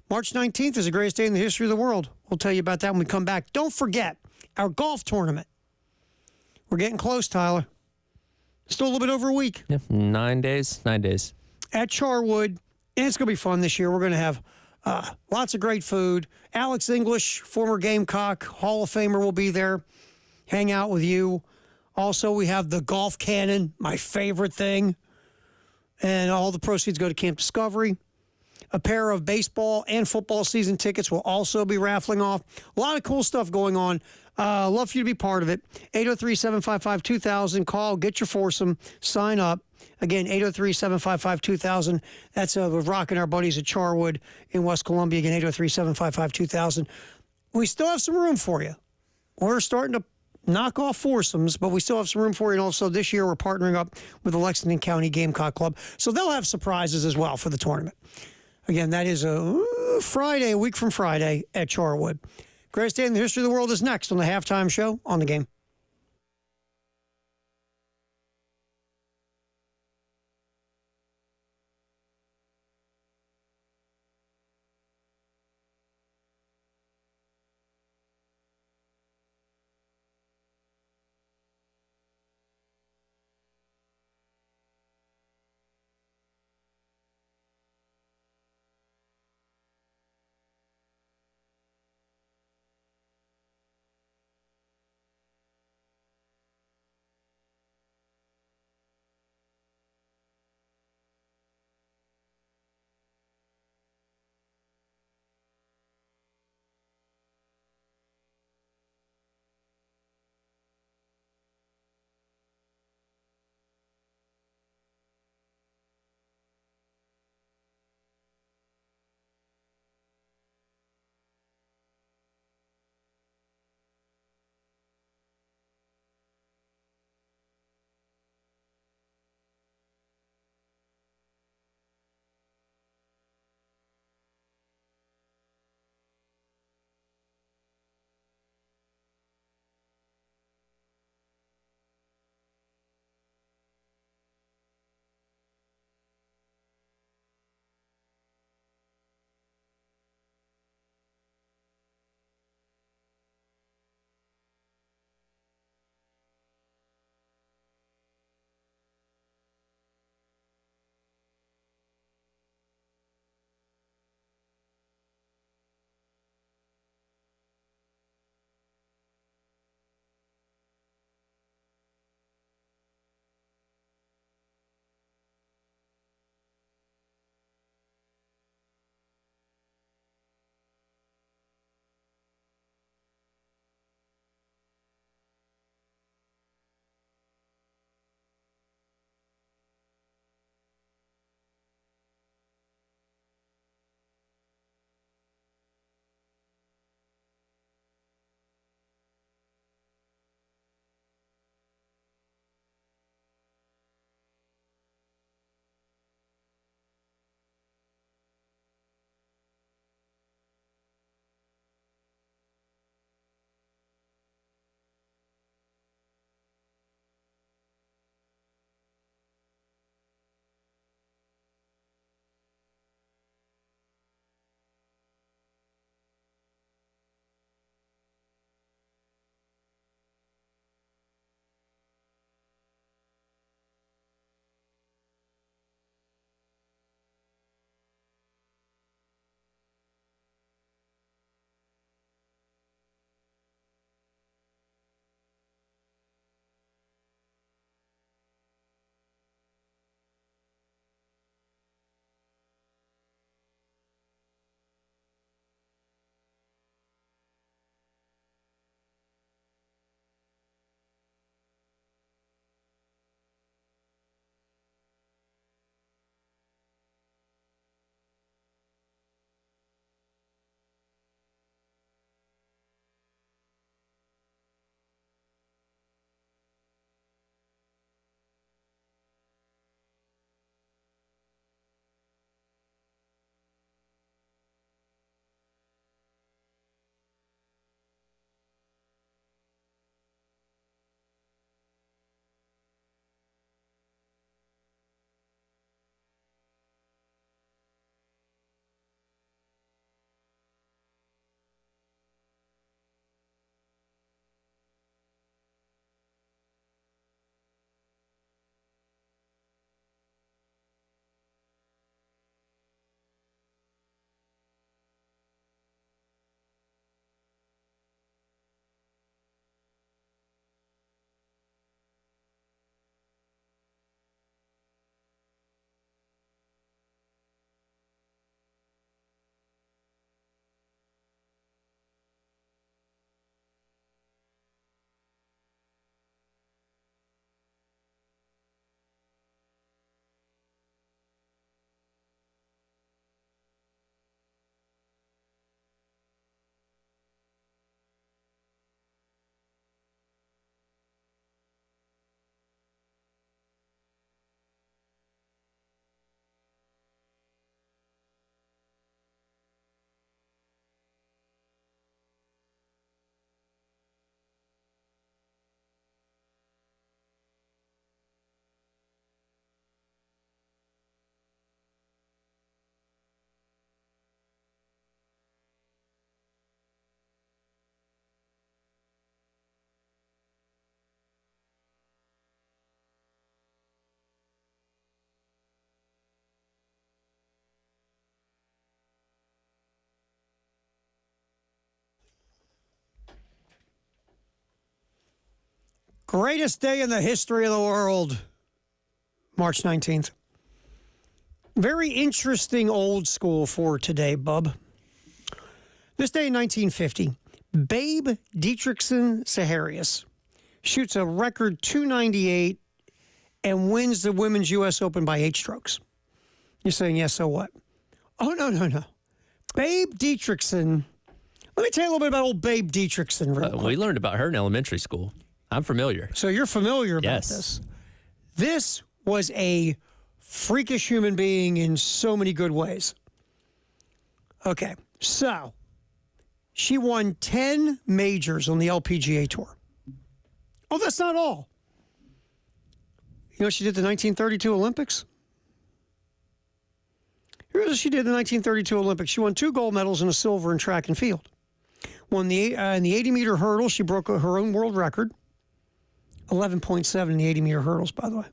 March 19th is the greatest day in the history of the world. We'll tell you about that when we come back. Don't forget our golf tournament. We're getting close, Tyler. Still a little bit over a week. Yeah, 9 days. 9 days. At Charwood, and it's going to be fun this year. We're going to have lots of great food. Alex English, former Gamecock, Hall of Famer, will be there, hang out with you. Also, we have the golf cannon, my favorite thing. And all the proceeds go to Camp Discovery. A pair of baseball and football season tickets will also be raffling off. A lot of cool stuff going on. Love for you to be part of it. 803-755-2000. Call, get your foursome, sign up. Again, 803-755-2000. That's with Rock and our buddies at Charwood in West Columbia. Again, 803-755-2000. We still have some room for you. We're starting to knock off foursomes, but we still have some room for you. And also this year we're partnering up with the Lexington County Gamecock Club. So they'll have surprises as well for the tournament. Again, that is a week from Friday at Charwood. Greatest day in the history of the world is next on the Halftime Show on the Game. Greatest day in the history of the world. March 19th. Very interesting old school for today, bub. This day in 1950, Babe Dietrichson Zaharias shoots a record .298 and wins the Women's U.S. Open by 8 strokes. You're saying, yes, so what? Oh, no. Babe Dietrichson. Let me tell you a little bit about old Babe Dietrichson. Real quick. We learned about her in elementary school. I'm familiar. So you're familiar about this. This was a freakish human being in so many good ways. Okay, so she won 10 majors on the LPGA Tour. Oh, that's not all. You know what she did the 1932 Olympics? Here's what she did in the 1932 Olympics. She won 2 gold medals and a silver in track and field. Won in the 80-meter hurdle, she broke her own world record. 11.7 in the 80-meter hurdles, by the way.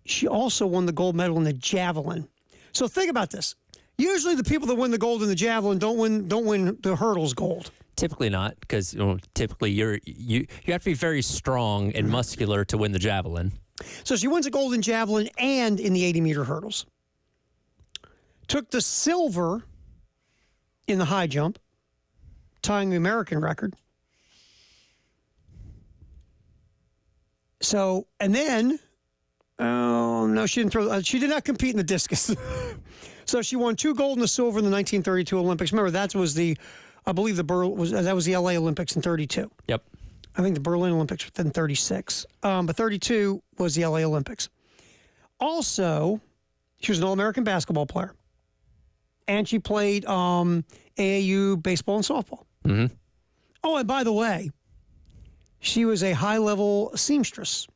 She also won the gold medal in the javelin. So think about this. Usually the people that win the gold in the javelin don't win the hurdles gold. Typically not, because typically you have to be very strong and muscular to win the javelin. So she wins a gold in javelin and in the 80-meter hurdles. Took the silver in the high jump, tying the American record. So, and then, oh no, she didn't throw. She did not compete in the discus. So she won 2 gold and a silver in the 1932 Olympics. Remember, that was the LA Olympics in 32. Yep. I think the Berlin Olympics was in 36. But 32 was the LA Olympics. Also, she was an All-American basketball player. And she played AAU baseball and softball. Mm-hmm. Oh, and by the way, she was a high-level seamstress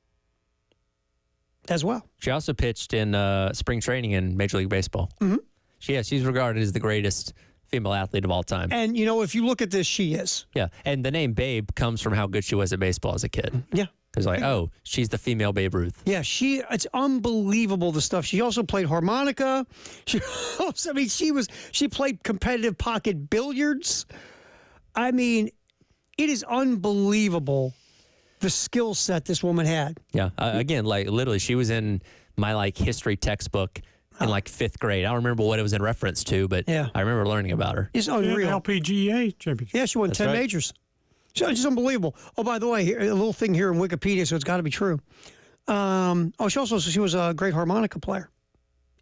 as well. She also pitched in spring training in Major League Baseball. Mm-hmm. She's regarded as the greatest female athlete of all time. And, if you look at this, she is. Yeah, and the name Babe comes from how good she was at baseball as a kid. Yeah. Because she's the female Babe Ruth. Yeah, it's unbelievable, the stuff. She also played harmonica. She played competitive pocket billiards. I mean, it is unbelievable the skill set this woman had. Yeah, again, literally, she was in my history textbook in 5th grade. I don't remember what it was in reference to, but I remember learning about her. It's unreal. LPGA championship. Yeah, she won 10 majors. So it's just unbelievable. Oh, by the way, a little thing here in Wikipedia, so it's got to be true. She was a great harmonica player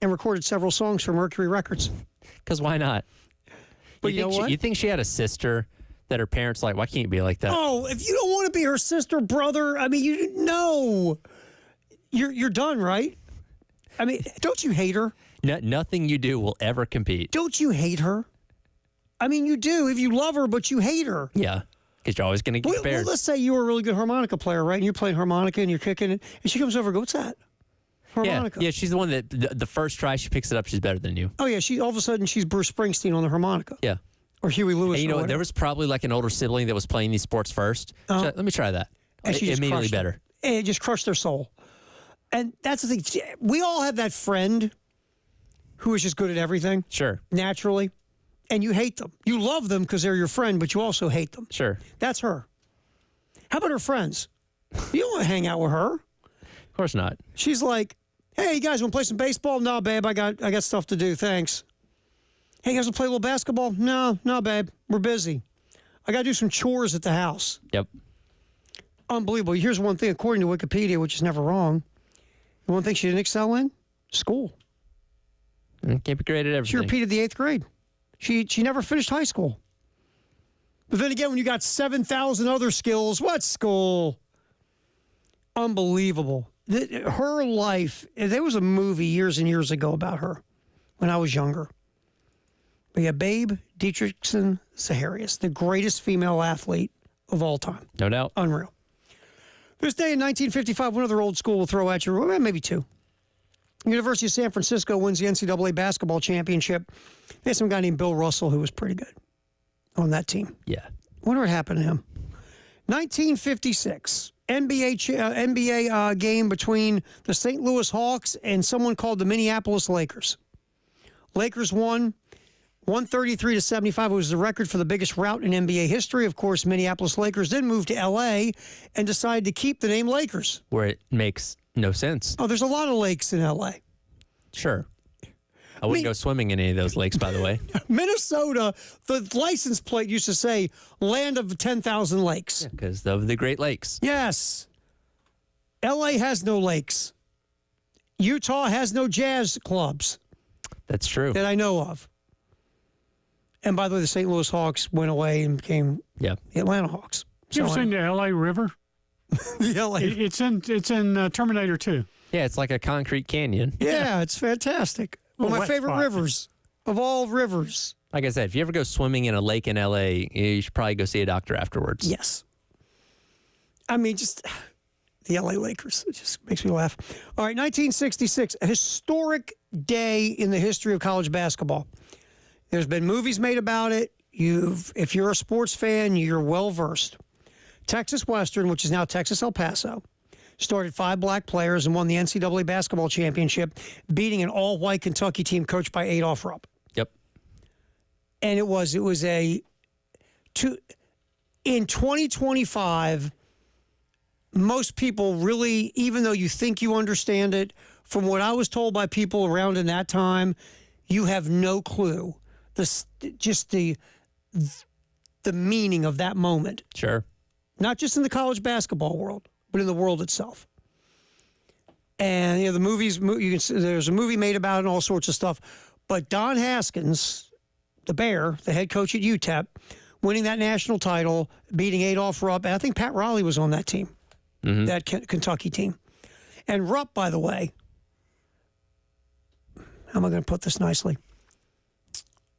and recorded several songs for Mercury Records. Because why not? But you know what? You think she had a sister that her parents why can't you be like that? Oh, if you don't want to be her sister, brother, I mean, you're done, right? I mean, don't you hate her? Nothing you do will ever compete. Don't you hate her? I mean, you do if you love her, but you hate her. Yeah. Because you're always going to get compared. Well, let's say you were a really good harmonica player, right? And you're playing harmonica and you're kicking it. And she comes over and goes, what's that? Harmonica. Yeah, she's the one that the first try she picks it up, she's better than you. Oh, yeah. All of a sudden, she's Bruce Springsteen on the harmonica. Yeah. Or Huey Lewis. And there was probably an older sibling that was playing these sports first. So let me try that. And she just immediately better. And it just crushed their soul. And that's the thing. We all have that friend who is just good at everything. Sure. Naturally. And you hate them. You love them because they're your friend, but you also hate them. Sure. That's her. How about her friends? You don't want to hang out with her. Of course not. She's like, hey, you guys want to play some baseball? No, babe, I got stuff to do. Thanks. Hey, you guys want to play a little basketball? No, babe, we're busy. I got to do some chores at the house. Yep. Unbelievable. Here's one thing, according to Wikipedia, which is never wrong. The one thing she didn't excel in? School. Can't be great at everything. She repeated the 8th grade. She never finished high school. But then again, when you got 7,000 other skills, what school? Unbelievable. Her life, there was a movie years and years ago about her when I was younger. But yeah, Babe Dietrichson Zaharias, the greatest female athlete of all time. No doubt. Unreal. This day in 1955, one other old school will throw at you, well, maybe 2. University of San Francisco wins the NCAA basketball championship. They had some guy named Bill Russell who was pretty good on that team. Yeah. Wonder what happened to him. 1956, NBA game between the St. Louis Hawks and someone called the Minneapolis Lakers. Lakers won 133-75 was the record for the biggest rout in NBA history. Of course, Minneapolis Lakers then moved to L.A. and decided to keep the name Lakers. Where it makes no sense. Oh, there's a lot of lakes in L.A. Sure. I wouldn't go swimming in any of those lakes, by the way. Minnesota, the license plate used to say land of 10,000 lakes. Because of the Great Lakes. Yes. L.A. has no lakes. Utah has no jazz clubs That's true. that I know of. And by the way, the St. Louis Hawks went away and became Yeah. the Atlanta Hawks. You ever seen the L.A. River? the L.A. It's in Terminator 2. Yeah, it's like a concrete canyon. Yeah, it's fantastic. One of my Wet favorite spot. rivers of all rivers. Like I said, if you ever go swimming in a lake in L.A., you should probably go see a doctor afterwards. Yes. I mean, just the LA Lakers. It just makes me laugh. All right, 1966, a historic day in the history of college basketball. There's been movies made about it. If you're a sports fan, you're well versed. Texas Western, which is now Texas El Paso, started 5 black players and won the NCAA basketball championship, beating an all-white Kentucky team coached by Adolph Rupp. Yep. And it was in 2025, most people really, even though you think you understand it, from what I was told by people around in that time, you have no clue the meaning of that moment. Sure. Not just in the college basketball world, but in the world itself. And the movies, there's a movie made about it and all sorts of stuff. But Don Haskins, the Bear, the head coach at UTEP, winning that national title, beating Adolph Rupp, and I think Pat Riley was on that team, that Kentucky team. And Rupp, by the way, how am I going to put this nicely?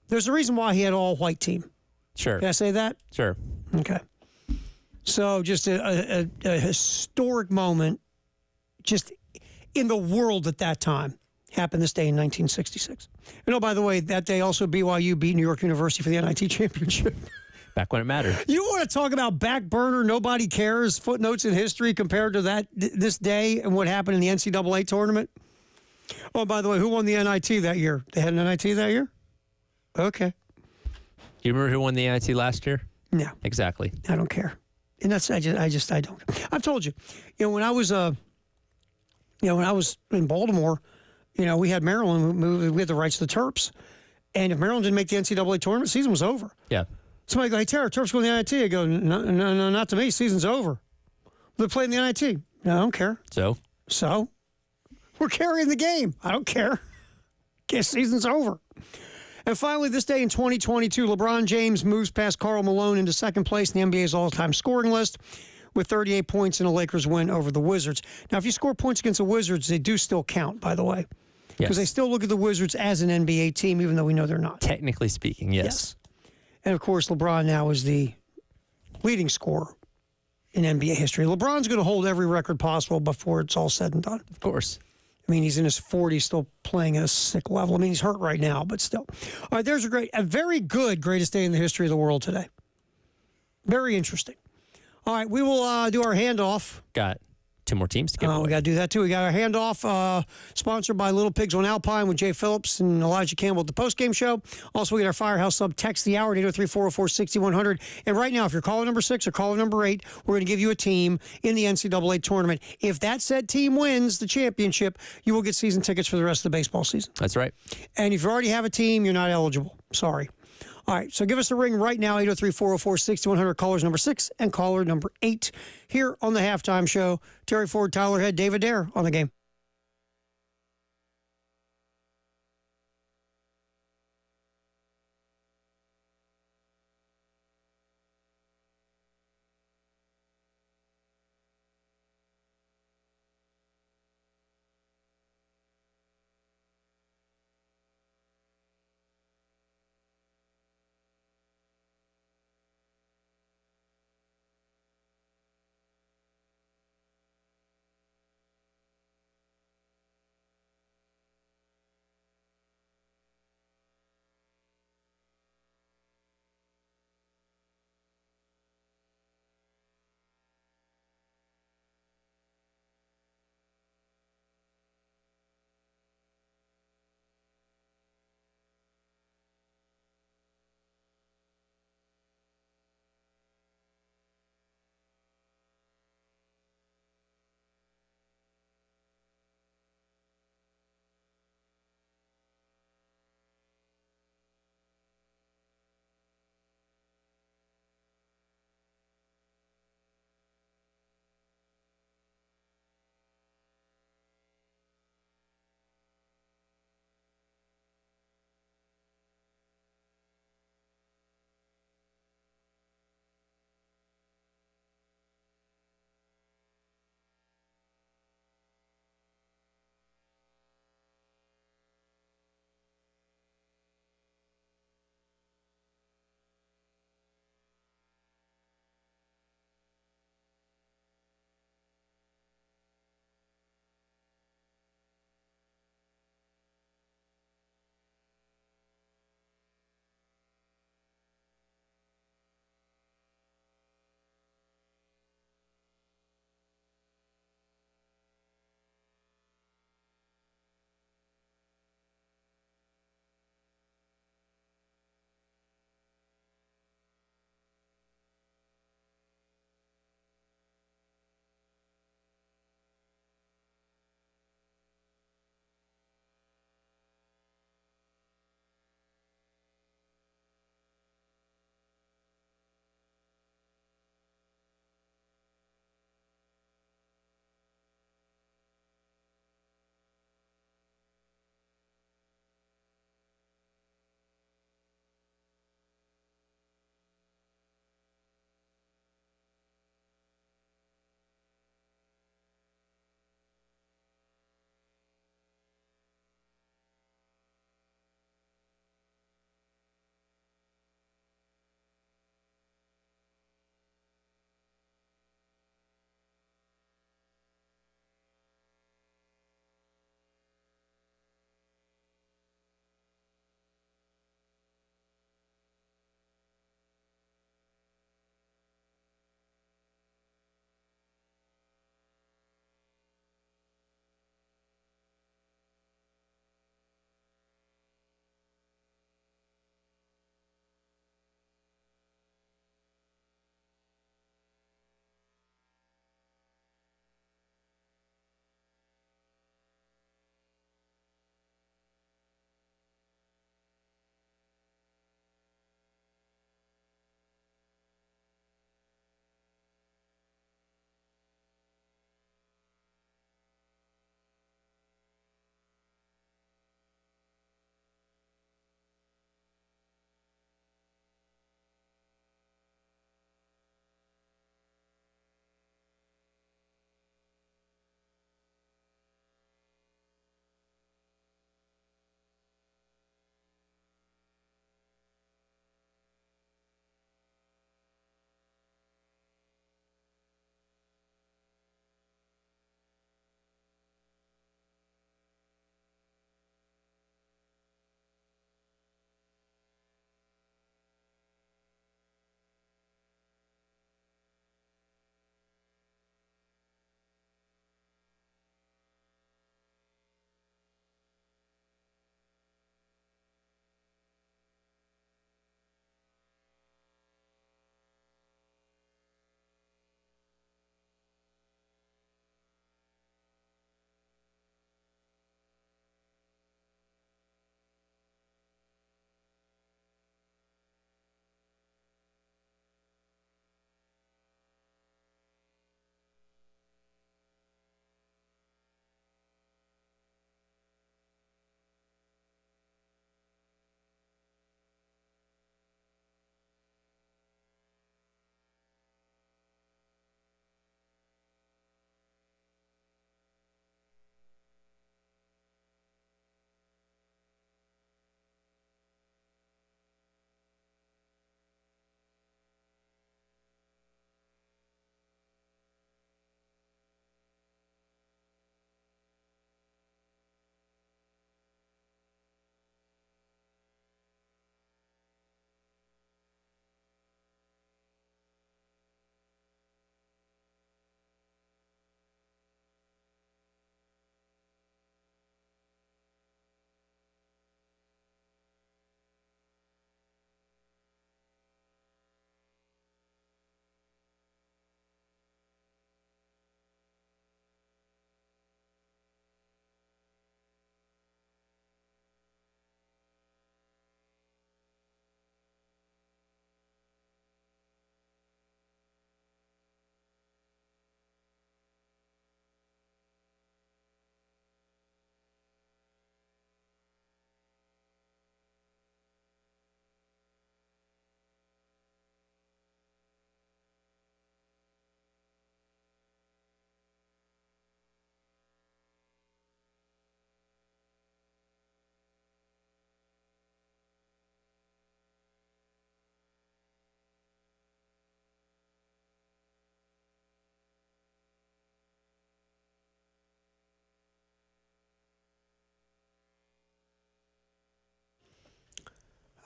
There's a reason why he had an all-white team. Sure. Can I say that? Sure. Okay. So just a historic moment just in the world at that time happened this day in 1966. And by the way, that day also BYU beat New York University for the NIT championship. Back when it mattered. You want to talk about back burner, nobody cares, footnotes in history compared to this day and what happened in the NCAA tournament? Oh, by the way, who won the NIT that year? They had an NIT that year? Okay. Do you remember who won the NIT last year? No. Exactly. I don't care. And that's I don't. I've told you, when I was in Baltimore, we had Maryland. We had the rights to the Terps, and if Maryland didn't make the NCAA tournament, season was over. Yeah. Somebody go, hey, Tara, Terps going to the NIT. I go, no, not to me. Season's over. They're playing the NIT. No, I don't care. So We're carrying the game. I don't care. Guess season's over. And finally, this day in 2022, LeBron James moves past Karl Malone into second place in the NBA's all-time scoring list with 38 points in a Lakers win over the Wizards. Now, if you score points against the Wizards, they do still count, by the way. Because they still look at the Wizards as an NBA team, even though we know they're not. Technically speaking, yes. And, of course, LeBron now is the leading scorer in NBA history. LeBron's going to hold every record possible before it's all said and done. Of course. I mean, he's in his 40s, still playing at a sick level. I mean, he's hurt right now, but still. All right, there's a very good greatest day in the history of the world today. Very interesting. All right, we will do our handoff. Got 2 more teams to give away. We got to do that, too. We got our handoff sponsored by Little Pigs on Alpine with Jay Phillips and Elijah Campbell at the postgame show. Also, we got our Firehouse Sub text the hour at 803-404-6100. And right now, if you're caller number 6 or caller number 8, we're going to give you a team in the NCAA tournament. If that said team wins the championship, you will get season tickets for the rest of the baseball season. That's right. And if you already have a team, you're not eligible. Sorry. All right, so give us a ring right now, 803-404-6100, callers number 6 and caller number 8 here on the Halftime Show. Terry Ford, Tyler Head, David Dare on the game.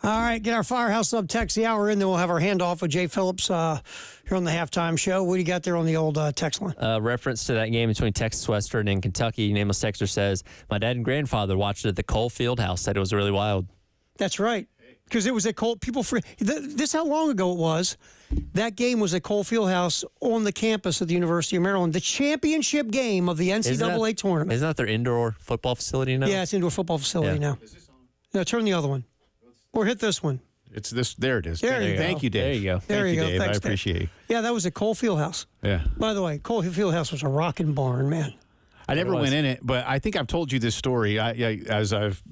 All right, get our Firehouse Sub text the hour in, then we'll have our handoff with Jay Phillips here on the halftime show. What do you got there on the old text line? Reference to that game between Texas Western and Kentucky. Nameless texter says, my dad and grandfather watched it at the Cole Fieldhouse. Said it was really wild. That's right, because it was at Cole. This how long ago it was. That game was at Cole Fieldhouse on the campus of the University of Maryland. The championship game of the NCAA tournament. Isn't that their indoor football facility now? Yeah, it's indoor football facility now. Is this on? No, turn the other one. Or hit this one. It's this. There it is. There you go. Thank you, Dave. There you go. There you go. Dave. Thanks, I appreciate it. Yeah, that was at Cole Fieldhouse. Yeah. By the way, Cole Fieldhouse was a rocking barn, man. I never went in it, but I think I've told you this story. As I've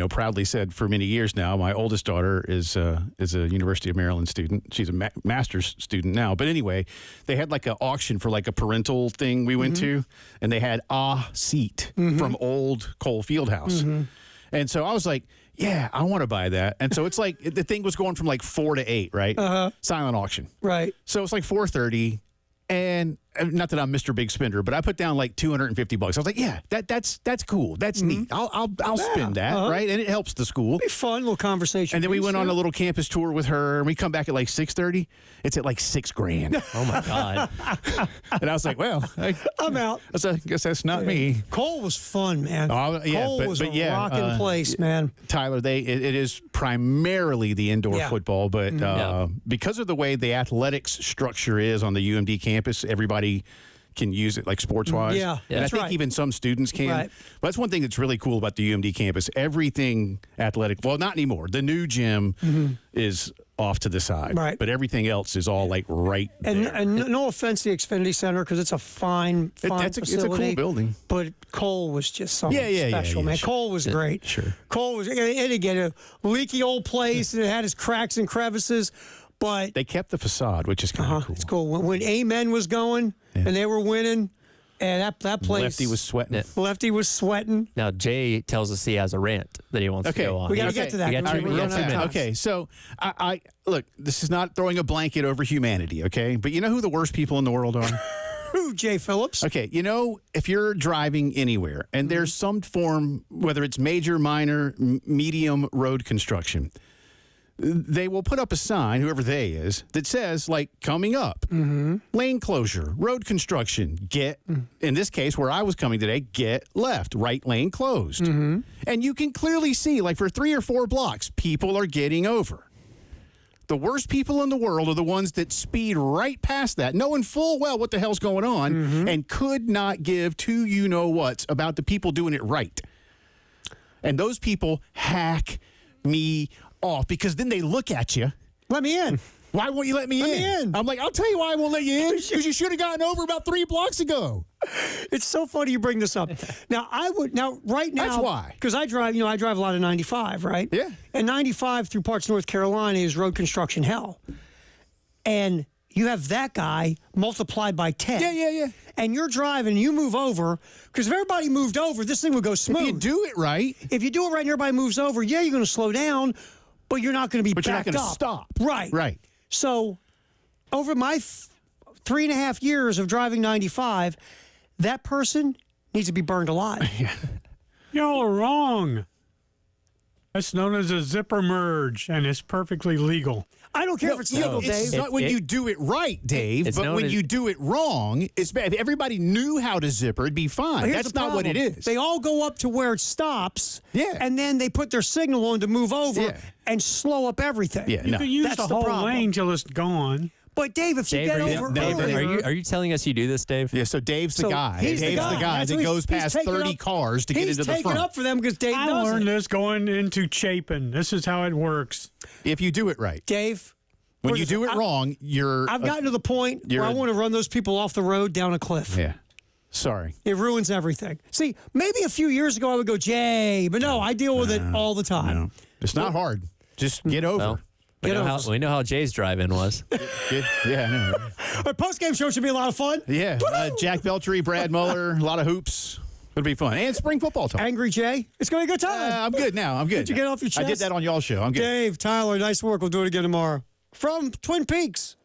proudly said for many years now, my oldest daughter is a University of Maryland student. She's a master's student now. But anyway, they had like an auction for like a parental thing we went to, and they had a seat from old Cole Fieldhouse. And so I was like, yeah, I want to buy that. And so it's like the thing was going from like 4 to 8, right? Silent auction. Right. So it's like 4:30. And not that I'm Mr. Big Spender, but I put down like $250. I was like, yeah, that's cool. That's neat. I'll spend that, right? And it helps the school. Be fun, little conversation. And then we went on a little campus tour with her, and we come back at like 6:30. It's at like $6,000. Oh my God. And I was like, well, I'm out. I guess that's not me. Cole was fun, man. Oh, yeah, Cole was a yeah, rocking place, man. Tyler, it is primarily the indoor football, but because of the way the athletics structure is on the UMD campus, everybody can use it like sports-wise. Yeah, and that's I think right. even some students can. Right. But that's one thing that's really cool about the UMD campus. Everything athletic, well, not anymore. The new gym is off to the side. Right. But everything else is all like right there. And no offense to the Xfinity Center, because it's a fine facility. It's a cool building. But Cole was just something Yeah, special, man. sure. Cole was great. Sure. Cole was, and again, a leaky old place, and it had its cracks and crevices. But They kept the facade, which is kind of cool. it's cool. When Amen was going and they were winning, and that place. Lefty was sweating. Lefty was sweating. Now, Jay tells us he has a rant that he wants to go on. We got to get to that. We got 2 We're running out of minutes. time. Okay, so I look, this is not throwing a blanket over humanity, okay? But you know who the worst people in the world are? Who, Jay Phillips? Okay, if you're driving anywhere and there's some form, whether it's major, minor, medium road construction, they will put up a sign, whoever they is, that says, like, coming up, lane closure, road construction, in this case, where I was coming today, get left, right lane closed. And you can clearly see, like, for 3 or 4 blocks, people are getting over. The worst people in the world are the ones that speed right past that, knowing full well what the hell's going on, and could not give 2 you-know-whats about the people doing it right. And those people hack me off, because then they look at you. Let me in. Why won't you let me in? I'm like, I'll tell you why I won't let you in. Because you should have gotten over about 3 blocks ago. It's so funny you bring this up. Right now. That's why. Because I drive a lot of 95, right? Yeah. And 95 through parts of North Carolina is road construction hell. And you have that guy multiplied by 10. Yeah. And you're driving, you move over, because if everybody moved over, this thing would go smooth. If you do it right. If you do it right and everybody moves over, you're going to slow down, but you're not going to be But you're not backed going to up. stop. Right. Right. So over my 3.5 years of driving 95, that person needs to be burned alive. Y'all are wrong. That's known as a zipper merge, and it's perfectly legal. I don't care if it's legal, Dave. It's not when you do it right, Dave, it's but known when as- you do it wrong, it's bad. If everybody knew how to zipper, it'd be fine. Here's That's the not what it problem. is. They all go up to where it stops, Yeah. and then they put their signal on to move over Yeah. and slow up everything. Yeah, You no. can use That's the the whole problem. lane till it's gone. But Dave, if you Dave, get are you, over Dave, earlier, are you telling us you do this, Dave? Yeah, so Dave's the So guy. he's Dave's the guy That's that what goes he's past taking 30 up- cars to get he's into the taking front. up for them because Dave I does learned it. this going into Chapin. This is how it works. If you do it right. Dave, When we're you just- do it wrong, you're... I've gotten to the point you're where I a- want to run those people off the road down a cliff. Yeah. Sorry. It ruins everything. See, maybe a few years ago I would go, Jay, but no, I deal with it all the time. No. It's not hard. Just get over. Well, Get we know how Jay's drive-in was. Yeah, I know. Our post-game show should be a lot of fun. Yeah. Jack Beltry, Brad Muller, a lot of hoops. It'll be fun. And spring football talk. Angry Jay, it's going to be a good time. I'm good now. I'm good. Did you get off your chest? I did that on y'all's show. I'm good. Dave, Tyler, nice work. We'll do it again tomorrow. From Twin Peaks.